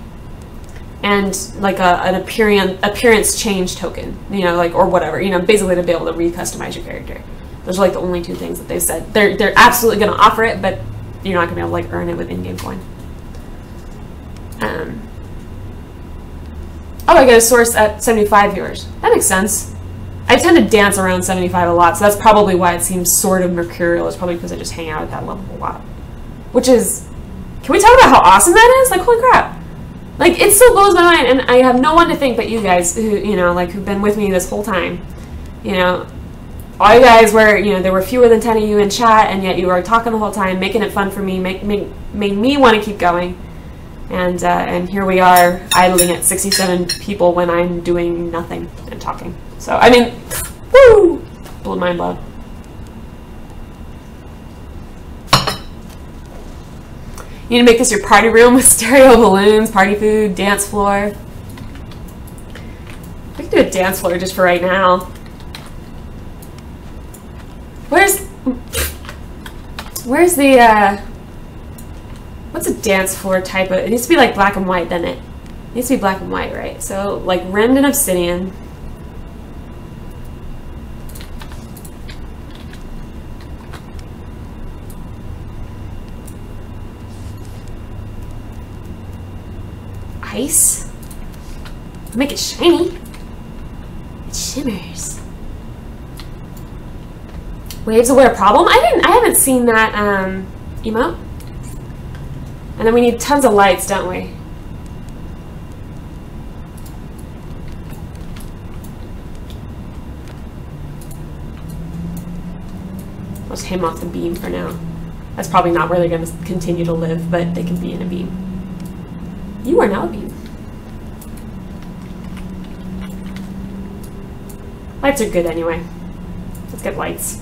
and like an appearance change token, or whatever, basically to be able to re-customize your character. Those are like the only two things that they've said. They're absolutely going to offer it, but you're not going to be able to like earn it with in-game coin. Oh, I get a source at 75 viewers. That makes sense. I tend to dance around 75 a lot, so that's probably why it seems sort of mercurial. It's probably because I just hang out at that level a lot. Which is, can we talk about how awesome that is? Like, holy crap. Like, it still blows my mind, and I have no one to thank but you guys who, who've been with me this whole time. All you guys were, there were fewer than 10 of you in chat, and yet you were talking the whole time, making it fun for me, made me want to keep going. And here we are idling at 67 people when I'm doing nothing and talking. So, I mean, woo! Mind blown. You need to make this your party room with stereo balloons, party food, dance floor. We can do a dance floor just for right now. Where's the, what's a dance floor type of, it needs to be like black and white, doesn't it? It needs to be black and white, right? So, like rimmed in obsidian. Ice. Make it shiny. It shimmers. Waves aware problem? I haven't seen that emote. And then we need tons of lights, don't we? I'll just him off the beam for now. That's probably not where they're going to continue to live, but they can be in a beam. You are now a beam. Lights are good anyway. Let's get lights.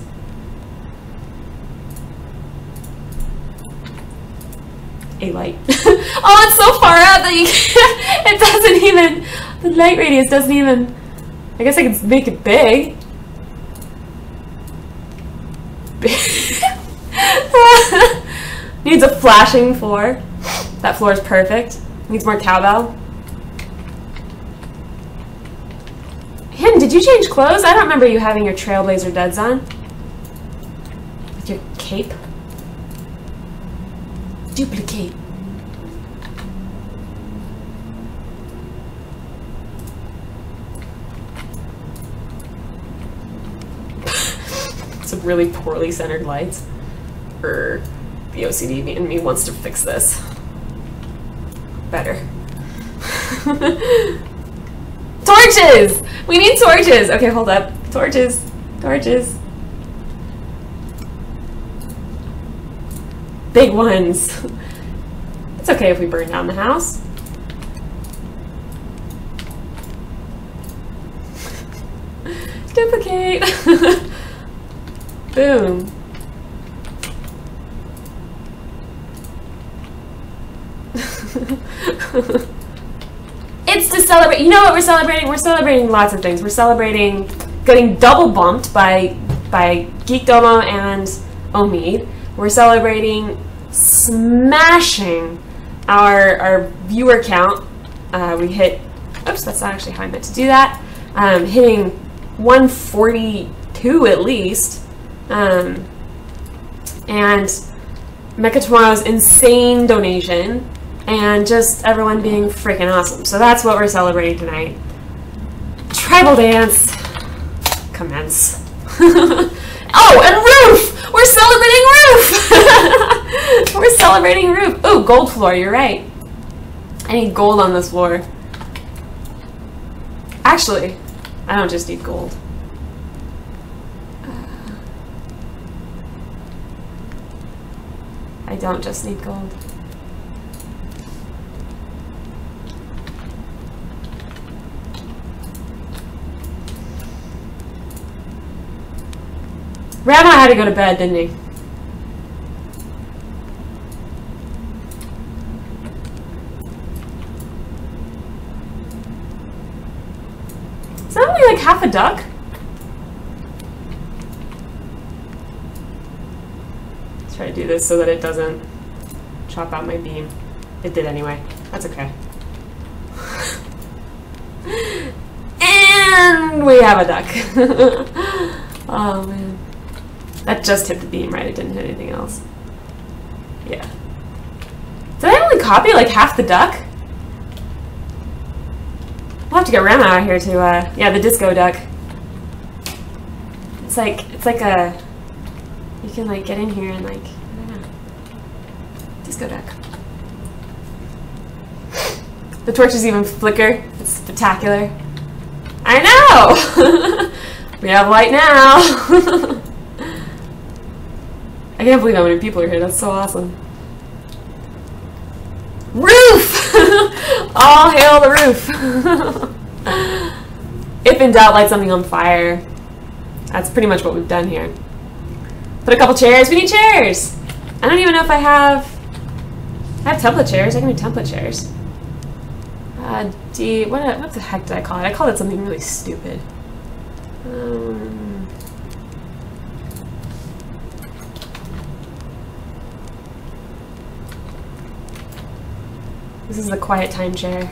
A light. Oh, it's so far out that you can't. It doesn't even. The light radius doesn't even. I guess I can make it big. Needs a flashing floor. That floor is perfect. Needs more cowbell. Him, did you change clothes? I don't remember you having your Trailblazer duds on. With your cape. Duplicate. Some really poorly centered lights. The OCD in me wants to fix this. Better. Torches! We need torches! Okay, hold up. Torches. Torches. Big ones. It's okay if we burn down the house. Duplicate. Boom. It's to celebrate. You know what we're celebrating? We're celebrating lots of things. We're celebrating getting double bumped by Geek Domo and Omid. We're celebrating smashing our viewer count. We hit. Oops, that's not actually how I meant to do that. Hitting 142 at least. And Mecha Tomorrow's insane donation. And just everyone being freaking awesome. So that's what we're celebrating tonight. Tribal dance. Commence. Oh, and roof! We're celebrating roof! We're celebrating roof. Oh, gold floor, you're right. I need gold on this floor. Actually, I don't just need gold. I don't just need gold. Grandma had to go to bed, didn't he? Is that only like half a duck? Let's try to do this so that it doesn't chop out my beam. It did anyway. That's okay. And we have a duck. Oh man. That just hit the beam, right? It didn't hit anything else. Yeah. Did I only copy like half the duck? We'll have to get Rama out here to, yeah, the disco duck. It's like a, you can like get in here and like, I don't know. Disco duck. The torches even flicker. It's spectacular. I know! We have light now! I can't believe how many people are here. That's so awesome. Roof! All hail the roof. If in doubt, light something on fire. That's pretty much what we've done here. Put a couple chairs. We need chairs. I don't even know if I have template chairs. I can do template chairs. What the heck did I call it? I called it something really stupid. This is the quiet time chair.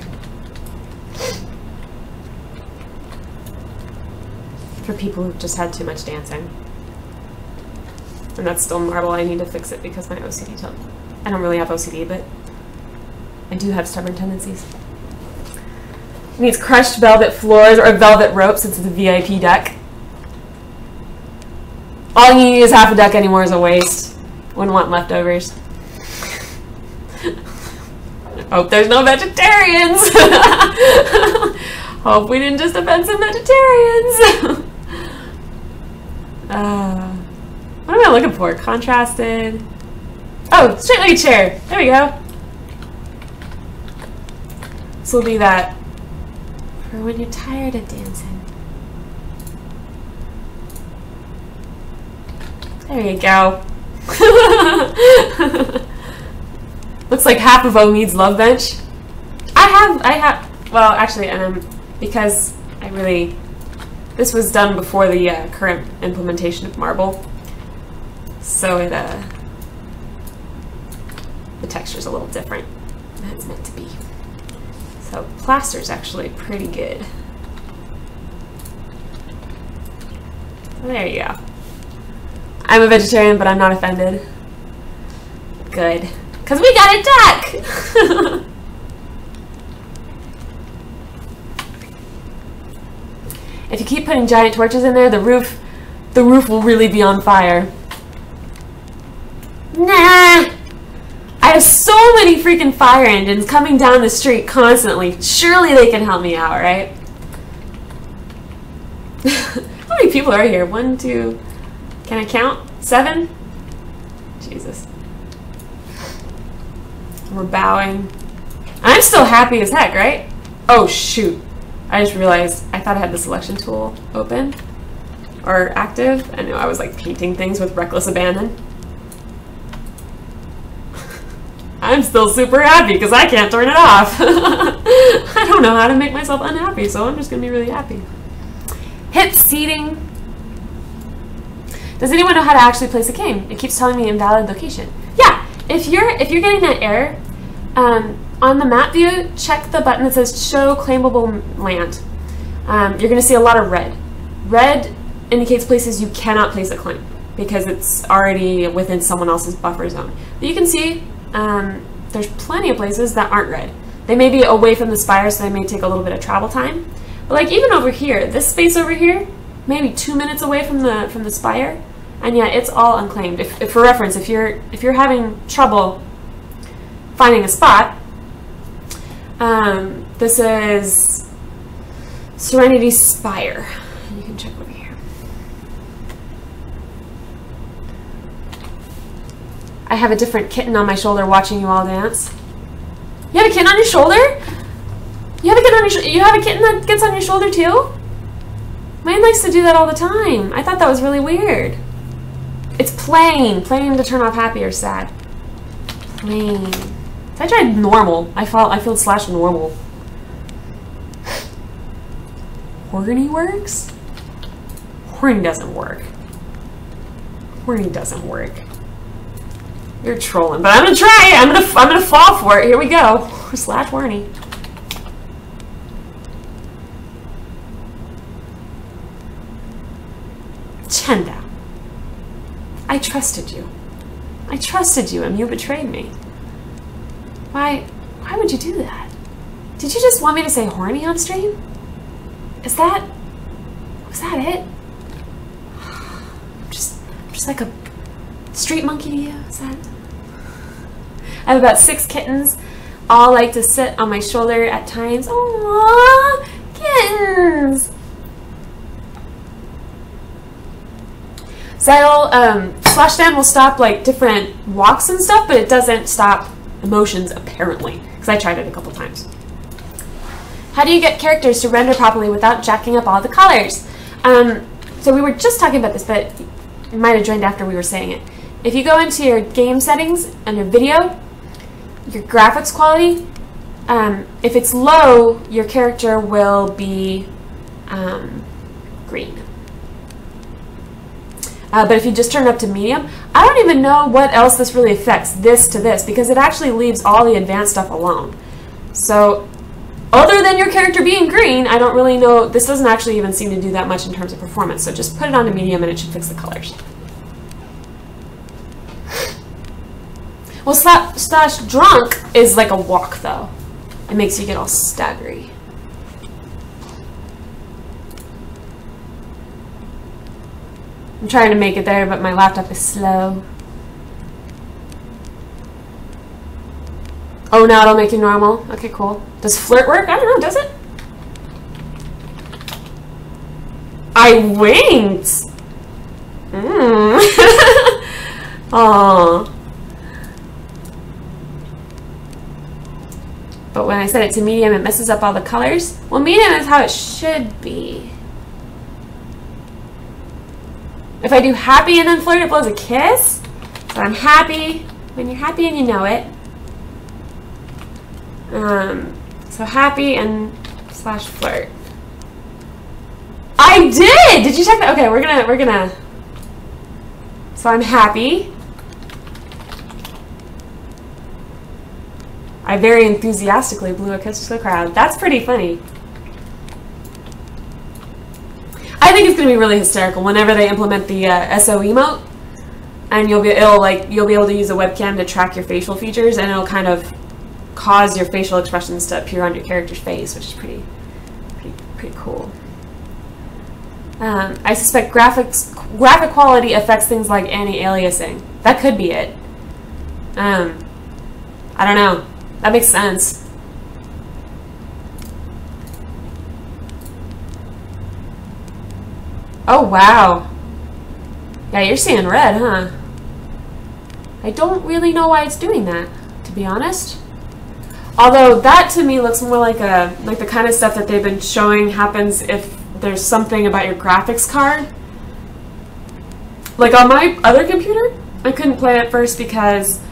For people who've just had too much dancing. And that's still marble. I need to fix it because my OCD told me. I don't really have OCD, but I do have stubborn tendencies. It needs crushed velvet floors or velvet rope since it's a VIP deck. All you need is half a deck anymore is a waste. Wouldn't want leftovers. Hope there's no vegetarians. Hope we didn't just offend some vegetarians. What am I looking for? Contrasted. Oh, straight leg chair. There we go. This will be that for when you're tired of dancing. There you go. Looks like half of Omid's love bench. I have, well, actually, because this was done before the current implementation of marble. So the texture's a little different than it's meant to be. So plaster's actually pretty good. There you go. I'm a vegetarian, but I'm not offended. Good. Because we got a deck! If you keep putting giant torches in there, the roof will really be on fire. Nah! I have so many freaking fire engines coming down the street constantly. Surely they can help me out, right? How many people are here? 1, 2, can I count? 7? Jesus. We're bowing. I'm still happy as heck, right? Oh, shoot. I just realized I thought I had the selection tool open or active. I know I was like painting things with reckless abandon. I'm still super happy because I can't turn it off. I don't know how to make myself unhappy, so I'm just going to be really happy. Hit seating. Does anyone know how to actually place a king? It keeps telling me invalid location. Yeah, if you're getting that error, on the map view, check the button that says Show Claimable Land. You're going to see a lot of red. Red indicates places you cannot place a claim because it's already within someone else's buffer zone. But you can see there's plenty of places that aren't red. They may be away from the spire, so they may take a little bit of travel time. But like even over here, this space over here, maybe 2 minutes away from the spire, and yet it's all unclaimed. If for reference, if you're having trouble finding a spot, this is Serenity Spire. You can check over here. I have a different kitten on my shoulder watching you all dance. You have a kitten on your shoulder? You have a kitten on your you have a kitten that gets on your shoulder too? Mine likes to do that all the time. I thought that was really weird. It's plain. Plain to turn off happy or sad. Plain. I tried normal. I feel slash normal. Horny works? Horny doesn't work. Horny doesn't work. You're trolling, but I'm gonna try it. I'm gonna fall for it. Here we go. Slash horny. Chenda. I trusted you. I trusted you and you betrayed me. Why would you do that? Did you just want me to say horny on stream? Was that it? I'm just like a street monkey to you, is that? I have about 6 kittens, all like to sit on my shoulder at times. Aww, kittens! Zyle, slash stand will stop like different walks and stuff, but it doesn't stop emotions apparently, because I tried it a couple times. How do you get characters to render properly without jacking up all the colors? So we were just talking about this, but you might have joined after we were saying it. If you go into your game settings under video, your graphics quality, if it's low, your character will be green. But if you just turn it up to medium, I don't even know what else this really affects this to this, because it actually leaves all the advanced stuff alone. So other than your character being green, I don't really know. This doesn't actually even seem to do that much in terms of performance. So just put it on to medium and it should fix the colors. Well, slash drunk is like a walk though. It makes you get all staggery. I'm trying to make it there, but my laptop is slow. Oh, now it'll make you normal. Okay, cool. Does flirt work? I don't know, does it? I winked! Aww. But when I set it to medium, it messes up all the colors. Well, medium is how it should be. If I do happy and then flirt, it blows a kiss. So I'm happy when you're happy and you know it. So happy and slash flirt. I did! Did you check that? Okay, we're gonna. So I'm happy. I very enthusiastically blew a kiss to the crowd. That's pretty funny. I think it's gonna be really hysterical whenever they implement the SO emote, and you'll be able to use a webcam to track your facial features, and it'll kind of cause your facial expressions to appear on your character's face, which is pretty cool. I suspect graphic quality affects things like anti-aliasing. That could be it. I don't know. That makes sense. Oh, wow. Yeah, you're seeing red, huh? I don't really know why it's doing that, to be honest. Although that to me looks more like the kind of stuff that they've been showing happens if there's something about your graphics card. Like on my other computer, I couldn't play it first because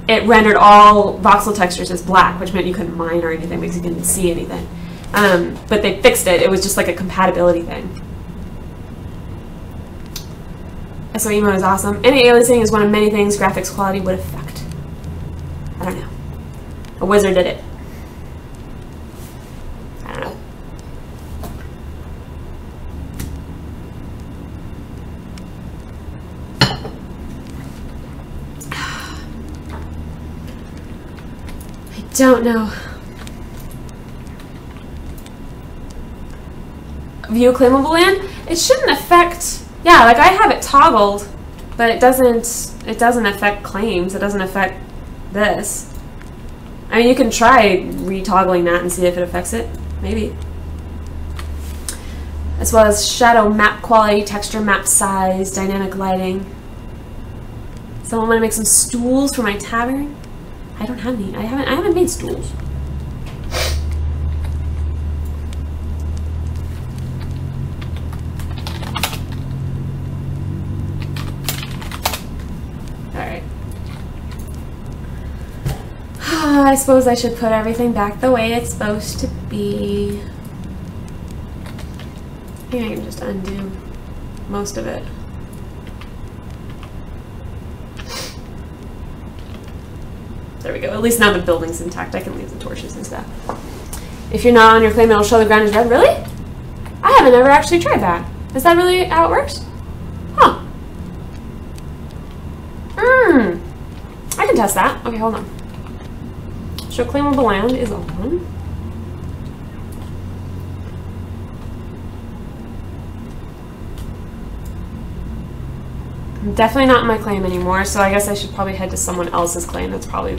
it rendered all voxel textures as black, which meant you couldn't mine or anything because you couldn't see anything. But they fixed it. It was just like a compatibility thing. SO emote is awesome. Anti-aliasing is one of many things graphics quality would affect. I don't know. A wizard did it. I don't know. I don't know. View claimable land? It shouldn't affect, yeah, like I have it toggled, but it doesn't affect claims. It doesn't affect this. I mean, you can try re-toggling that and see if it affects it. Maybe. As well as shadow map quality, texture map size, dynamic lighting. Someone want to make some stools for my tavern? I don't have any. I haven't made stools. I suppose I should put everything back the way it's supposed to be. I think I can just undo most of it. There we go. At least now the building's intact. I can leave the torches and stuff. If you're not on your claim, it'll show the ground is red. Really? I haven't ever actually tried that. Is that really how it works? Huh. I can test that. Okay, hold on. Show claimable land is on. I'm definitely not in my claim anymore, so I guess I should probably head to someone else's claim. That's probably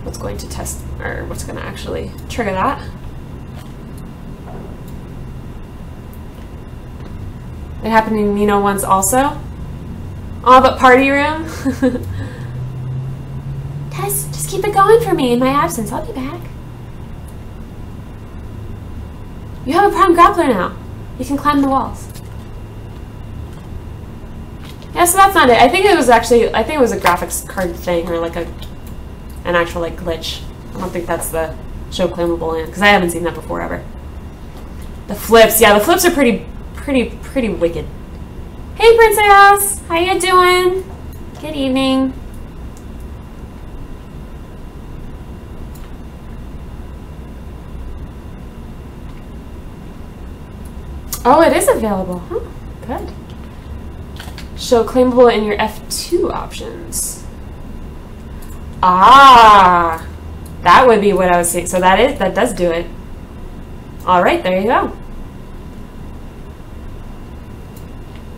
what's going to test, or what's going to actually trigger that. It happened to Nino once also. Oh, but party room? Tess, just keep it going for me in my absence. I'll be back. You have a prime grappler now. You can climb the walls. Yeah, so that's not it. I think it was actually, I think it was a graphics card thing, or like an actual like glitch. I don't think that's the show claimable land, because I haven't seen that before ever. The flips, yeah, the flips are pretty wicked. Hey Princess, how you doing? Good evening. Oh, it is available. Huh, good. Show claimable in your F2 options. Ah, that would be what I was saying. So that does do it. All right, there you go.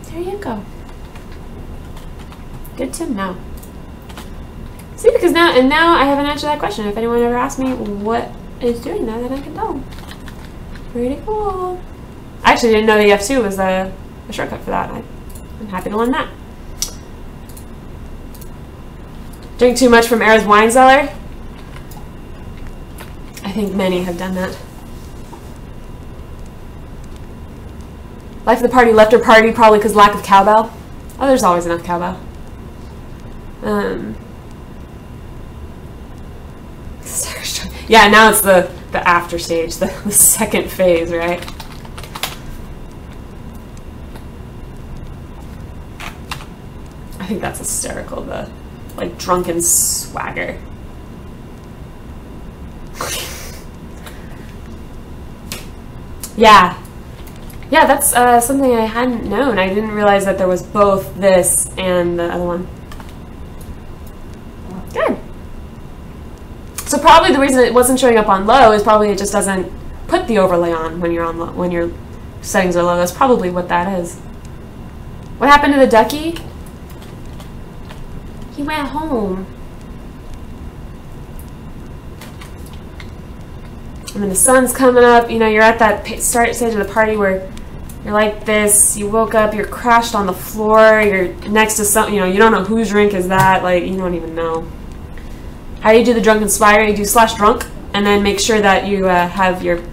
There you go. Good to know. See, because now I haven't answered that question. If anyone ever asks me what is doing that, then I can tell them. Pretty cool. I actually didn't know the F2 was a shortcut for that. I'm happy to learn that. Drink too much from Era's wine cellar? I think many have done that. Life of the party left her party probably because lack of cowbell. Oh, there's always enough cowbell. Yeah, now it's the after stage, the second phase, right? I think that's hysterical, the like drunken swagger. Yeah, that's something I hadn't known. I didn't realize that there was both this and the other one. Good. So probably the reason it wasn't showing up on low is probably it just doesn't put the overlay on when you're on low, when your settings are low. That's probably what that is. What happened to the ducky? He went home. I mean, the sun's coming up. You know, you're at that start stage of the party where you're like this. You woke up, you're crashed on the floor. You're next to some, you know, you don't know whose drink is that. Like, you don't even know. How do you do the drunken swagger? You do /drunk, and then make sure that you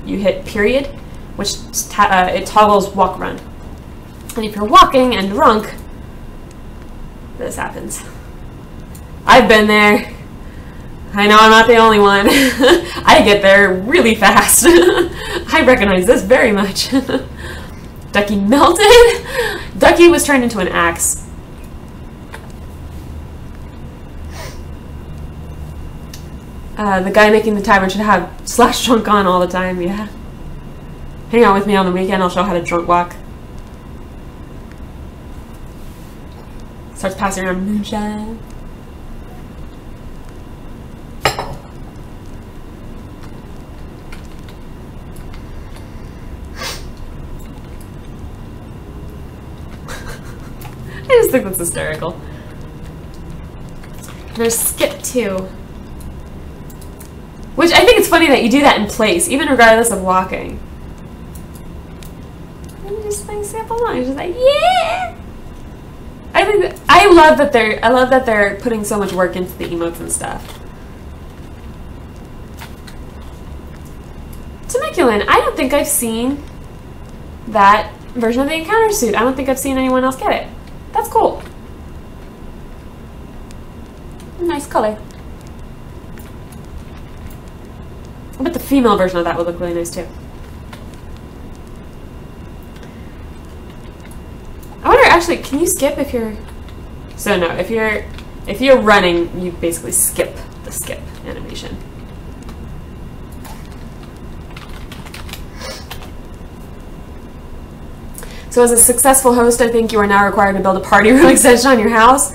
you hit period, which it toggles walk run. And if you're walking and drunk, this happens. I've been there. I know I'm not the only one. I get there really fast. I recognize this very much. Ducky melted. Ducky was turned into an axe. The guy making the tavern should have /drunk on all the time, yeah. Hang out with me on the weekend, I'll show how to drunk walk. Starts passing around moonshine. I just think that's hysterical. There's skip too. Which I think it's funny that you do that in place, even regardless of walking. And you just like sample along. You're just like, yeah. I love that they're putting so much work into the emotes and stuff. Temeculain, I don't think I've seen that version of the encounter suit. I don't think I've seen anyone else get it. That's cool. Nice color. I bet the female version of that would look really nice too. I wonder, actually, can you skip if you're... So no, if you're running, you basically skip the skip animation. So as a successful host, I think you are now required to build a party room extension on your house.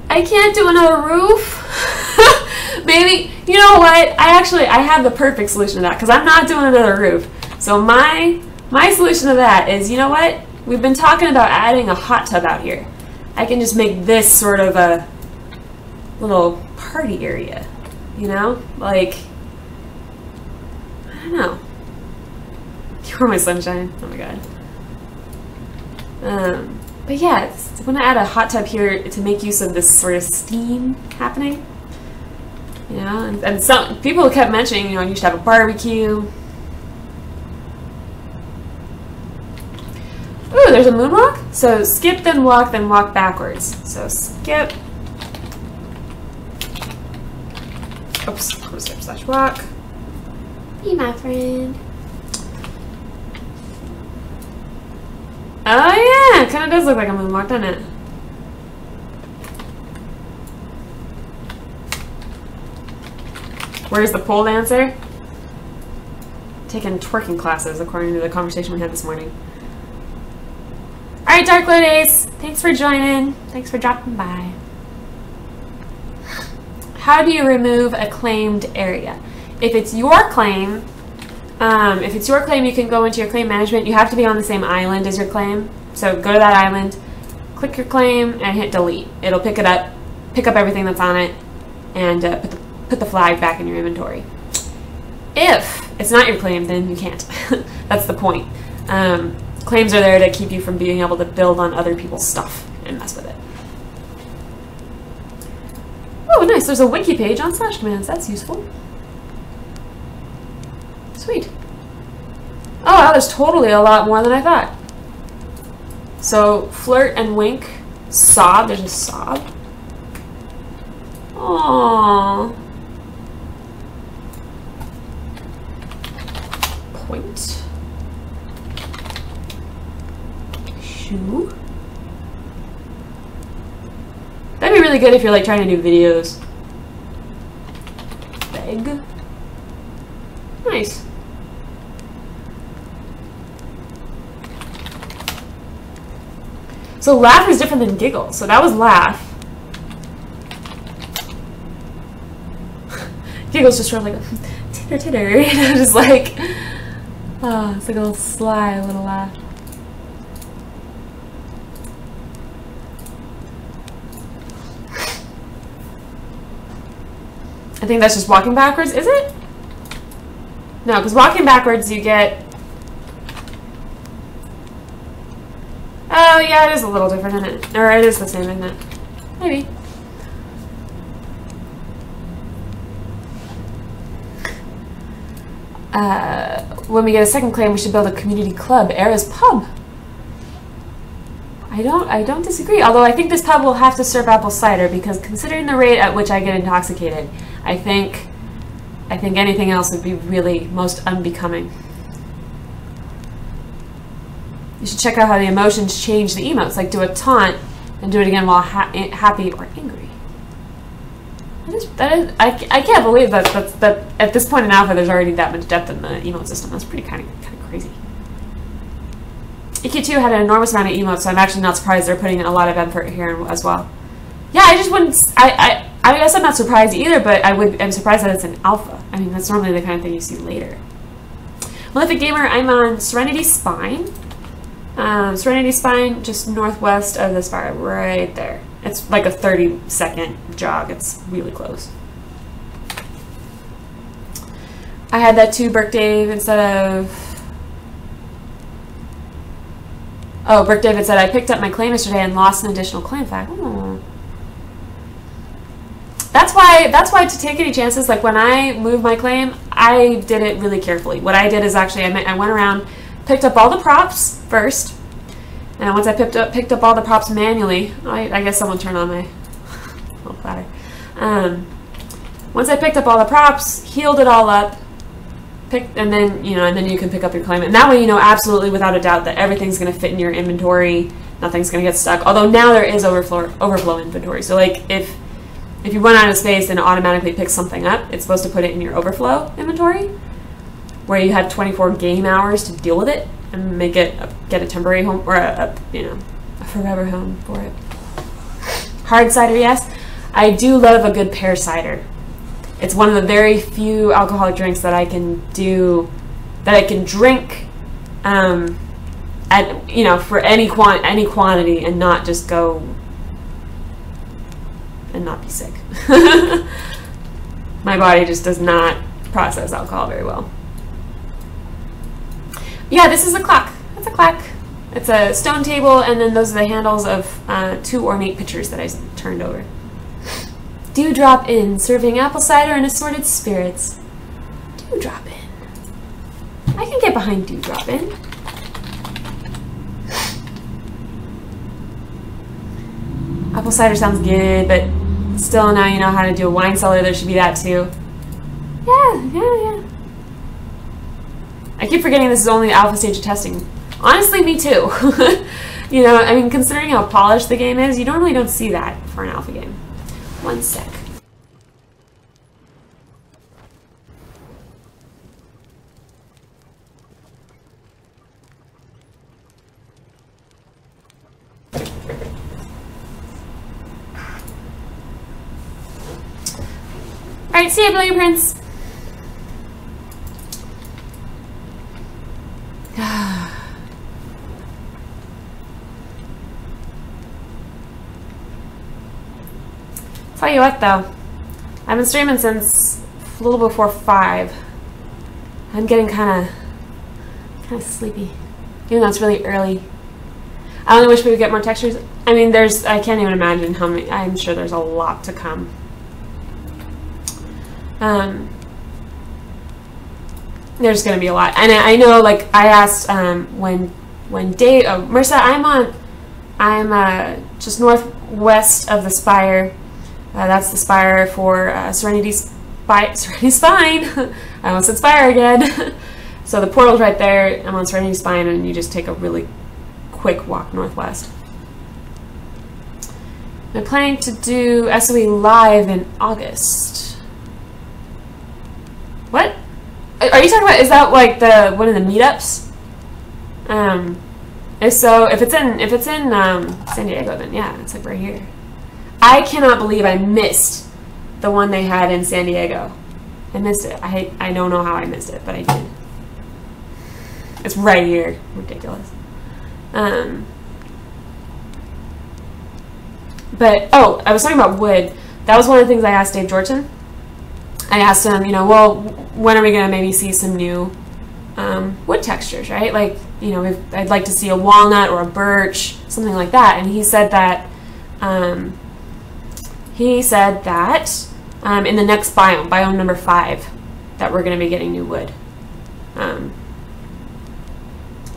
I can't do another roof. Maybe, you know what? I have the perfect solution to that because I'm not doing another roof. So my solution to that is, you know what? We've been talking about adding a hot tub out here. I can just make this sort of a little party area, you know? Like, I don't know. You're my sunshine. Oh my god. But yeah, I'm gonna add a hot tub here to make use of this sort of steam happening. You know, and some people kept mentioning, you know, you should have a barbecue. Ooh, there's a moonwalk. So skip, then walk backwards. So skip. Oops, skip slash walk. Be my friend. Oh yeah, it kind of does look like a moonwalk, doesn't it? Where's the pole dancer? Taking twerking classes, according to the conversation we had this morning. Alright, Dark Lord Ace, thanks for joining. Thanks for dropping by. How do you remove a claimed area? If it's your claim, you can go into your claim management. You have to be on the same island as your claim. So go to that island, click your claim, and hit delete. It'll pick it up, pick up everything that's on it, and put the flag back in your inventory. If it's not your claim, then you can't. That's the point. Claims are there to keep you from being able to build on other people's stuff and mess with it. Oh, nice. There's a wiki page on slash commands. That's useful. Sweet. Oh, wow, there's totally a lot more than I thought. So, flirt and wink. Sob. There's a sob. Aww. Point. Shoe. That'd be really good if you're like trying to do videos. Beg. Nice. So laugh is different than giggle. So that was laugh. Giggle's just sort of like a titter titter, you know, just like, oh, it's like a little sly little laugh. I think that's just walking backwards, is it? No, because walking backwards you get... Oh, yeah, it is a little different, isn't it? Or it is the same, isn't it? Maybe. When we get a second claim, we should build a community club. Era's Pub. I don't disagree. Although I think this pub will have to serve apple cider because considering the rate at which I get intoxicated, I think anything else would be really most unbecoming. You should check out how the emotions change the emotes. Like do a taunt and do it again while happy or angry. I can't believe that at this point in alpha there's already that much depth in the emote system. That's pretty kind of crazy. EQ2 had an enormous amount of emotes, so I'm actually not surprised they're putting in a lot of effort here as well. Yeah, I just wouldn't. I guess I'm not surprised either, but I'm surprised that it's an alpha. I mean, that's normally the kind of thing you see later. Malefic Gamer, I'm on Serenity Spine. Serenity Spine, just northwest of this fire, right there. It's like a 30-second jog. It's really close. I had that too, Burke Dave, instead of... Oh, Burke David said, I picked up my claim yesterday and lost an additional claim fact. Oh. That's why to take any chances, like when I moved my claim, I did it really carefully. What I did is actually, I went around, picked up all the props first, and once I picked up all the props manually, I guess someone turned on my little platter. Once I picked up all the props, healed it all up, and then you can pick up your claim, and that way you know absolutely without a doubt that everything's going to fit in your inventory, nothing's going to get stuck. Although now there is overflow inventory, so like if you run out of space and it automatically picks something up, it's supposed to put it in your overflow inventory, where you had 24 game hours to deal with it and make it get a temporary home or a forever home for it. Hard cider, yes. I do love a good pear cider. It's one of the very few alcoholic drinks that I can do, that I can drink, for any quantity and not just go and not be sick. My body just does not process alcohol very well. Yeah, this is a clock. That's a clock. It's a stone table, and then those are the handles of 2 ornate pitchers that I turned over. Dewdrop Inn, serving apple cider and assorted spirits. Dewdrop Inn. I can get behind Dewdrop Inn. Apple cider sounds good, but still now you know how to do a wine cellar, there should be that too. Yeah. I keep forgetting this is only the alpha stage of testing. Honestly, me too. You know, I mean, considering how polished the game is, you normally don't see that for an alpha game. One sec. Alright, see ya, Brilliant Prince. Tell you what though, I've been streaming since a little before 5. I'm getting kind of sleepy, even though it's really early. I only wish we would get more textures. I mean, I can't even imagine how many. I'm sure there's a lot to come. There's gonna be a lot, and I know. Like I asked when Dave, Marissa, I'm just northwest of the Spire. That's the Spire for Serenity Spine. I almost said Spire again. So the portal's right there. I'm on Serenity Spine, and you just take a really quick walk northwest. I'm planning to do SOE live in August. What? Are you talking about? Is that like one of the meetups? If it's in San Diego, then yeah, it's like right here. I cannot believe I missed the one they had in San Diego. I missed it. I don't know how I missed it, but I did. It's right here. Ridiculous. But oh, I was talking about wood. That was one of the things I asked Dave Jordan. I asked him, you know, well, when are we gonna maybe see some new wood textures, right? Like, you know, I'd like to see a walnut or a birch, something like that. And he said that in the next biome number 5, that we're going to be getting new wood.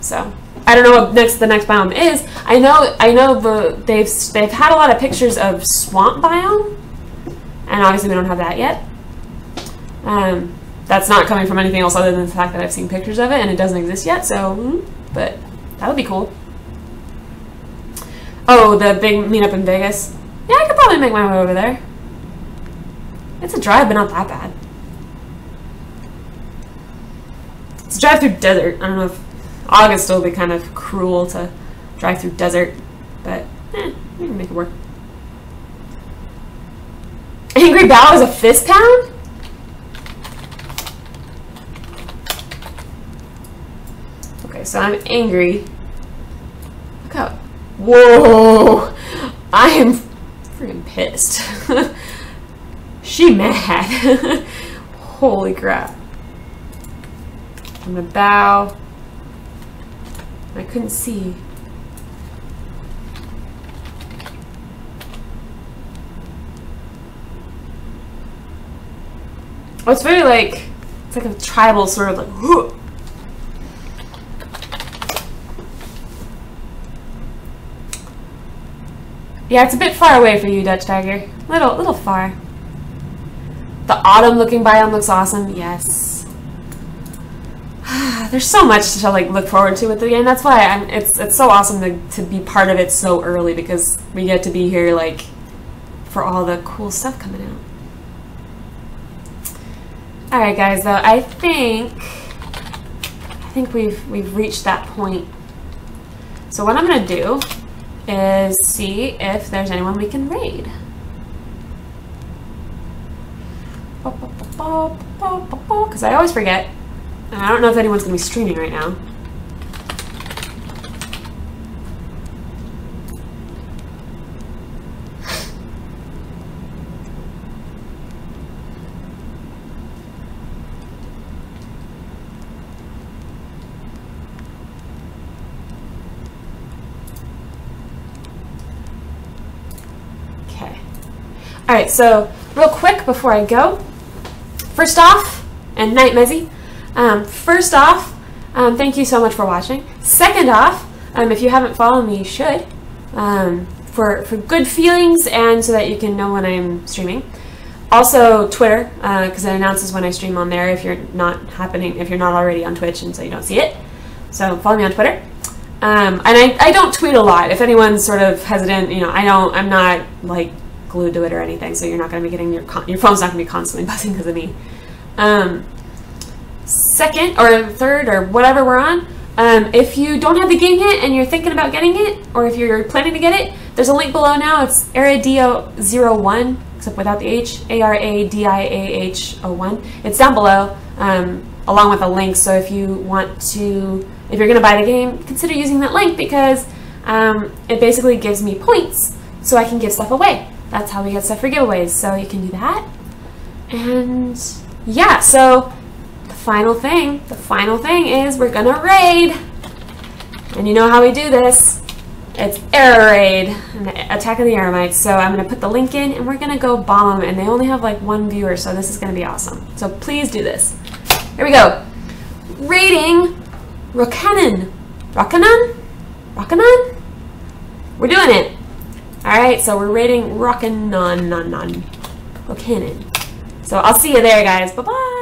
So I don't know what the next biome is. I know they've had a lot of pictures of swamp biome, and obviously we don't have that yet. That's not coming from anything else other than the fact that I've seen pictures of it and it doesn't exist yet. So, but that would be cool. Oh, the big meetup in Vegas. Yeah, I could probably make my way over there. It's a drive, but not that bad. It's a drive through desert. I don't know if August will be kind of cruel to drive through desert, but we can make it work. Angry Bow is a fist pound? Okay, so I'm angry. Look how... Whoa! I am freaking pissed. She mad. Holy crap. I'm gonna bow. I couldn't see. Oh, it's very like, it's like a tribal sort of like, whoo. Yeah, it's a bit far away for you, Dutch Tiger. Little far. The autumn-looking biome looks awesome. Yes. There's so much to like look forward to with the game. That's why it's so awesome to be part of it so early, because we get to be here like for all the cool stuff coming out. All right, guys. Though I think we've reached that point. So what I'm gonna do is see if there's anyone we can raid. Because I always forget. And I don't know if anyone's going to be streaming right now. Okay. Alright, so real quick before I go. First off, and night Mezzy. First off, thank you so much for watching. Second off, if you haven't followed me, you should. For good feelings and so that you can know when I'm streaming. Also Twitter, because it announces when I stream on there if you're not already on Twitch and so you don't see it. So follow me on Twitter. And I don't tweet a lot. If anyone's sort of hesitant, you know, I'm not like glued to it or anything, so you're not going to be getting your phone's not going to be constantly buzzing because of me. Second or third or whatever we're on, if you don't have the game yet and you're thinking about getting it, or if you're planning to get it, there's a link below now. It's Aradio01, except without the H, ARADIAH01. It's down below, along with a link. So if you're going to buy the game, consider using that link because it basically gives me points so I can give stuff away. That's how we get stuff for giveaways. So you can do that. And yeah, so the final thing is we're gonna raid. And you know how we do this. It's Air Raid, and Attack of the Eremites. So I'm gonna put the link in and we're gonna go bomb them, and they only have like 1 viewer, so this is gonna be awesome. So please do this. Here we go. Raiding Rockanon. Rockanon? We're doing it. Alright, so we're raiding Rockanon. So I'll see you there, guys. Bye-bye.